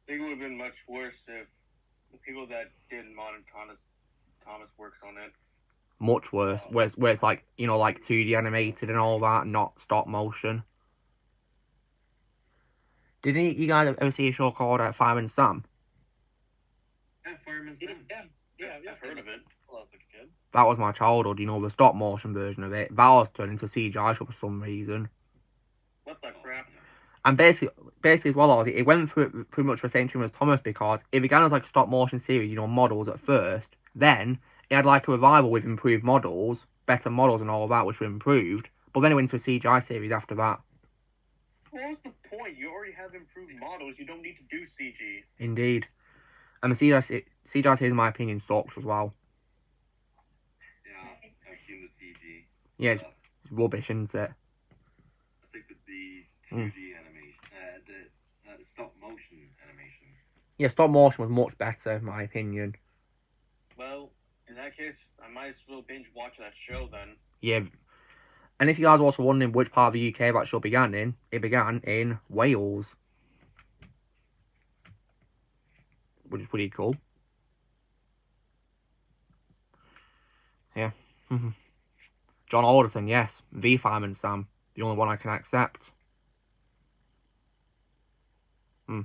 I think it would have been much worse if the people that did Modern Thomas works on it. Much worse. Where it's like, you know, like 2D animated and all that, not stop motion. Didn't you guys ever see a show called Fireman Sam? Yeah, Fireman Sam. Yeah, I've heard of it. Well, as a kid. That was my childhood, you know, the stop motion version of it. That was turned into a CGI show for some reason. What the crap? And basically as well, it went through pretty much the same time as Thomas because it began as like a stop motion series, you know, models at first. Then it had like a revival with improved models, better models and all of that, which were improved. But then it went into a CGI series after that. What was the point? You already have improved models. You don't need to do CG. Indeed. And the CGI series, in my opinion, sucks as well. Yeah, I've seen the CG. Yeah, it's rubbish, isn't it? It's like with the 2D animation, the stop motion animation. Yeah, stop motion was much better, in my opinion. Well, in that case, I might as well binge watch that show then. Yeah. And if you guys are also wondering which part of the UK that show began in, it began in Wales. Which is pretty cool. Yeah. John Alderson, yes. The Fireman Sam. The only one I can accept. There's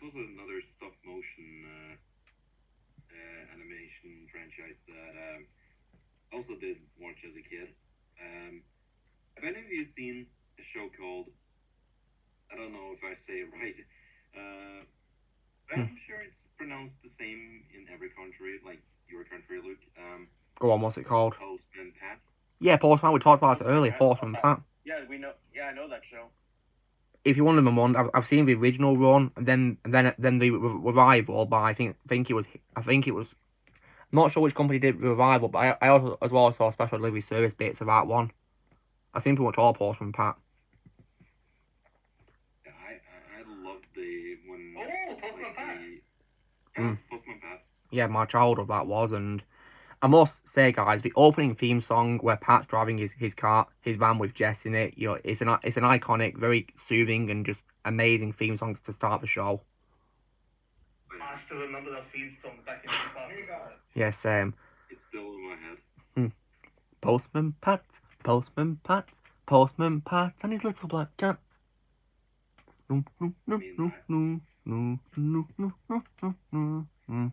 also another stop motion animation franchise that I also did watch as a kid. Have any of you seen a show called, I don't know if I say it right, I'm sure it's pronounced the same in every country, like your country, Luke. Go on, what's it called? Postman Pat. Yeah, Postman, we talked about it earlier, Postman Pat. Yeah, we know. Yeah, I know that show. if you wanted them one, I've seen the original run, and then the revival. But I think it was. I'm not sure which company did the revival, but I also as well saw special delivery service bits of that one. I've seen pretty much all Postman Pat. Yeah, I loved the when. Oh, Postman Pat. Postman Pat. Yeah, my childhood that was, and I must say, guys, the opening theme song where Pat's driving his van with Jess in it, you know, it's an iconic, very soothing and just amazing theme song to start the show. I still remember that theme song back in the past. Yeah, same. It's still in my head. Postman Pat, Postman Pat, Postman Pat, and his little black cat. No, no, no, no, no, no, no, no, no, no, no.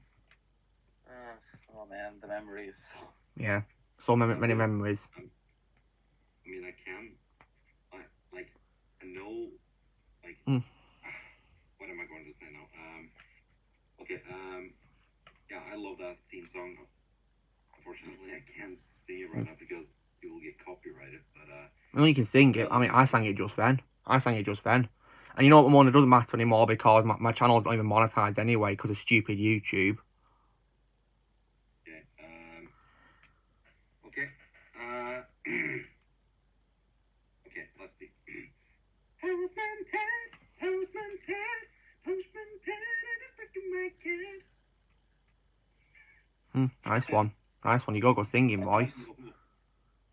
Oh man, the memories. Yeah, so many memories. I mean, I can, I know, what am I going to say now? Okay, yeah, I love that theme song. Unfortunately, I can't sing it right now because you will get copyrighted. But Well, you can sing it. I mean, I sang it just then. And you know what, it doesn't matter anymore because my channel's not even monetized anyway because of stupid YouTube. Okay, okay, let's see. Postman Pat, Postman Pat, Postman Pat, and it's breaking my cat. Nice one. You got a good singing voice.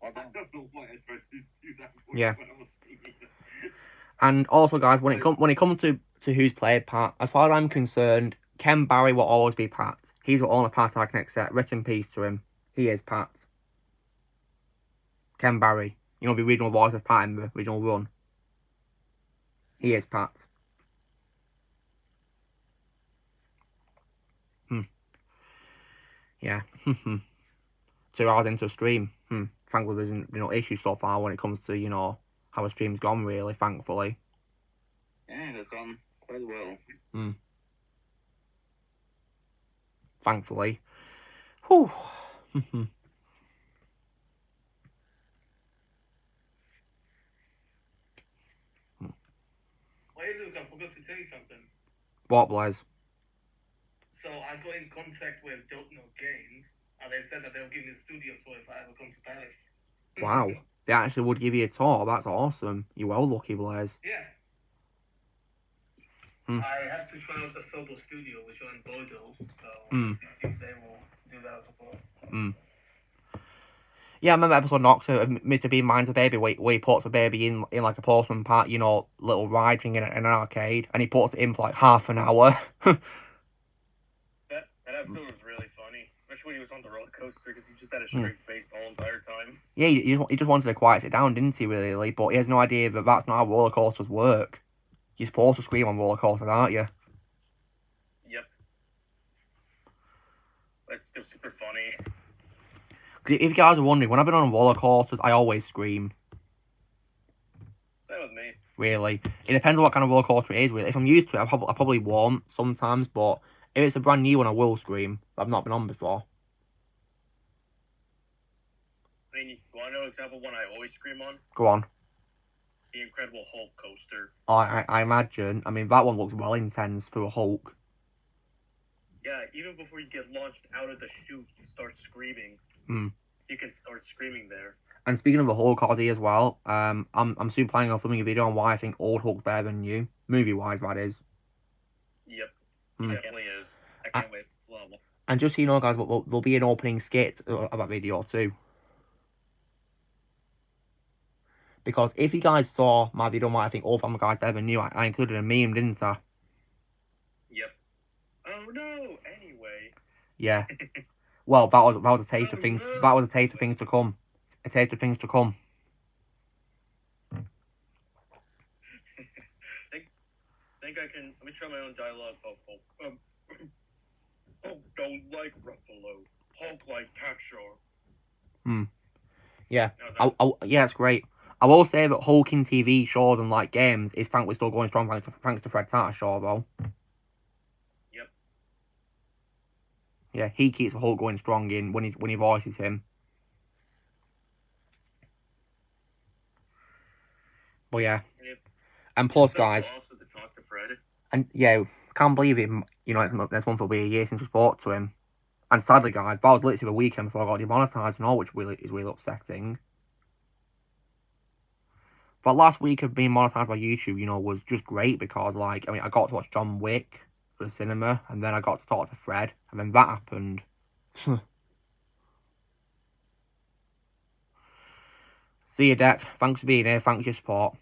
I don't know why I tried to do that voice Yeah. when I was singing. And also, guys, when it comes to who's played Pat, as far as I'm concerned, Ken Barry will always be Pat. He's the only Pat I can accept. Rest in peace to him. He is Pat. Ken Barry. You know, the original voice of Pat in the original run. He is Pat. Yeah. 2 hours into a stream. Thankfully, there's no issues so far when it comes to, you know, how a stream's gone, really, thankfully. Yeah, it has gone quite well. Thankfully. Whew. Hey Luke, I forgot to tell you something. What, Blaze? So I got in contact with Don't Know Games, and they said that they'll give me a studio tour if I ever come to Paris. Wow. They actually would give you a tour. That's awesome. You're well lucky, Blaze. Yeah. I have to try out the Soto Studio, which are in Bordeaux, so we'll see if they will do that as well. Yeah, I remember episode Nox of Mr. Bean Minds a Baby where he puts a baby in like a Postman Pat, you know, little ride thing in an arcade, and he puts it in for like half an hour. That episode was really funny, especially when he was on the roller coaster because he just had a straight face the whole entire time. Yeah, he just wanted to quiet it down, didn't he, really? But he has no idea that that's not how roller coasters work. You're supposed to scream on roller coasters, aren't you? Yep. That's still super funny. If you guys are wondering, when I've been on roller coasters, I always scream. Same with me. Really. It depends on what kind of roller coaster it is, really. If I'm used to it, I probably won't sometimes, but if it's a brand new one, I will scream. I've not been on before. I mean, you want to know an example one I always scream on? Go on. The Incredible Hulk coaster. Oh, I imagine. I mean, that one looks well intense for a Hulk. Yeah, even before you get launched out of the chute, you start screaming. You can start screaming there. And speaking of the Hulk, Ozzy, as well, I'm soon planning on filming a video on why I think old Hulk's better than new. Movie-wise, that is. Yep. It definitely is. I can't wait. Well, and just so you know, guys, there'll be an opening skit of that video, too. Because if you guys saw my video on why I think old Family Guy's better than new, I included a meme, didn't I? Yep. Oh, no! Anyway. Yeah. Well, that was a taste of things. That was a taste of things to come. A taste of things to come. think I can. Let me try my own dialogue of Hulk. Hulk don't like Ruffalo. Hulk like Patshaw. Yeah. Yeah, it's great. I will say that Hulk in TV shows and like games is thankfully still going strong thanks to Fred Tatasciore, though. Yep. Yeah, he keeps the Hulk going strong in when he voices him. But yeah. Yep. And plus, It felt guys, so awesome to talk to Fred. and yeah, can't believe it. You know, next month will be a year since we spoke to him. And sadly, guys, that was literally the weekend before I got demonetized and all, which is really upsetting. But last week of being monetized by YouTube, you know, was just great because, like, I mean, I got to watch John Wick for the cinema, and then I got to talk to Fred, and then that happened. See you, Deck. Thanks for being here. Thanks for your support.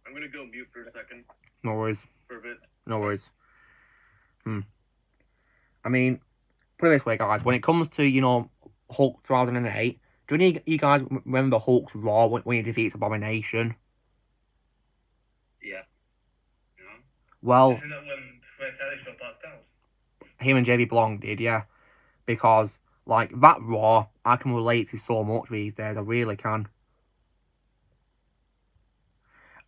I'm gonna go mute for a second. No worries. For a bit. No worries. I mean, put it this way, guys. When it comes to, you know, Hulk 2008, do any of you guys remember Hulk's Raw when he defeats Abomination? Yes. Yeah. Well, Isn't that when Kalisto passed out? him and JB Blong did, yeah. Because, like, that Raw, I can relate to so much these days. I really can.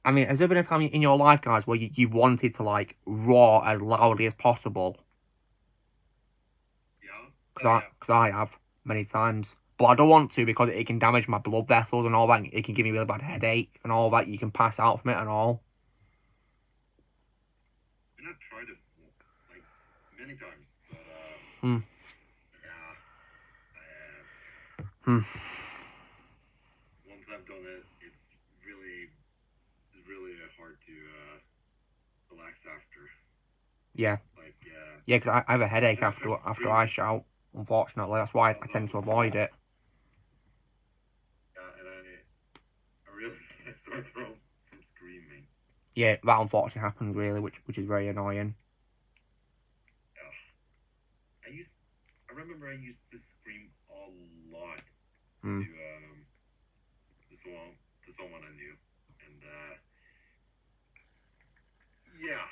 I mean, has there been a time in your life, guys, where you wanted to, like, roar as loudly as possible? Yeah. Because I have, many times. But I don't want to because it can damage my blood vessels and all that. It can give me a really bad headache and all that. You can pass out from it and all. And I've tried it, like, many times, but, Hmm. yeah, once I've done it, it's really hard to, relax after. Yeah. Like, Yeah, because I have a headache Yeah, after that's I true. shout, unfortunately. That's why I tend to avoid it. yeah, and I really get a sore throat from screaming. Yeah, that unfortunately happens, really, which is very annoying. I remember I used to scream a lot Hmm. to someone I knew, and yeah.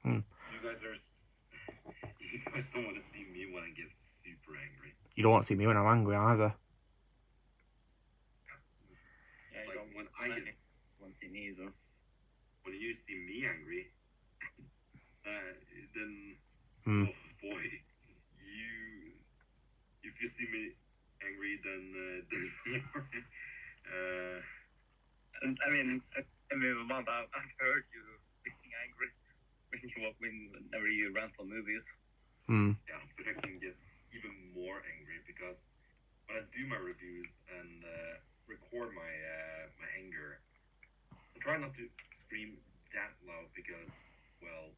Hmm. You guys don't want to see me when I get super angry. You don't want to see me when I'm angry either. Yeah, you Like, don't when I want get- to see me either. When you see me angry, then Hmm. oh boy, if you see me angry, then And I mean, Mom, I've heard you being angry whenever you rant on movies. Hmm. yeah, but I can get even more angry because when I do my reviews and record my my anger, I try not to scream that loud because, well,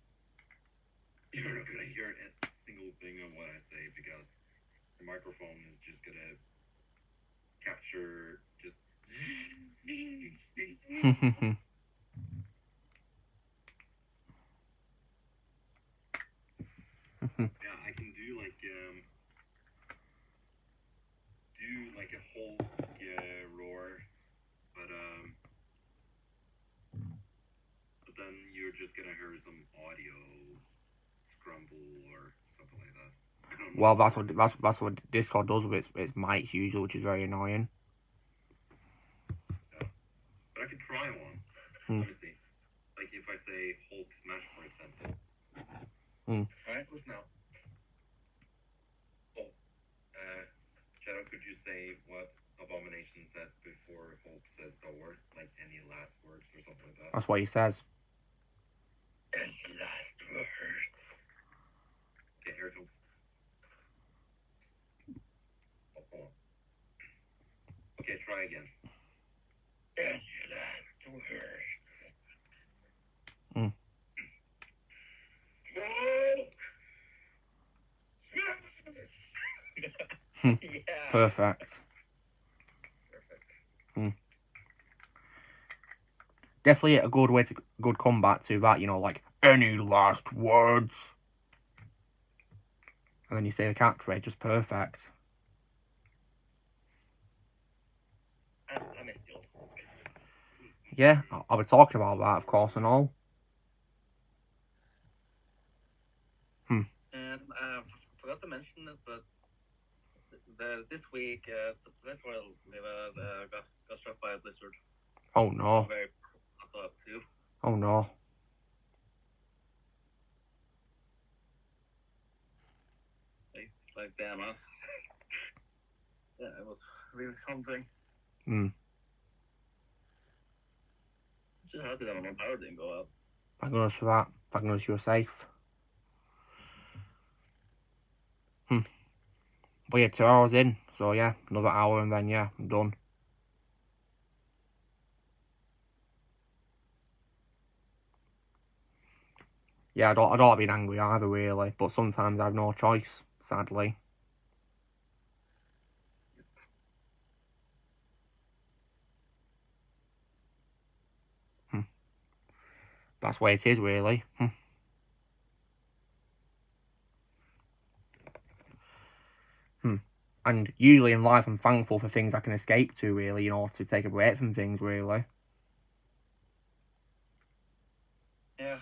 you're not gonna hear a single thing of what I say because the microphone is just gonna capture just. Yeah, I can do like a whole roar, but then you're just gonna hear some audio scramble or something like that. I don't know. Well, that's what Discord does with its mics usually, which is very annoying. But I could try one. Hmm. Let me see. Like if I say Hulk smash, for example. Alright, listen now. Oh, Shadow, could you say what Abomination says before Hulk says the word? Like any last words or something like that? That's what he says. Any last words? Okay, here it comes. Oh, hold on. Okay, try again. Any last words? Hmm. Yeah. Perfect. Perfect. Definitely a good comeback to that, you know, like, any last words? And then you say a catchphrase, just perfect. I missed you. Yeah, I'll be talking about that, of course, and all. And I forgot to mention this, but this week the Blizzard got struck by a blizzard. Oh no. I'm very up too. Oh no. Like damn, huh? Yeah, it was really something. Hmm. Just happy that my power didn't go out. Thank goodness for that. Thank goodness you were safe. But yeah, 2 hours in. So yeah, another hour and then yeah, I'm done. Yeah, I don't like being angry either, really. But sometimes I have no choice, sadly. That's the way it is, really. And usually in life, I'm thankful for things I can escape to, really, to take a break from things, really. Yeah.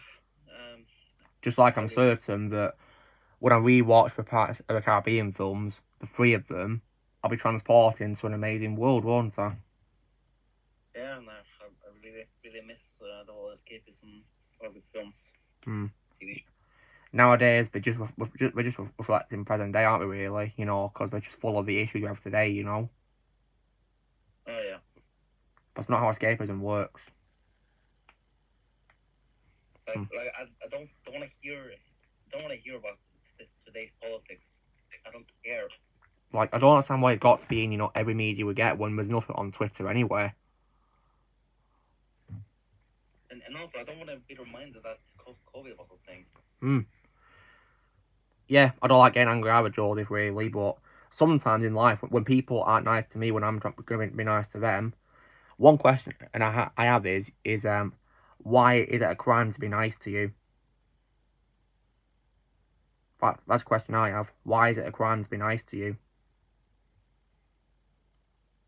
Just like I'm certain that when I rewatch the Pirates of the Caribbean films, the 3 of them, I'll be transported into an amazing world, won't I? Yeah, and I really miss the whole escapism of the films. TV. Nowadays, we're just reflecting present day, aren't we, really? Because we're just full of the issues we have today, Oh, yeah. That's not how escapism works. Like I don't want to hear about today's politics. I don't care. Like, I don't understand why it's got to be in, every media we get when there's nothing on Twitter anyway. And also, I don't want to be reminded that COVID was a thing. Yeah, I don't like getting angry either, Joseph, really, but sometimes in life, when people aren't nice to me when I'm going to be nice to them, one question and I have is why is it a crime to be nice to you? That's a question I have. Why is it a crime to be nice to you?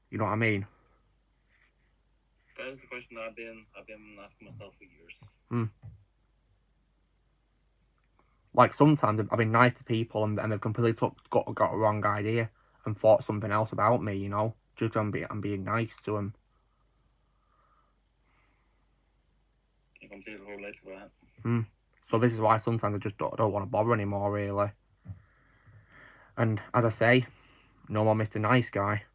You know what I mean? That is the question I've been asking myself for years. Like, sometimes I've been nice to people and they've completely got a wrong idea and thought something else about me, just I'm being nice to them. I completely relate to that. So this is why sometimes I just don't want to bother anymore, really. And as I say, no more Mr. Nice Guy.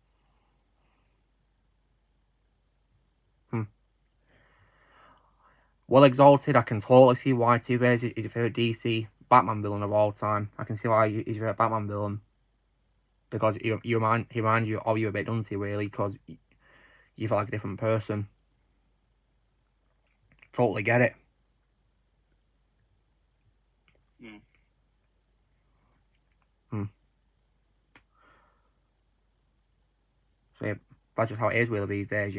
Well Exalted, I can totally see why Two-Face is your favourite DC Batman villain of all time. I can see why he's your favourite Batman villain. Because he reminds you of you a bit, doesn't he, really? Because you feel like a different person. Totally get it. So yeah, that's just how it is really these days,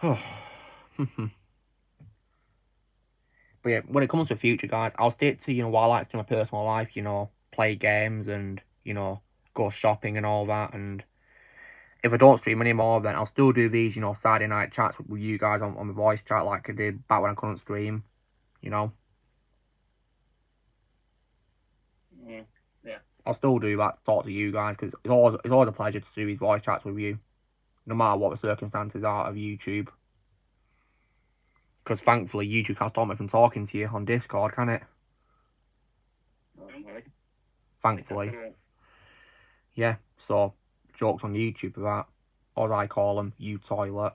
But yeah, when it comes to the future, guys, I'll stick to, what I like to do in my personal life, play games and, go shopping and all that. And if I don't stream anymore, then I'll still do these, Saturday night chats with you guys on the voice chat like I did back when I couldn't stream, Yeah. I'll still do that to talk to you guys because it's always a pleasure to do these voice chats with you, no matter what the circumstances are of YouTube. Because thankfully, YouTube can't stop me from talking to you on Discord, can it? Thankfully. Yeah, so, jokes on YouTube about, or as I call them, you toilet.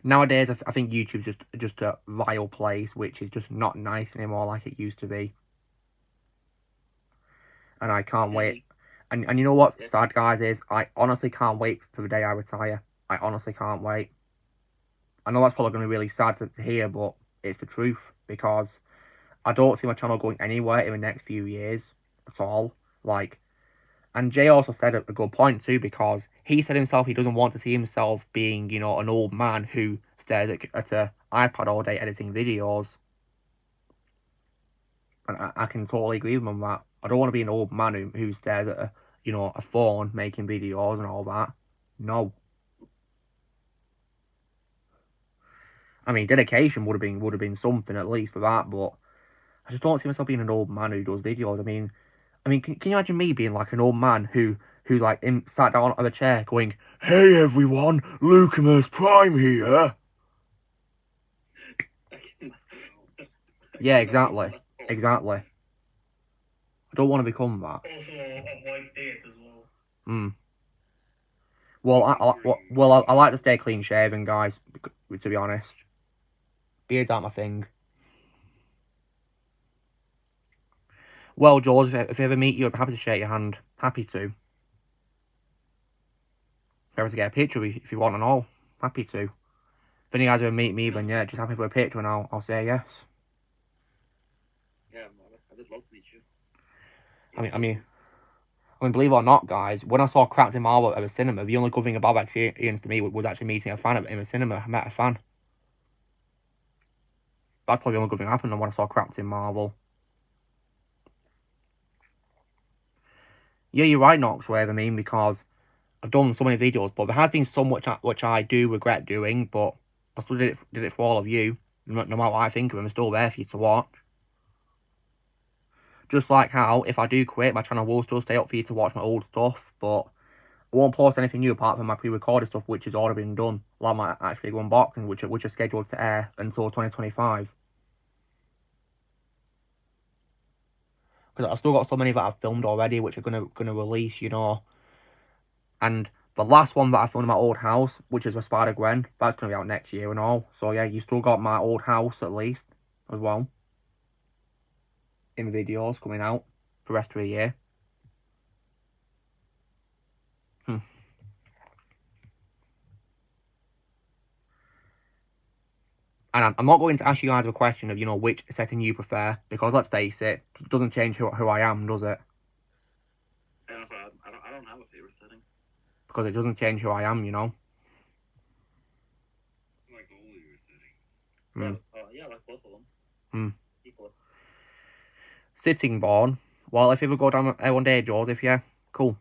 Nowadays, I think YouTube's just a vile place, which is just not nice anymore like it used to be. And I can't wait. And you know what's sad, guys, is I honestly can't wait for the day I retire. I honestly can't wait. I know that's probably going to be really sad to hear, but it's the truth. Because I don't see my channel going anywhere in the next few years at all. Like, and Jay also said a good point too, because he said himself he doesn't want to see himself being, an old man who stares at an iPad all day editing videos. And I can totally agree with him on that. I don't want to be an old man who stares at a phone making videos and all that. No. I mean, dedication would have been something at least for that, but I just don't see myself being an old man who does videos. I mean, can you imagine me being like an old man who like sat down on a chair going, "Hey everyone, Lucamus Prime here." Yeah, exactly. I don't want to become that. Also, a white beard as well. Well, I like to stay clean shaven, guys. To be honest, beards aren't my thing. Well, George, if I ever meet you, I'm happy to shake your hand. Happy to. Happy to get a picture if you want and all. Happy to. If any guys ever meet me, then yeah, just happy for a picture and I'll say yes. Yeah, I would love to meet you. I mean, believe it or not, guys, when I saw Captain Marvel at the cinema, the only good thing about that experience for me was actually meeting a fan in the cinema. I met a fan. That's probably the only good thing that happened when I saw Captain Marvel. Yeah, you're right, Noxwave, I mean, because I've done so many videos, but there has been so much which I do regret doing, but I still did it for all of you. No matter what I think of them, they're still there for you to watch. Just like how, if I do quit, my channel will still stay up for you to watch my old stuff, but I won't post anything new apart from my pre-recorded stuff, which has already been done. Like my actually unboxing, which are scheduled to air until 2025. Because I've still got so many that I've filmed already, which are gonna release, you know. And the last one that I filmed in my old house, which is the Spider-Gwen, that's gonna be out next year and all. So yeah, you still got my old house at least as well in videos coming out for the rest of the year. And I'm not going to ask you guys a question of, you know, which setting you prefer, because let's face it doesn't change who I am, does it? I don't have a favorite setting. Because it doesn't change who I am, you know? Like all your settings. Yeah, like both of them. Equal. Sitting Born. Well, if you ever go down one day, Joseph, yeah, cool.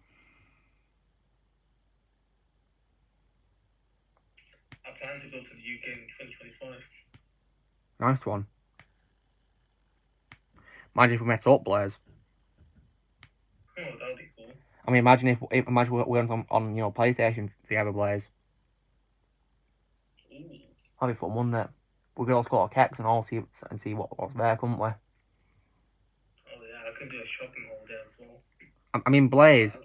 I plan to go to the UK in 2025. Nice one. Imagine if we met up, Blaze. Oh, that would be cool. I mean, imagine we went on you know, PlayStation together, Blaze. Ooh. That'd be fun, wouldn't it? We could also go to Kex and all see what's there, couldn't we? Oh yeah, I could do a shopping haul there as well. I mean, Blaze,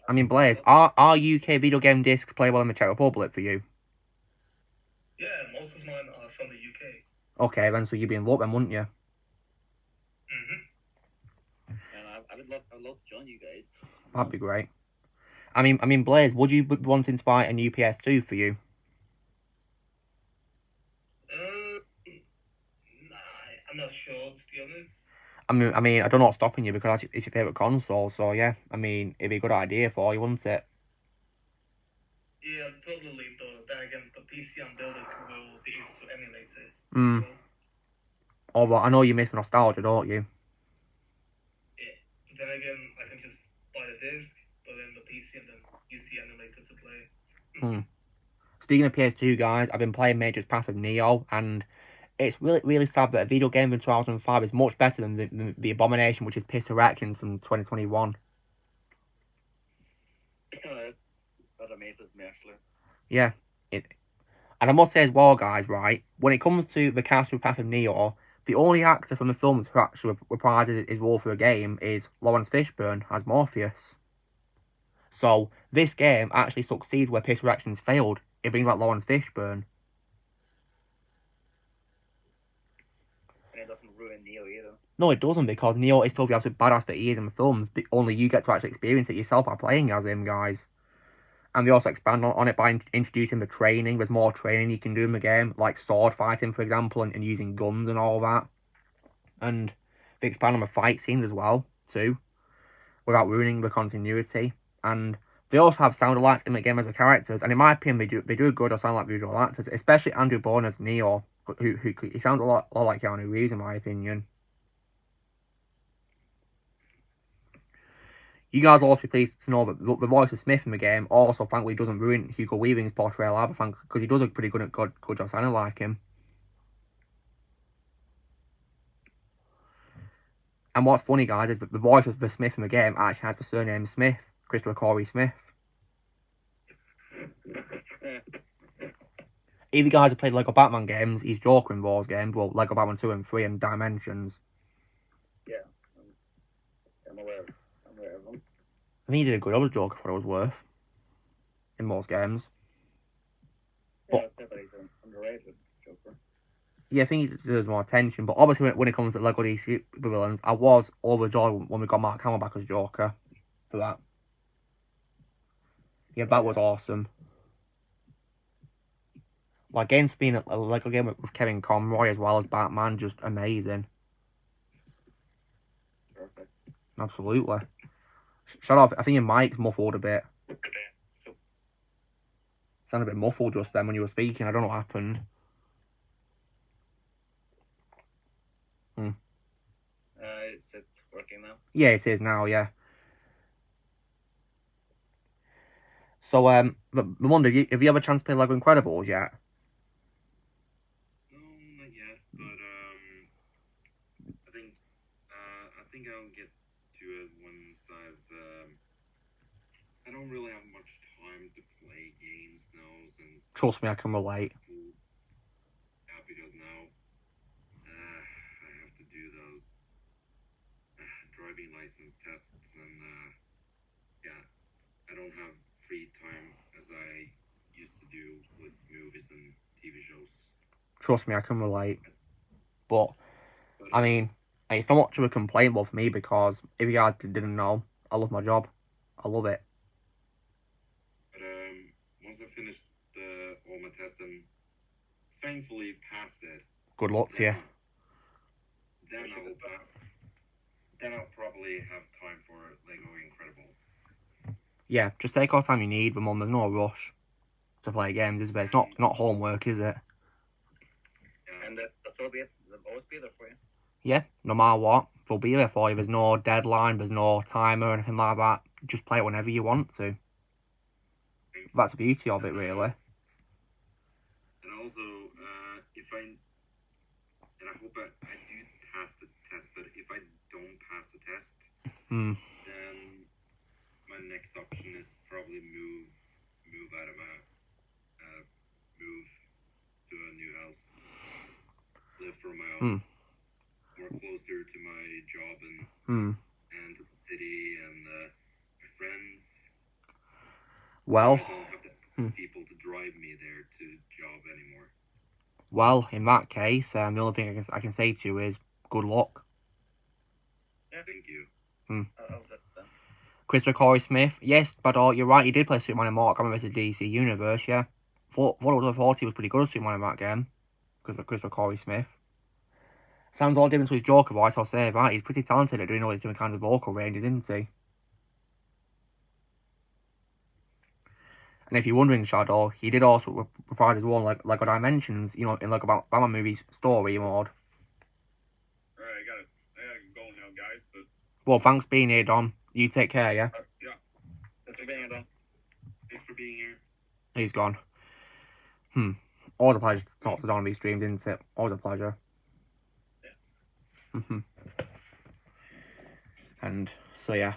are UK video game discs playable in the Czech Republic for you? Yeah, most of mine are from the UK. Okay, then, so you'd be in luck then, wouldn't you? And I would love to join you guys. That'd be great. I mean, Blaze, would you be wanting to buy a new PS2 for you? Nah, I'm not sure, to be honest. I mean, I don't know what's stopping you because it's your favourite console, so yeah, I mean, it'd be a good idea for you, wouldn't it? Yeah, totally, though. Then again, the PC I'm building will be able to emulate it. So. Although, I know you miss nostalgia, don't you? Yeah. Then again, I can just buy the disc, put it in the PC, and then use the emulator to play. Speaking of PS2, guys, I've been playing Majora's Path of Neo, and it's really sad that a video game from 2005 is much better than the abomination, which is Piss Erections from 2021. That amazes me, actually. Yeah. And I must say as well, guys, right, when it comes to the cast of Path of Neo, the only actor from the films who actually reprises his role for a game is Lawrence Fishburne as Morpheus. So, this game actually succeeds where Piss Erections failed. It brings back Lawrence Fishburne. And it doesn't ruin Neo either. No, it doesn't, because Neo is still the absolute badass that he is in the films, but only you get to actually experience it yourself by playing as him, guys. And they also expand on it by introducing the training. There's more training you can do in the game, like sword fighting, for example, and using guns and all that. And they expand on the fight scenes as well, too, without ruining the continuity. And they also have sound alikes in the game as the characters, and in my opinion, they do a good or sound like visual actors, especially Andrew Bourne as Neo, who he sounds a lot like Keanu Reeves, in my opinion. You guys will also be pleased to know that the voice of Smith in the game also, thankfully, doesn't ruin Hugo Weaving's portrayal either, because he does a pretty good job sounding like him. And what's funny, guys, is that the voice of the Smith in the game actually has the surname Smith, Christopher Corey Smith. If you guys have played Lego Batman games, he's Joker in those games, well, Lego Batman 2 and 3 and Dimensions. Yeah, I'm aware. I think he did a good job as Joker for what it was worth in most games. Yeah, I'd say that he's an underrated Joker. Yeah, I think he deserves more attention. But obviously, when it comes to Lego DC villains, I was overjoyed when we got Mark Hamill back as Joker for that. Yeah, that was awesome. Like, getting to be in a Lego game with Kevin Conroy as well as Batman, just amazing. Perfect. Absolutely. Shut off. I think your mic's muffled a bit. Sounded a bit muffled just then when you were speaking. I don't know what happened. Is it working now? Yeah, it is now, yeah. So, but I wonder, have you ever chance to play Lego Incredibles yet? No, not yet, but I think I'll get to it once I don't really have much time to play games now since. Trust me, I can relate. Yeah, because now I have to do those driving license tests, and yeah, I don't have free time as I used to do with movies and TV shows. Trust me, I can relate. But I mean, it's not much of a complaint for me because if you guys didn't know, I love my job. I love it. But once I finished all my tests and thankfully passed it. Good luck to you. Then I'll probably have time for Lego Incredibles. Yeah, just take all the time you need. Remember, there's no rush to play games, is there? It's not homework, is it? Yeah. And they'll always be there for you. Yeah, no matter what, they'll be there for you. There's no deadline, there's no timer or anything like that. Just play it whenever you want to. Thanks. That's the beauty of it, really. And also, I hope I do pass the test, but if I don't pass the test, then my next option is probably move out of move to a new house, live for my own, more closer to my job and to the city and my friends. Well, so I don't have to have people to drive me there to job anymore. Well, in that case, the only thing I can say to you is good luck. Yeah, thank you. Christopher Corey Smith, yes, but you're right, he did play Superman in Mortal Kombat vs. DC Universe, yeah. Thought he was pretty good at Superman in that game. Christopher Corey Smith. Sounds all different to his Joker voice, I'll say that. He's pretty talented at doing all these different kinds of vocal ranges, isn't he? And if you're wondering, Shadow, he did also reprise his own Lego Dimensions, you know, in like about Batman movie's story mode. Alright, I gotta go now, guys, but... Well, thanks for being here, Dom. You take care, yeah? Yeah. Thanks for being here, Dom. Thanks for being here. He's gone. Always a pleasure to talk to Don on these streams, isn't it? Always a pleasure. Yeah. And, so yeah.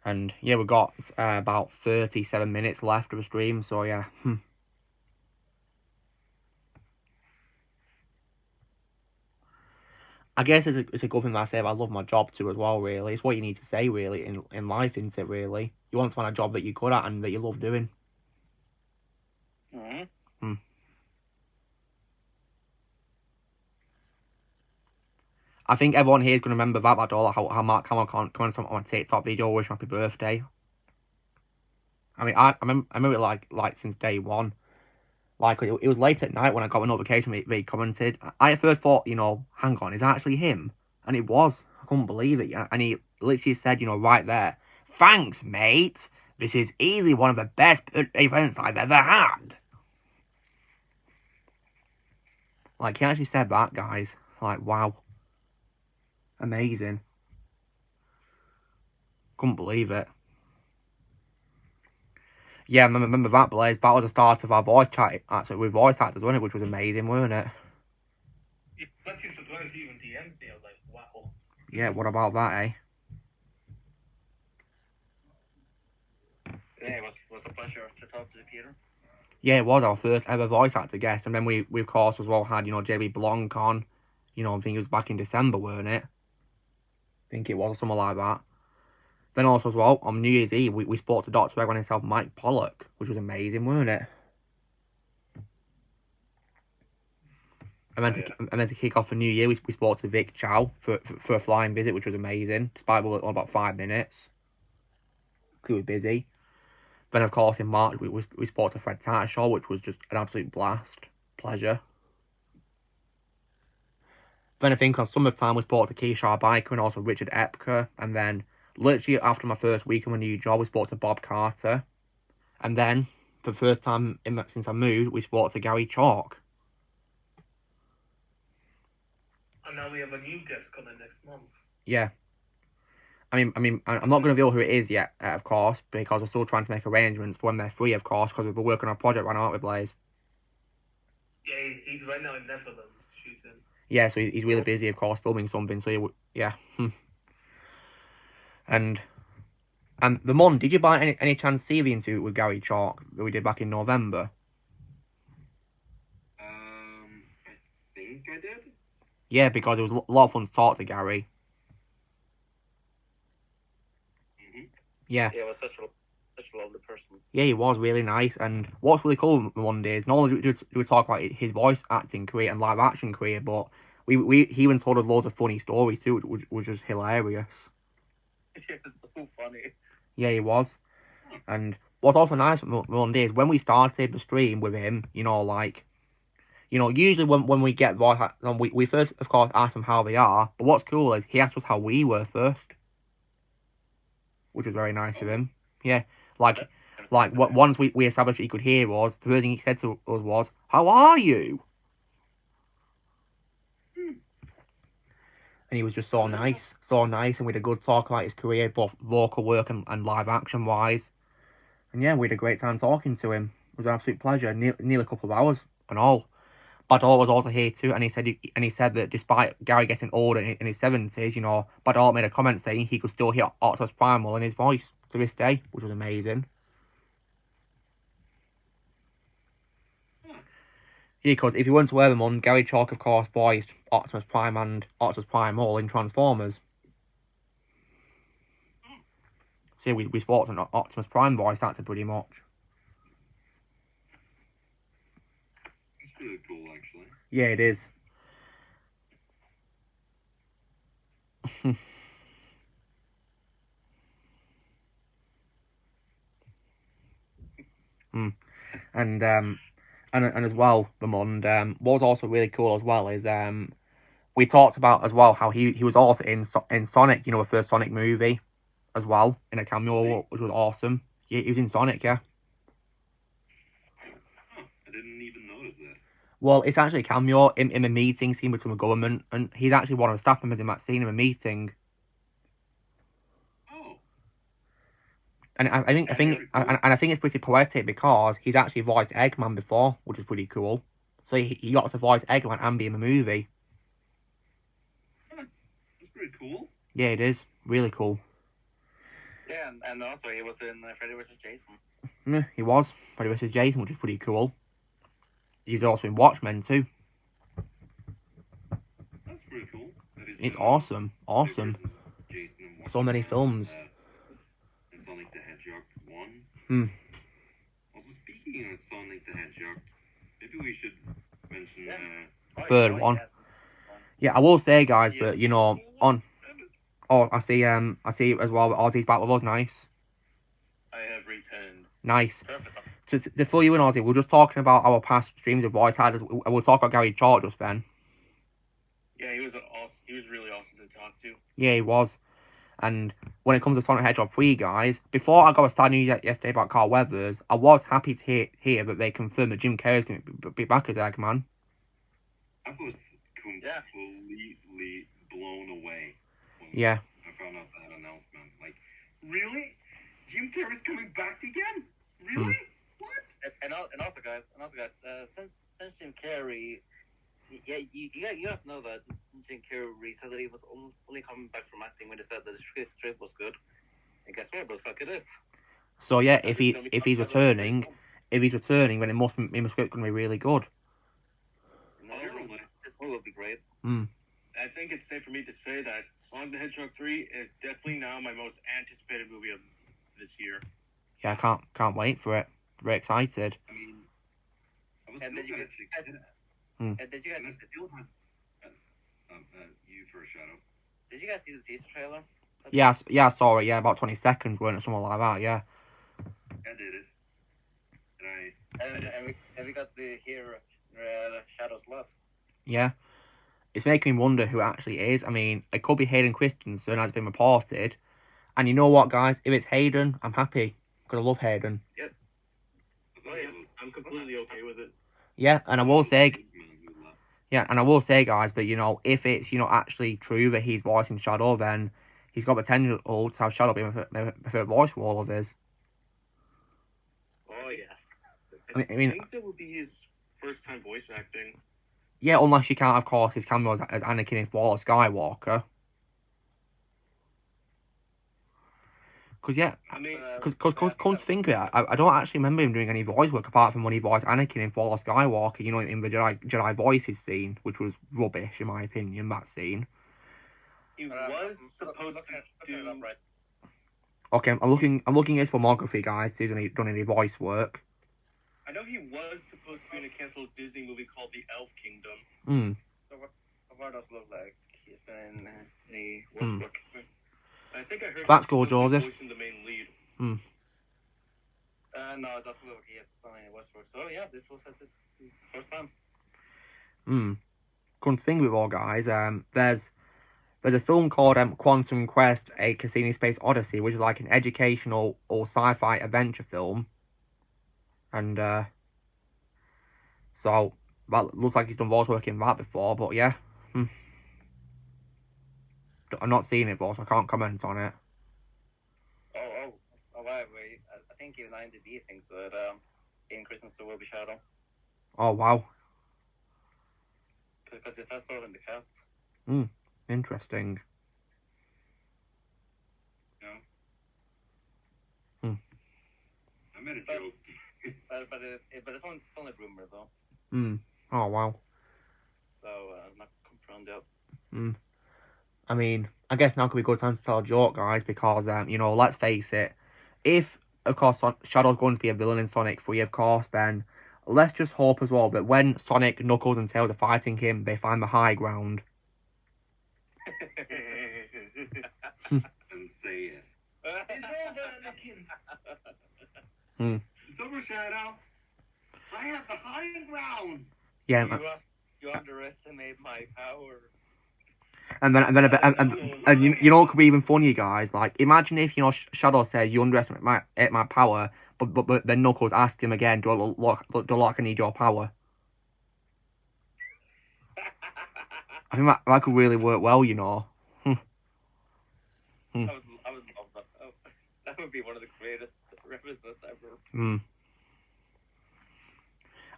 And yeah, we've got about 37 minutes left of the stream, so yeah. I guess it's a good thing that I say, but I love my job too as well, really. It's what you need to say, really, in life, isn't it, really? You want to find a job that you're good at and that you love doing. I think everyone here is going to remember that all, how Mark Hamill comments on a TikTok video, wish happy birthday. I mean, I remember it like since day one. Like, it was late at night when I got a notification that he commented. I at first thought, you know, hang on, is that actually him? And it was. I couldn't believe it. And he literally said, you know, right there, thanks, mate. This is easily one of the best events I've ever had. Like, he actually said that, guys. Like, wow. Amazing. Couldn't believe it. Yeah, remember that, Blaze? That was the start of our voice chat, actually, with voice actors, wasn't it? Which was amazing, wasn't it? It actually surprised me when DM'd me. I was like, wow. Yeah, what about that, eh? Yeah, it was a pleasure to talk to you, Peter. Yeah, it was our first ever voice actor guest. And then we of course, as well had, you know, JB Blanc on. You know, I think it was back in December, weren't it? think it was, or something like that. Then also as well, on New Year's Eve, we spoke to Dr. Eggman himself, Mike Pollock, which was amazing, weren't it? And then to kick off for New Year, we spoke to Vic Chow for a flying visit, which was amazing, despite we were on about 5 minutes. We were busy. Then, of course, in March, we spoke to Fred Tatasciore, which was just an absolute blast. Pleasure. Then I think on summertime, we spoke to Keishar Biker and also Richard Epker. And then, literally after my first week on my new job, we spoke to Bob Carter. And then, for the first time since I moved, we spoke to Gary Chalk. And now we have a new guest coming next month. Yeah. I mean, I'm not going to reveal who it is yet, of course, because we're still trying to make arrangements for when they're free, of course, because we've been working on a project right now, aren't we, Blaze? Yeah, he's right now in Netherlands shooting. Yeah, so he's really busy, of course, filming something, so yeah. And Ramon, did you by any chance see the interview with Gary Chalk that we did back in November? I think I did. Yeah, because it was a lot of fun to talk to Gary. Yeah. Yeah, he was such a lovely person. Yeah, he was really nice. And what's really cool one day is not only do we talk about his voice acting career and live action career, but he even told us loads of funny stories too, which was just hilarious. It was so funny. Yeah, he was. And what's also nice one day is when we started the stream with him, usually when we get voice actors, we first, of course, ask them how they are. But what's cool is he asked us how we were first, which was very nice of him. Yeah, once we established he could hear us, the first thing he said to us was, "How are you?" And he was just so nice, and we had a good talk about his career, both vocal work and live action wise. And yeah, we had a great time talking to him. It was an absolute pleasure, nearly a couple of hours and all. Bador was also here too, and he said that despite Gary getting older in his 70s, Bador made a comment saying he could still hear Optimus Primal in his voice to this day, which was amazing. Yeah, because if you weren't aware of them, Gary Chalk, of course, voiced Optimus Prime and Optimus Primal in Transformers. So we spoke to an Optimus Prime voice actor pretty much. It's really cool, actually. Yeah, it is. And as well, Ramon, what was also really cool as well is we talked about as well how he was also in Sonic, the first Sonic movie as well, in a cameo, which was awesome. Yeah, he was in Sonic, yeah. Huh, I didn't even notice that. Well, it's actually a cameo in a meeting scene between the government, and he's actually one of the staff members in that scene in a meeting. Oh. And I think it's pretty poetic because he's actually voiced Eggman before, which is pretty cool. So he got to voice Eggman and be in the movie. That's pretty cool. Yeah, it is really cool. Yeah, and also he was in Freddy vs. Jason. Yeah, he was Freddy vs. Jason, which is pretty cool. He's also in Watchmen too. That's pretty cool. It's awesome. Jason and So many films. And Sonic the Hedgehog 1. Also, speaking of Sonic the Hedgehog, maybe we should mention third one. Yeah, I will say, guys, but I see as well. Ozzy's back with us. Nice. I have returned. Nice. Perfect. To fill you in, Ozzy, we're just talking about our past streams of voice actors. We'll talk about Gary Chalk just then. Yeah, he was awesome. He was really awesome to talk to. Yeah, he was. And when it comes to Sonic Hedgehog 3, guys, before I got a sad news yesterday about Carl Weathers, I was happy to hear that they confirmed that Jim Carrey's going to be back as Eggman. I was completely blown away when Yeah. I found out that announcement. Like, really? Jim Carrey's coming back again? Really? What? And also guys, since Jim Carrey, yeah, you guys know that Jim Carrey said that he was only coming back from acting when he said that the script was good. And guess what? Looks like it is. So yeah, if he's returning, then it must mean the script's going to be really good. No, this movie will be great. And I think it's safe for me to say that Sonic the Hedgehog 3 is definitely now my most anticipated movie of this year. Yeah, I can't wait for it. Very excited. I mean, I was And still did you gonna guys- check it out. And did you And I guys still had you for a Shadow. did you guys see the teaser trailer? Yeah, I saw it. Yeah, about 20 seconds, weren't it? Something like that. Yeah. I did it. And we got to hear Shadow's love. Yeah. It's making me wonder who it actually is. I mean, it could be Hayden Christensen, as been reported. And you know what, guys? If it's Hayden, I'm happy. Because I love Hayden. Yep. I'm completely okay with it. Yeah, and I will say... Yeah, and I will say, guys, that, you know, if it's, you know, actually true that he's voicing Shadow, then he's got potential to have Shadow be my favourite voice for all of his. Oh, yeah. I mean, I think that would be his first time voice acting. Yeah, unless you count, of course, his cameo as Anakin in Fall of Skywalker. Because, yeah, I mean, come to think of it, I don't actually remember him doing any voice work apart from when he voiced Anakin in Fall of Skywalker, you know, in the Jedi Voices scene, which was rubbish, in my opinion, that scene. he was supposed to do... Right. Okay, I'm looking at his filmography, guys, see if he's done any voice work. I know he was supposed to be in a canceled Disney movie called The Elf Kingdom. So what does look like? He's been in a Hmm. work. I think I heard That's he cool, was supposed to be Joseph. voicing the main lead. No, it doesn't look like he has done any Westworld. So yeah, this was his first time. Come to think of it all, guys, there's a film called Quantum Quest, a Cassini Space Odyssey, which is like an educational or sci-fi adventure film. And, so, that looks like he's done voice work in that before, but yeah. I'm not seeing it, but so I can't comment on it. Wait. I think even IMDb thinks that Hayden Christensen will be Shadow. Oh, wow. Because it says so in the cast. Interesting. I made a joke. But it's only rumor though. Oh, wow. So not confirmed yet. I mean, I guess now could be a good time to tell a joke, guys, because, you know, let's face it. If, of course, Shadow's going to be a villain in Sonic 3, of course, then let's just hope as well that when Sonic, Knuckles, and Tails are fighting him, they find the high ground. And say it. It's over, Anakin. It's over, Shadow. I have the high ground. Yeah, You underestimate my power. and you know what could be even funnier, guys? Like, imagine if, you know, Shadow says, you underestimate my power, but then Knuckles asks him again, do I look, I need your power? I think that could really work well, you know. I would love that. That would be one of the greatest references ever.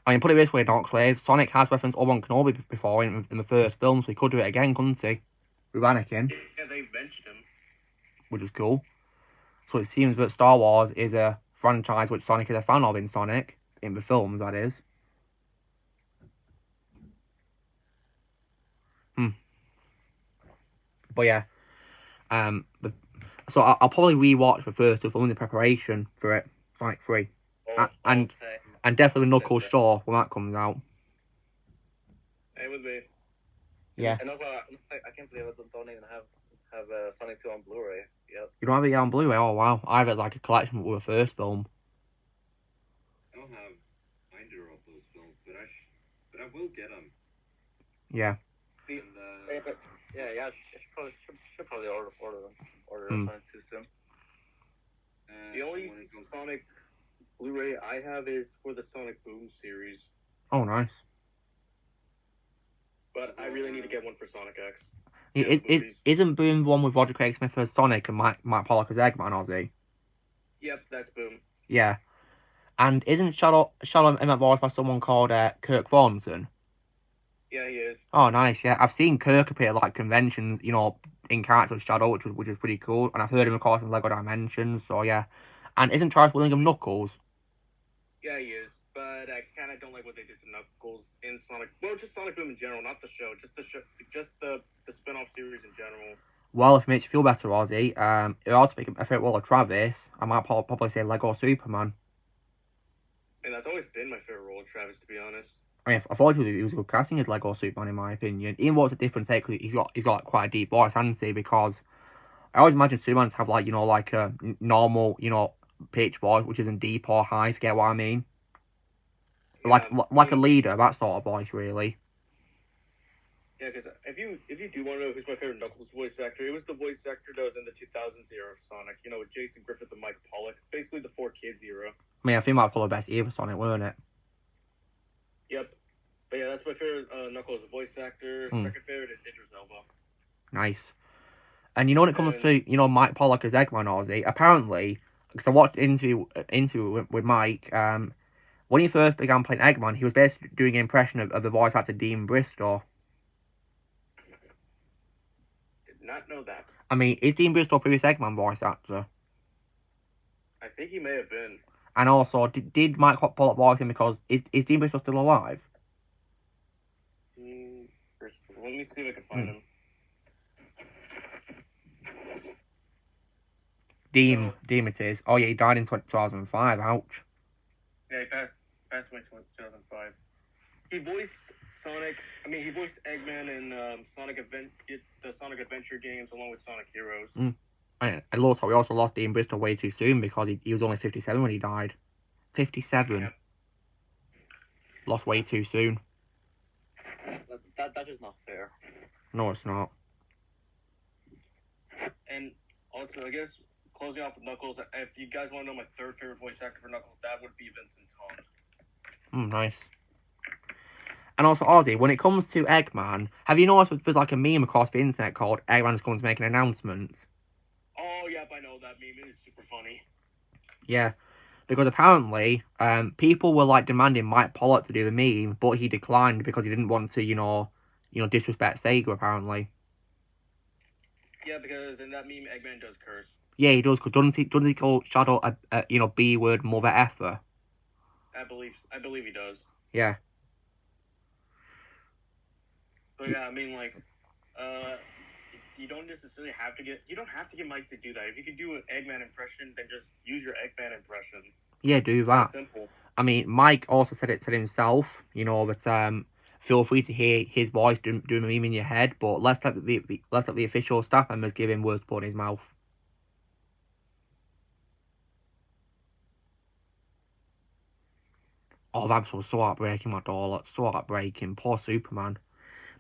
I mean, put it this way, Darkslave, Sonic has referenced Obi-Wan Kenobi before in the first film, so he could do it again, couldn't he? With Anakin. Yeah, they mentioned him. Which is cool. So it seems that Star Wars is a franchise which Sonic is a fan of in Sonic, in the films, that is. But yeah, so I'll probably rewatch the first two films in preparation for it, Sonic 3. And definitely with Knuckles Shaw when that comes out. Same with me. Yeah. And also, I can't believe I don't even have Sonic 2 on Blu-ray yet. You don't have it yet on Blu-ray? Oh wow, I have it like a collection with the first film. I don't have either of those films, but I will get them. Yeah. And, Yeah. Should probably order Sonic 2 soon. The only Sonic Blu-ray I have is for the Sonic Boom series. Oh, nice. But I really need to get one for Sonic X. Isn't Boom the one with Roger Craig Smith as Sonic and Mike Pollock as Eggman, Ozzy? Yep, that's Boom. Yeah. And isn't Shadow Emmett voiced by someone called Kirk Thornton? Yeah, he is. Oh, nice, yeah. I've seen Kirk appear at, like, conventions, you know, in character with Shadow, which is pretty cool. And I've heard him, of course, in LEGO Dimensions, so yeah. And isn't Charles Willingham Knuckles? Yeah, he is. but I kind of don't like what they did to Knuckles in Sonic. Well, just Sonic Boom in general, not the show. Just the spin-off series in general. Well, if it makes you feel better, Ozzy, it also make a favorite role of Travis. I might probably say Lego Superman. And that's always been my favorite role of Travis, to be honest. I mean, I thought he was good casting as Lego Superman, in my opinion. Even though it's a different take, he's got quite a deep voice, hasn't he? Because I always imagine Superman to have like a normal, pitch voice, which isn't deep or high. If you get what I mean? Yeah, like a leader, that sort of voice, really. Yeah, because if you do want to know who's my favorite Knuckles voice actor, it was the voice actor that was in the 2000s era of Sonic. With Jason Griffith and Mike Pollock, basically the 4Kids era. I mean, I think that was probably the best era for Sonic, weren't it? Yep. But yeah, that's my favorite Knuckles voice actor. Second favorite is Idris Elba. Nice. And when it comes to, Mike Pollock as Eggman, Ozzy, apparently, because I watched an interview with Mike, when he first began playing Eggman, he was basically doing an impression of the voice actor Dean Bristow. Did not know that. I mean, is Dean Bristow a previous Eggman voice actor? I think he may have been. And also, did Mike Pollock voice him because is Dean Bristow still alive? Let me see if I can find him. Dean it is. Oh yeah, he died in 2005. Ouch. Yeah, he passed away in 2005. He voiced Sonic. I mean, he voiced Eggman in the Sonic Adventure games along with Sonic Heroes. And also, we also lost Dean Bristow way too soon because he was only 57 when he died. 57. Yeah. Lost way too soon. That's just not fair. No, it's not. And also, I guess, closing off with Knuckles, if you guys want to know my third favorite voice actor for Knuckles, that would be Vincent Tong. Nice. And also, Ozzy, when it comes to Eggman, have you noticed there's like a meme across the internet called Eggman's going to make an announcement? Oh, yep, I know that meme. It is super funny. Yeah. Because apparently, people were demanding Mike Pollock to do the meme, but he declined because he didn't want to, disrespect Sega, apparently. Yeah, because in that meme, Eggman does curse. Yeah, he does. Cause doesn't he call Shadow a B-word mother effer? I believe he does. Yeah. But yeah, I mean, you don't necessarily have to get Mike to do that. If you can do an Eggman impression, then just use your Eggman impression. Yeah, do that. Simple. I mean, Mike also said it to himself, that feel free to hear his voice doing a meme in your head, but let's let the official staff members give him words put in his mouth. Oh, that was so heartbreaking, my daughter. So heartbreaking. Poor Superman.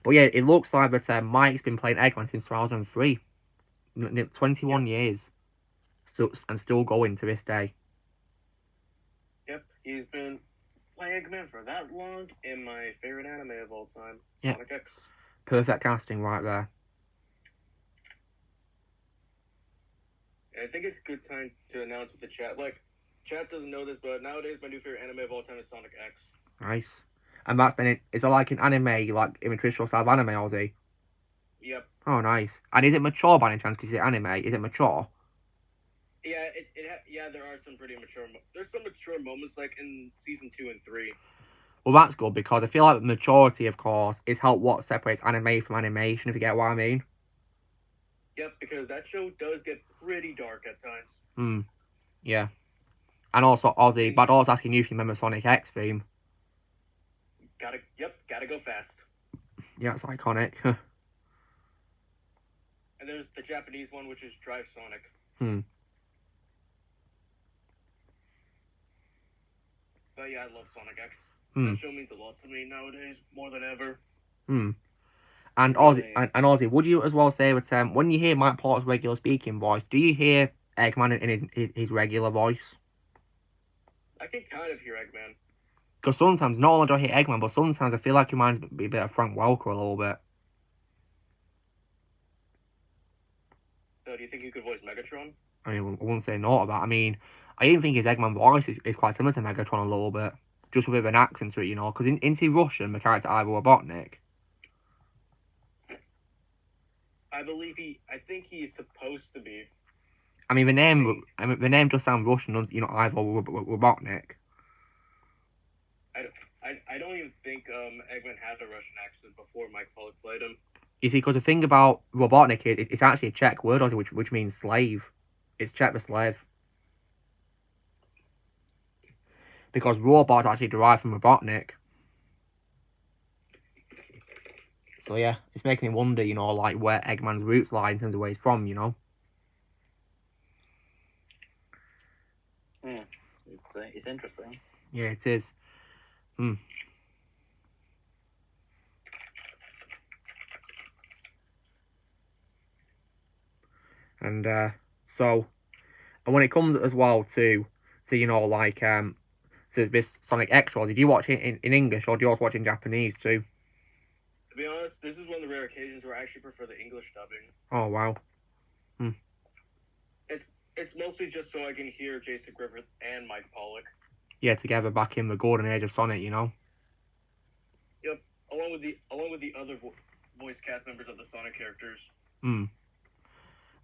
But yeah, it looks like that Mike's been playing Eggman since 2003. 21 years. Still going to this day. Yep, he's been playing Eggman for that long in my favorite anime of all time, Sonic X. Perfect casting right there. And I think it's a good time to announce with the chat. Chat doesn't know this, but nowadays my new favorite anime of all time is Sonic X. Nice. And that's been it. Is it like an anime, like in a traditional style of anime, Ozzy? Yep. Oh, nice. And is it mature by any chance? Because it's anime. Is it mature? Yeah, there are some pretty mature. There's some mature moments like in season 2 and 3. Well, that's good because I feel like maturity, of course, is what separates anime from animation. If you get what I mean. Yep, because that show does get pretty dark at times. Yeah. And also, Ozzy, but I was asking you if you remember Sonic X theme. Gotta go fast. Yeah, it's iconic. And there's the Japanese one, which is Drive Sonic. But yeah, I love Sonic X. That show means a lot to me nowadays, more than ever. And Ozzy, would you as well say that when you hear Mike Pollock's regular speaking voice, do you hear Eggman in his regular voice? I can kind of hear Eggman. Because sometimes, not only do I hear Eggman, but sometimes I feel like he reminds me a bit of Frank Welker a little bit. So do you think you could voice Megatron? I mean, I wouldn't say no to that. I mean, I even think his Eggman voice is quite similar to Megatron a little bit. Just with an accent to it, Because in Russian, the character Ivo Robotnik. I think he's supposed to be. I mean, the name does sound Russian, Ivo Robotnik. I don't even think Eggman had a Russian accent before Mike Pollock played him. You see, because the thing about Robotnik is it's actually a Czech word, which means slave. It's Czech for slave. Because robot actually derived from Robotnik. So yeah, it's making me wonder, you know, like where Eggman's roots lie in terms of where he's from, you know. It's interesting. Yeah, it is. And and when it comes as well to you know, like to this Sonic X-Force, did you watch it in English or do you also watch it in Japanese too? To be honest, this is one of the rare occasions where I actually prefer the English dubbing. Oh wow. It's mostly just so I can hear Jason Griffith and Mike Pollock. Yeah, together back in the golden age of Sonic, you know. Yep, along with the other voice cast members of the Sonic characters.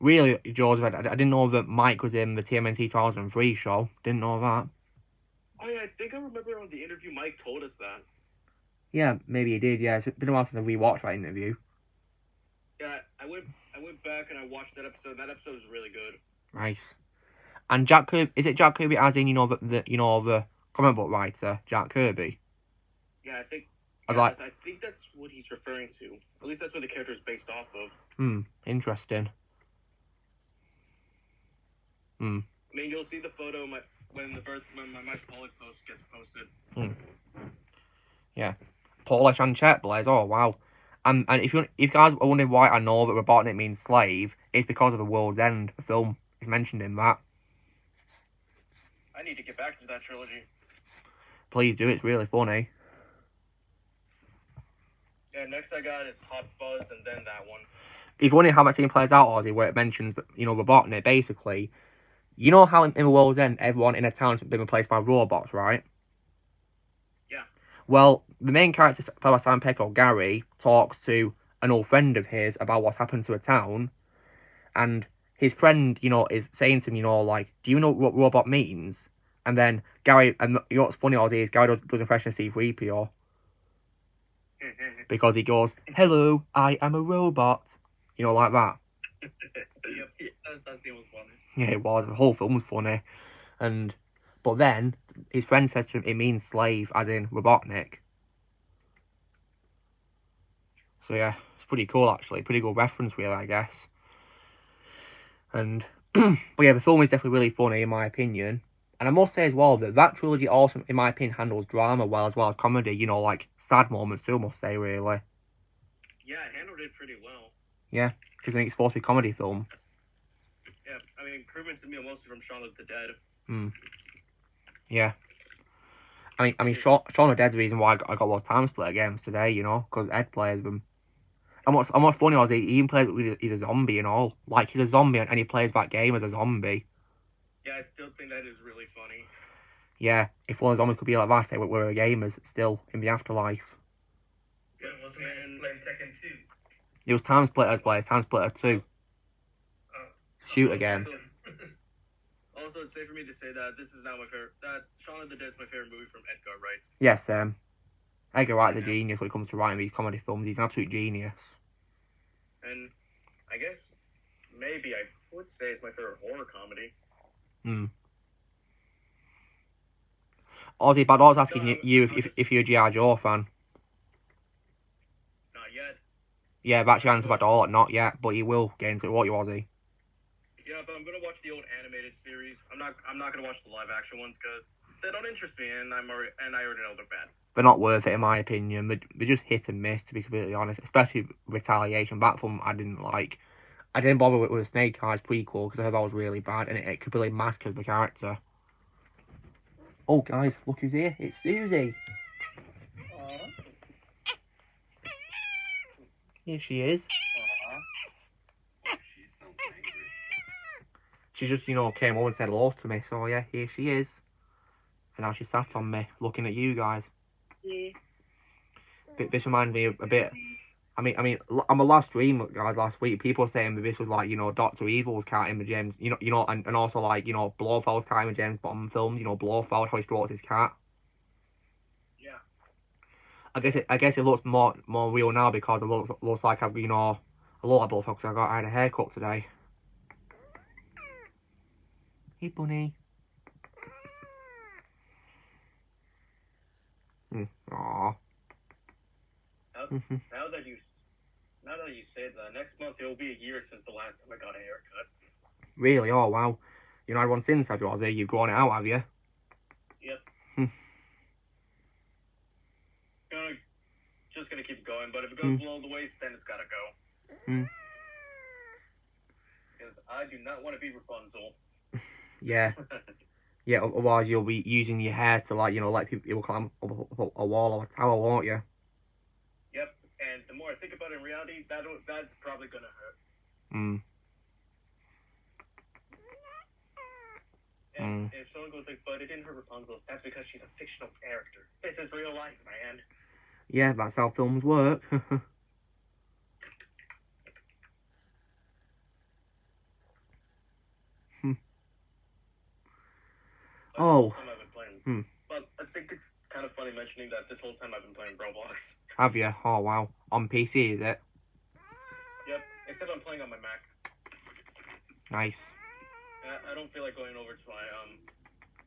Really, George, I didn't know that Mike was in the TMNT 2003 show. Didn't know that. Oh yeah, I think I remember on the interview Mike told us that. Yeah, maybe he did. Yeah, it's been a while since I rewatched that interview. Yeah, I went back and I watched that episode. That episode was really good. Nice. And Jack Kirby, is it Jack Kirby as in, you know, the comic book writer, Jack Kirby? Yeah, I think I think that's what he's referring to. At least that's what the character is based off of. Interesting. I mean, you'll see the photo when my Mike Pollock post gets posted. Yeah. Polish and Czech, Blaze. Oh wow. And if you guys are wondering why I know that Robotnik means slave, it's because of The World's End. The film is mentioned in that. I need to get back to that trilogy. Please do. It's really funny. Yeah, next I got is Hot Fuzz and then that one. If you wonder how that scene plays out, Ozzy, where it mentions, you know, Robotnik, basically, you know how in The World's End, everyone in a town's been replaced by robots, right? Yeah. Well, the main character, played by Simon Pegg, or Gary, talks to an old friend of his about what's happened to a town, and his friend, you know, is saying to him, you know, like, do you know what robot means? And then Gary, and you know what's funny, Ozzy, is Gary does an impression of C-3PO. Because he goes, hello, I am a robot. You know, like that. Yep, that scene was funny. Yeah, it was. The whole film was funny. But then, his friend says to him, it means slave, as in Robotnik. So yeah, it's pretty cool, actually. Pretty good reference, really, I guess. And, but yeah, the film is definitely really funny, in my opinion. And I must say as well that trilogy also, in my opinion, handles drama well as comedy. You know, like sad moments too, I must say, really. Yeah, it handled it pretty well. Yeah, because I think it's supposed to be a comedy film. Yeah, I mean, improvements in me are mostly from Shaun of the Dead. Yeah. I mean, Shaun of the Dead's the reason why I got those time split games today, you know, because Ed plays them. And what's funny was he even plays he's a zombie and all. Like, he's a zombie and he plays that game as a zombie. Yeah, I still think that is really funny. Yeah, if one of the zombies could be like that, they were gamers still in the afterlife. Yeah, wasn't it playing Tekken 2? It was Time Splitters, Blaze, Time Splitter 2. Shoot again. Also, it's safe for me to say that this is not my favorite. That Shaun of the Dead is my favorite movie from Edgar Wright. Yes, Edgar Wright's a genius when it comes to writing these comedy films. He's an absolute genius. And I guess maybe I would say it's my favorite horror comedy. Ozzy, but I was asking you if you're a G.I. Joe fan. Not yet. Yeah, that's your answer about all. Not yet, but you will get into it. What you, Ozzy? Yeah, but I'm gonna watch the old animated series. I'm not gonna watch the live action ones because they don't interest me, and I already know they're bad. They're not worth it in my opinion. They're just hit and miss, to be completely honest. Especially Retaliation. That film I didn't like. I didn't bother with the Snake Eyes prequel because I heard that was really bad and it completely massacred the character. Oh, guys, look who's here. It's Susie. Here she is. She sounds angry. She just, you know, came over and said hello to me. So, yeah, here she is. And now she sat on me, looking at you guys. Yeah. This reminds me of a bit... I mean, on my last stream, guys, last week, people were saying that this was like, you know, Dr. Evil's cat in the James, you know, and also like, you know, Blofeld's cat in the James Bond films, you know, Blofeld, how he strokes his cat. Yeah, I guess it looks more real now because it looks like I've, you know, a lot of buff because I had a haircut today. Hey, bunny. Aww. Now that you say that, next month it'll be a year since the last time I got a haircut. Really? Oh wow. You know, I had one since, have you, Ozzy? You've grown it out, have you? Yep. Just gonna keep going, but if it goes below the waist, then it's gotta go. Because I do not want to be Rapunzel. Yeah. Yeah, otherwise you'll be using your hair to, like, you know, let people climb up a wall or a tower, won't you? Yep, and the more I think about it in reality, that's probably gonna hurt. And if someone goes like, but it didn't hurt Rapunzel, that's because she's a fictional character. This is real life, man. Yeah, that's how films work. Oh. But I think it's kind of funny mentioning that this whole time I've been playing Roblox. Have you? Oh, wow. On PC, is it? Yep, except I'm playing on my Mac. Nice. I don't feel like going over to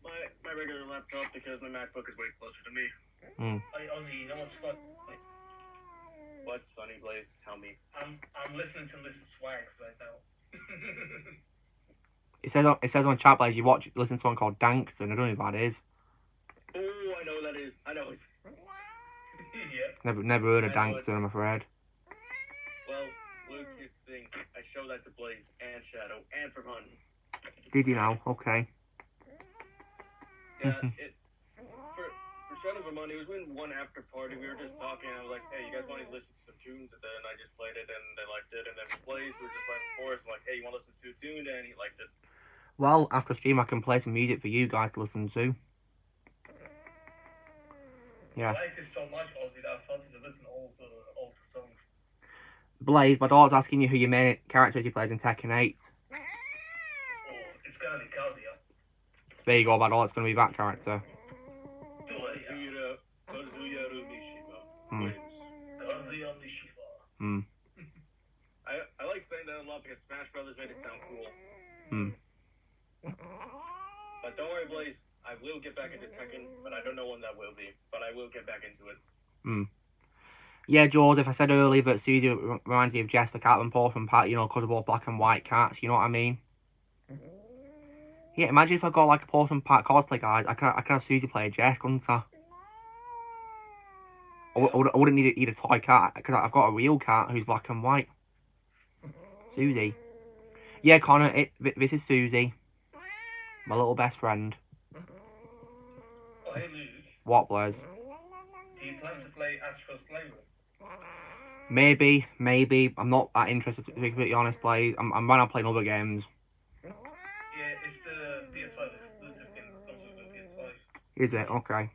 my regular laptop because my MacBook is way closer to me. Hey, Ozzy, you know what's fun? What's funny, Blaze? Tell me. I'm listening to Mrs. Swags right now. It says on chat, Blaze, you listen to one called Dankton. I don't know who that is. Oh, I know what that is. I know it's... Yeah. Never heard of Dankton, I'm afraid. Well, Luke, here's the thing. I show that to Blaze and Shadow and for fun. Did you know? Okay. Yeah, for Shadow for Fun, it was in one after party. We were just talking. I was like, hey, you guys want to listen to some tunes? And then I just played it and they liked it. And then Blaze, we were just playing Forest. I'm like, hey, you want to listen to a tune? And he liked it. Well, after stream, I can play some music for you guys to listen to. Yeah. I like this so much, Ozzy, that I started to listen to all the songs. Blaze, my daughter's asking you who your main character is you plays in Tekken 8. Oh, it's gonna be Kazuya. There you go, my daughter's going to be that character. Kazuya Mishiba. Kazuya Mishiba. I like saying that a lot because Smash Brothers made it sound cool. But don't worry, Blaze. I will get back into Tekken, but I don't know when that will be. But I will get back into it. Yeah, Joseph, I said earlier that Susie reminds me of Jess the cat and Paul from Pat, you know, because they're both black and white cats, you know what I mean? Yeah, imagine if I got like a Paul and Pat cosplay, guys. I could have Susie play Jess, couldn't I? I wouldn't need a toy cat, because I've got a real cat who's black and white. Susie. Yeah, Connor, this is Susie. My little best friend. Oh, hey, Luke. What, Blaze? Do you plan to play Astro's Playroom? Maybe. I'm not that interested, to be completely honest, Blaze. I'm right now playing other games. Yeah, it's the PS5 exclusive game that comes with the PS5. Is it? Okay.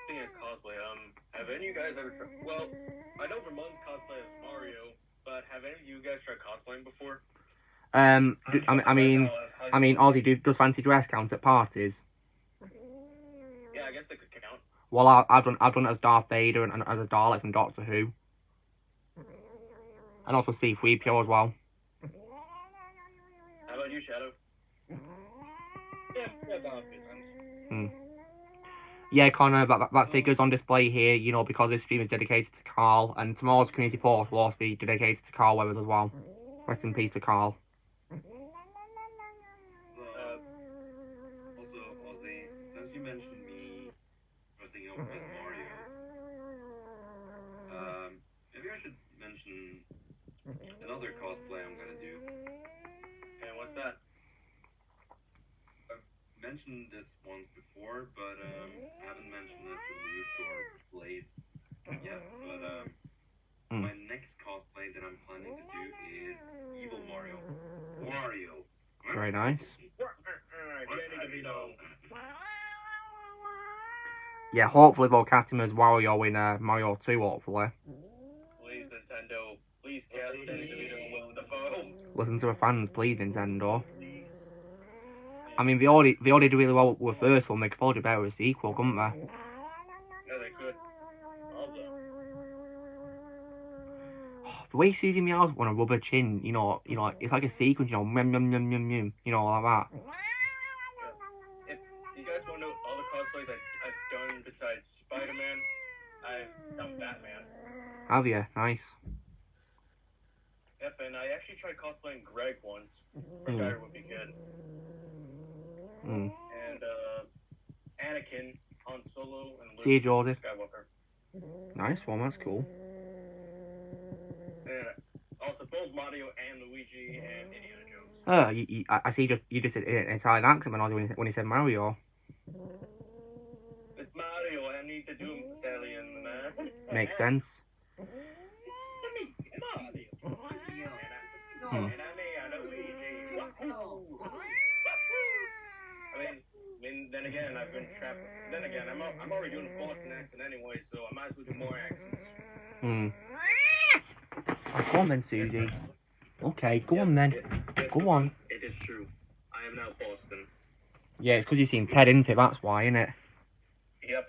Speaking of cosplay, have any of you guys ever tried... Well, I know Vermon's cosplay as Mario, but have any of you guys tried cosplaying before? I mean, Ozzy, does fancy dress count at parties? Yeah, I guess they could count. Well, I've done it as Darth Vader and as a Dalek from Doctor Who. And also C-3PO as well. How about you, Shadow? Yeah, done a few times. Yeah, Connor, that figure's on display here, you know, because this stream is dedicated to Carl, and tomorrow's community post will also be dedicated to Carl Weathers as well. Rest in peace to Carl. Also, Ozzy, since you mentioned me dressing up as Mario, maybe I should mention another cosplay I'm gonna do. And what's that? Mentioned this once before, but I haven't mentioned it to Luke or Blaze yet. But my next cosplay that I'm planning to do is Evil Mario. Wario. Very nice. Yeah, hopefully they'll cast him as Wario in Mario 2, hopefully. Please, Nintendo. Please cast Danny DeVito Willem Dafoe. Listen to the fans, please, Nintendo. I mean, they already did really well with the first one. They could probably do better with a sequel, couldn't they? Yeah, they could. the way Susie meows on a rubber chin, you know, it's like a sequence, you know, mum, mum, mum, mum, mum, you know, like that. If you guys want to know all the cosplays I've done besides Spider-Man, I've done Batman. Have you? Nice. Yep, and I actually tried cosplaying Greg once. Figure would be good. And Anakin, Han Solo, and Luke See you, Joseph. Skywalker. Nice one, that's cool. And also both Mario and Luigi and Indiana Jones. I see you just said an Italian accent when he said Mario. It's Mario, I need to do Italian, man. Makes sense. I mean, then again, I've been trapped. Then again, I'm already doing a Boston accent anyway, so I might as well do more accents. Go on then, Susie. Okay, go on then. Go on. It is true. I am now Boston. Yeah, it's because you've seen Ted, isn't it? That's why, isn't it? Yep.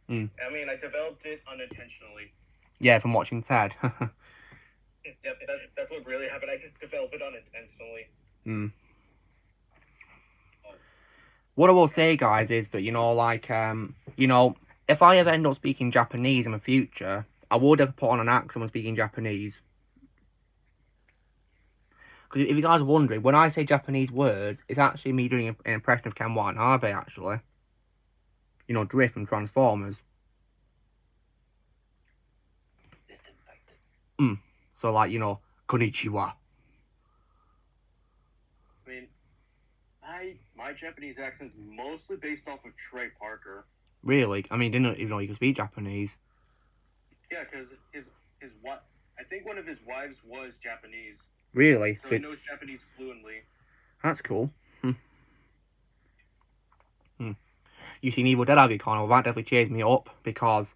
I mean, I developed it unintentionally. Yeah, from watching Ted. Yep, that's what really happened. I just developed it unintentionally. What I will say, guys, is that, you know, like, you know, if I ever end up speaking Japanese in the future, I would have put on an accent when speaking Japanese. Because if you guys are wondering, when I say Japanese words, it's actually me doing an impression of Ken Watanabe, actually. You know, Drift from Transformers. So, like, you know, konnichiwa. I mean, my Japanese accent is mostly based off of Trey Parker. Really? I mean, didn't even know you could speak Japanese. Yeah, because his what? I think one of his wives was Japanese. Really? So he knows Japanese fluently. That's cool. You've seen Evil Dead, have you, Connor? Well, that definitely cheers me up, because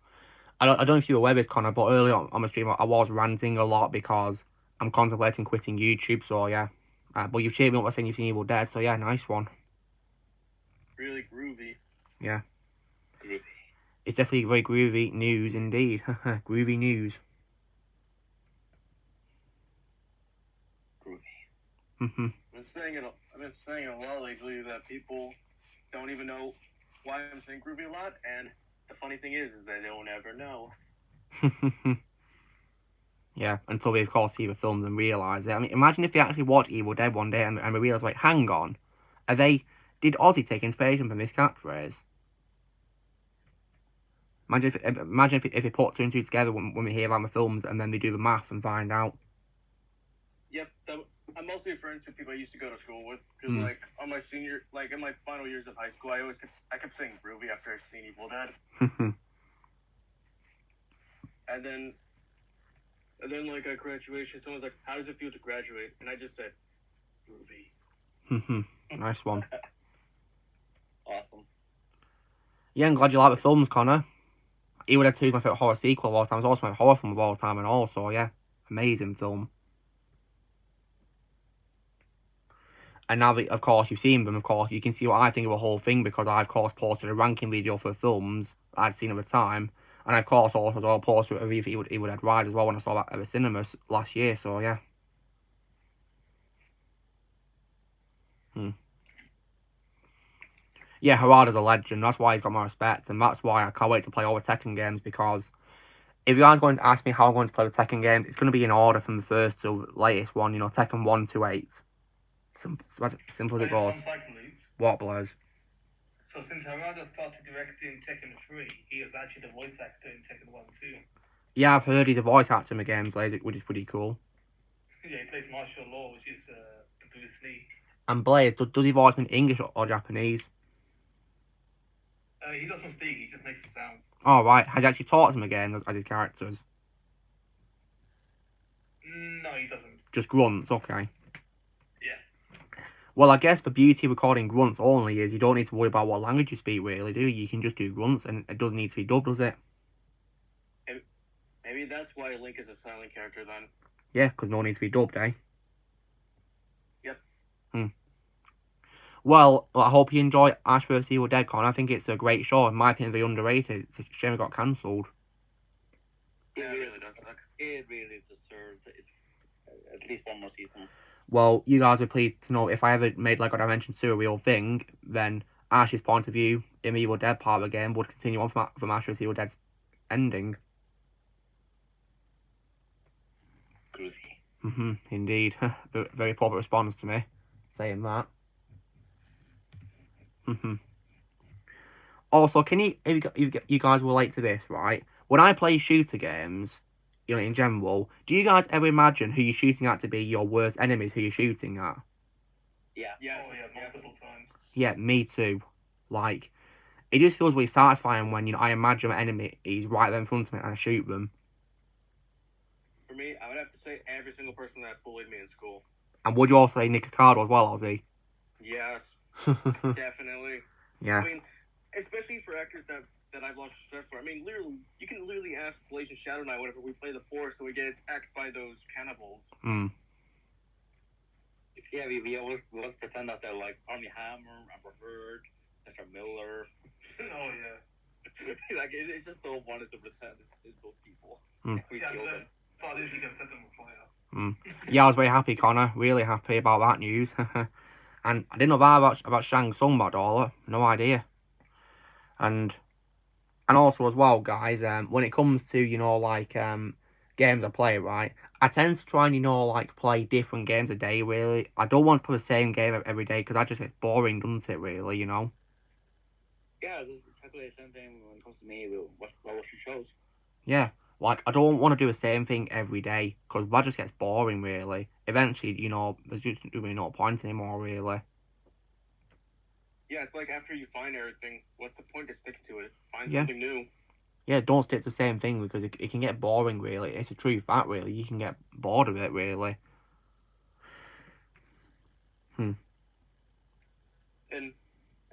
I don't know if you were aware of this, Connor, but earlier on my stream I was ranting a lot because I'm contemplating quitting YouTube, so yeah. But you've cheered me up by saying you've seen Evil Dead, so yeah, nice one. Really groovy. Yeah. Groovy. It's definitely very groovy news indeed. Groovy news. Groovy. I've been saying it a lot lately that people don't even know why I'm saying groovy a lot, and the funny thing is they don't ever know. Yeah, until we of course see the films and realise it. I mean, imagine if they actually watch Evil Dead one day and we realise, wait, hang on, did Ozzy take inspiration from this catchphrase? Imagine if they put two and two together when we hear about the films and then they do the math and find out. Yep, I'm mostly referring to people I used to go to school with, because like on my in my final years of high school, I kept saying groovy after I'd seen Evil Dead. And then like at graduation, someone's like, "How does it feel to graduate?" And I just said, "Groovy." Nice one. Awesome. Yeah, I'm glad you like the films, Connor. Evil Dead 2 is my favourite horror sequel of all time. It's also my horror film of all time, and also, yeah, amazing film. And now that, of course, you've seen them, of course, you can see what I think of the whole thing, because I, of course, posted a ranking video for films I'd seen at the time. And I, of course, also posted a review for Evil Dead Rise as well when I saw that at the cinemas last year, so yeah. Yeah, Harada's a legend, that's why he's got my respect, and that's why I can't wait to play all the Tekken games, because if you are going to ask me how I'm going to play the Tekken games, it's going to be in order from the first to the latest one, you know, Tekken 1 to 8. Simple as it goes. What, Blaze? So since Harada started directing Tekken 3, he is actually the voice actor in Tekken 1 too. Yeah, I've heard he's a voice actor in the game, Blaze, which is pretty cool. Yeah, he plays martial law, which is the Bruce Lee. And Blaze, does he voice in English or Japanese? He doesn't speak, he just makes the sounds. Oh, right. Has he actually taught him again as his characters? No, he doesn't. Just grunts, okay. Yeah. Well, I guess the beauty of recording grunts only is you don't need to worry about what language you speak, really, do you? You can just do grunts, and it doesn't need to be dubbed, does it? Maybe that's why Link is a silent character, then. Yeah, because no one needs to be dubbed, eh? Yep. Well, I hope you enjoy Ash vs Evil Dead, Con. I think it's a great show. In my opinion, very underrated. It's a shame it got cancelled. Yeah, it really does suck. it really deserves at least one more season. Well, you guys are pleased to know if I ever made Lego Dimension 2 a real thing, then Ash's point of view in the Evil Dead part of the game would continue on from Ash's Evil Dead's ending. Groovy. Indeed. Very proper response to me saying that. Also, can you guys relate to this, right? When I play shooter games, you know, in general, do you guys ever imagine who you're shooting at to be your worst enemies who you're shooting at? Yeah. Yes. Oh, yeah, multiple times. Yeah, me too. Like, it just feels really satisfying when, you know, I imagine my enemy is right there in front of me and I shoot them. For me, I would have to say every single person that bullied me in school. And would you also say Nick Ricardo as well, Ozzy? Yes, definitely. Yeah. I mean, especially for actors that I've lost respect for. I mean, literally, you can literally ask Blazing Shadow Knight whenever we play the Force and we get attacked by those cannibals. Yeah, we always pretend that they're like Armie Hammer, Amber Heard, Ezra Miller. Oh, yeah. Like, it's just so funny to pretend it's those people. We Yeah, kill the them. thought is you can set them on fire. Yeah, I was very happy, Connor. Really happy about that news. And I didn't know that about Shang Tsung, by dollar. No idea. And also as well, guys, when it comes to, you know, like, games I play, right, I tend to try and, you know, like, play different games a day, really. I don't want to play the same game every day, because that just gets boring, doesn't it, really, you know? Yeah, it's exactly the same thing when it comes to me with watching shows. Yeah, like, I don't want to do the same thing every day, because that just gets boring, really. Eventually, you know, there's just really no point anymore, really. Yeah, it's like after you find everything, what's the point of sticking to it? Find something new. Yeah, don't stick to the same thing, because it can get boring, really. It's a true fact, really. You can get bored of it, really. And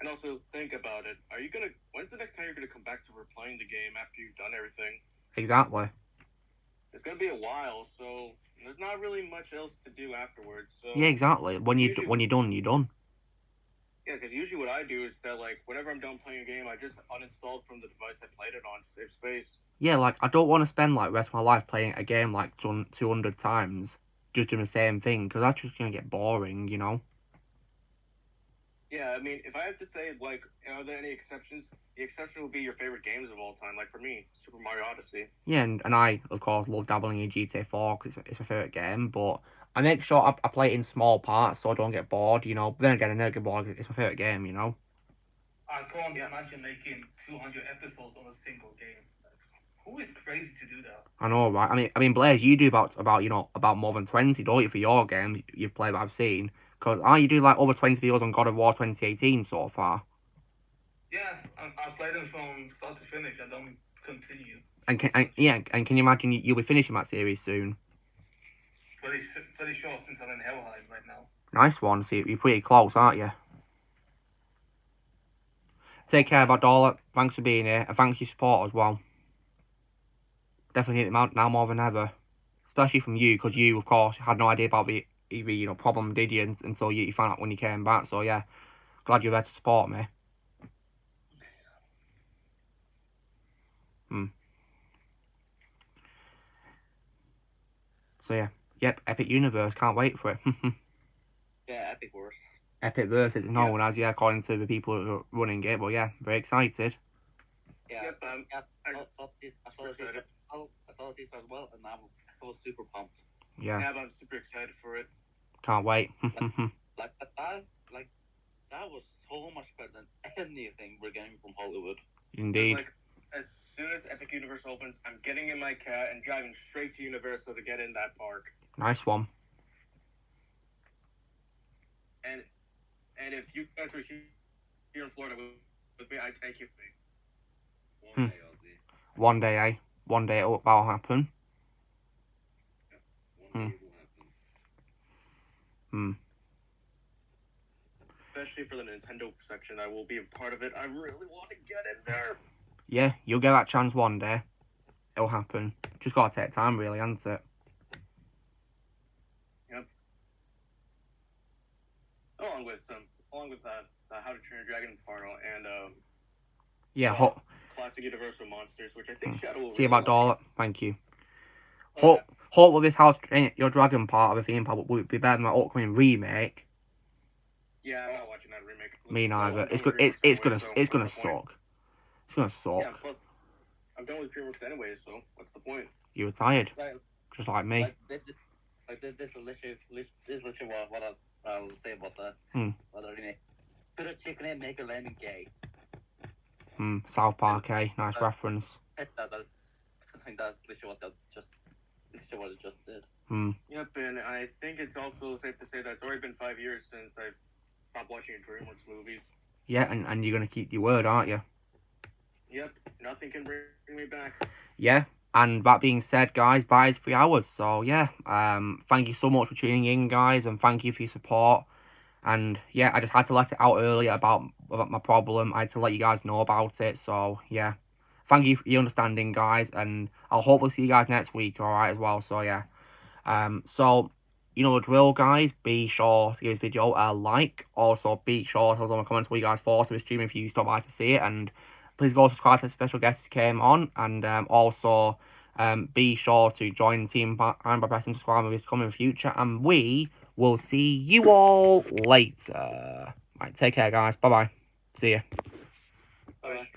also, think about it. When's the next time you're gonna come back to replaying the game after you've done everything? Exactly. It's gonna be a while, so there's not really much else to do afterwards. So Yeah, exactly. When you're done, you're done. Yeah, because usually what I do is that, like, whenever I'm done playing a game, I just uninstall from the device I played it on to save space. Yeah, like, I don't want to spend, like, the rest of my life playing a game, like, 200 times, just doing the same thing, because that's just going to get boring, you know? Yeah, I mean, if I have to say, like, are there any exceptions? The exception would be your favorite games of all time. Like, for me, Super Mario Odyssey. Yeah, and I, of course, love dabbling in GTA 4, because it's my favourite game, but I make sure I play it in small parts so I don't get bored, you know? But then again, I never get bored because it's my favourite game, you know? I can't imagine making 200 episodes on a single game. Who is crazy to do that? I know, right? I mean, Blaze, you do about you know, about more than 20, don't you, for your games you've played that I've seen? Because you do, like, over 20 videos on God of War 2018 so far. Yeah, I played them from start to finish. I don't continue. And can you imagine you'll be finishing that series soon? Pretty sure since I'm in Hellheim right now. Nice one. So you're pretty close, aren't you? Take care, Dollar. Thanks for being here, and thanks for your support as well. Definitely need it now more than ever, especially from you, because you, of course, had no idea about the you know, problem, did you, until you found out when you came back. So yeah, glad you're there to support me. So yeah, yep, Epic Universe, can't wait for it. Yeah, Epic Wars. Epic Verse, it's known as, yeah, according to the people who are running it, but yeah, very excited. Yeah, Yep, I saw this as well, and I was super pumped. Yeah, I'm super excited for it. can't wait. That was so much better than anything we're getting from Hollywood. Indeed. Like, as soon as Epic Universe opens, I'm getting in my cat and driving straight to Universal to get in that park. Nice one. And if you guys were here in Florida with me, I'd take you. One day, Ozzy. One day, eh? One day that'll happen. One day it will happen. Especially for the Nintendo section, I will be a part of it. I really want to get in there. Yeah, you'll get that chance one day. It'll happen. Just gotta take time, really, hasn't it? Yep. Along with that, How to Train Your Dragon Portal and Yeah, classic Universal Monsters, which I think Shadow will see you about dollar. Thank you. Hope with this House Your Dragon part of the theme park would be better than my upcoming remake. Yeah, I'm not watching that remake. Me neither. I'm It's done with gonna DreamWorks anyway, so it's gonna what's the point? suck. It's gonna suck. Yeah, plus, I'm done with DreamWorks anyway, so what's the point? You retired, Like, just like me. this is literally what I will say about the remake. Put a chicken in, make a lemon gay. South Park, nice reference. I think that's literally what it just did. Yep, and I think it's also safe to say that it's already been 5 years since I stopped watching DreamWorks movies. Yeah, and you're gonna keep your word, aren't you? Yep, nothing can bring me back. Yeah. And that being said, guys, bye is 3 hours. So yeah, thank you so much for tuning in, guys, and thank you for your support. And yeah, I just had to let it out earlier about my problem. I had to let you guys know about it. So yeah, thank you for your understanding, guys, and I'll hopefully see you guys next week, alright, as well. So yeah, so you know the drill, guys. Be sure to give this video a like. Also, be sure to tell us in the comments what you guys thought of the stream if you stopped by to see it, and please go subscribe to the special guests who came on, and also be sure to join the team by pressing subscribe in this coming future, and we will see you all later. Right, take care, guys. Bye bye. See ya. Bye.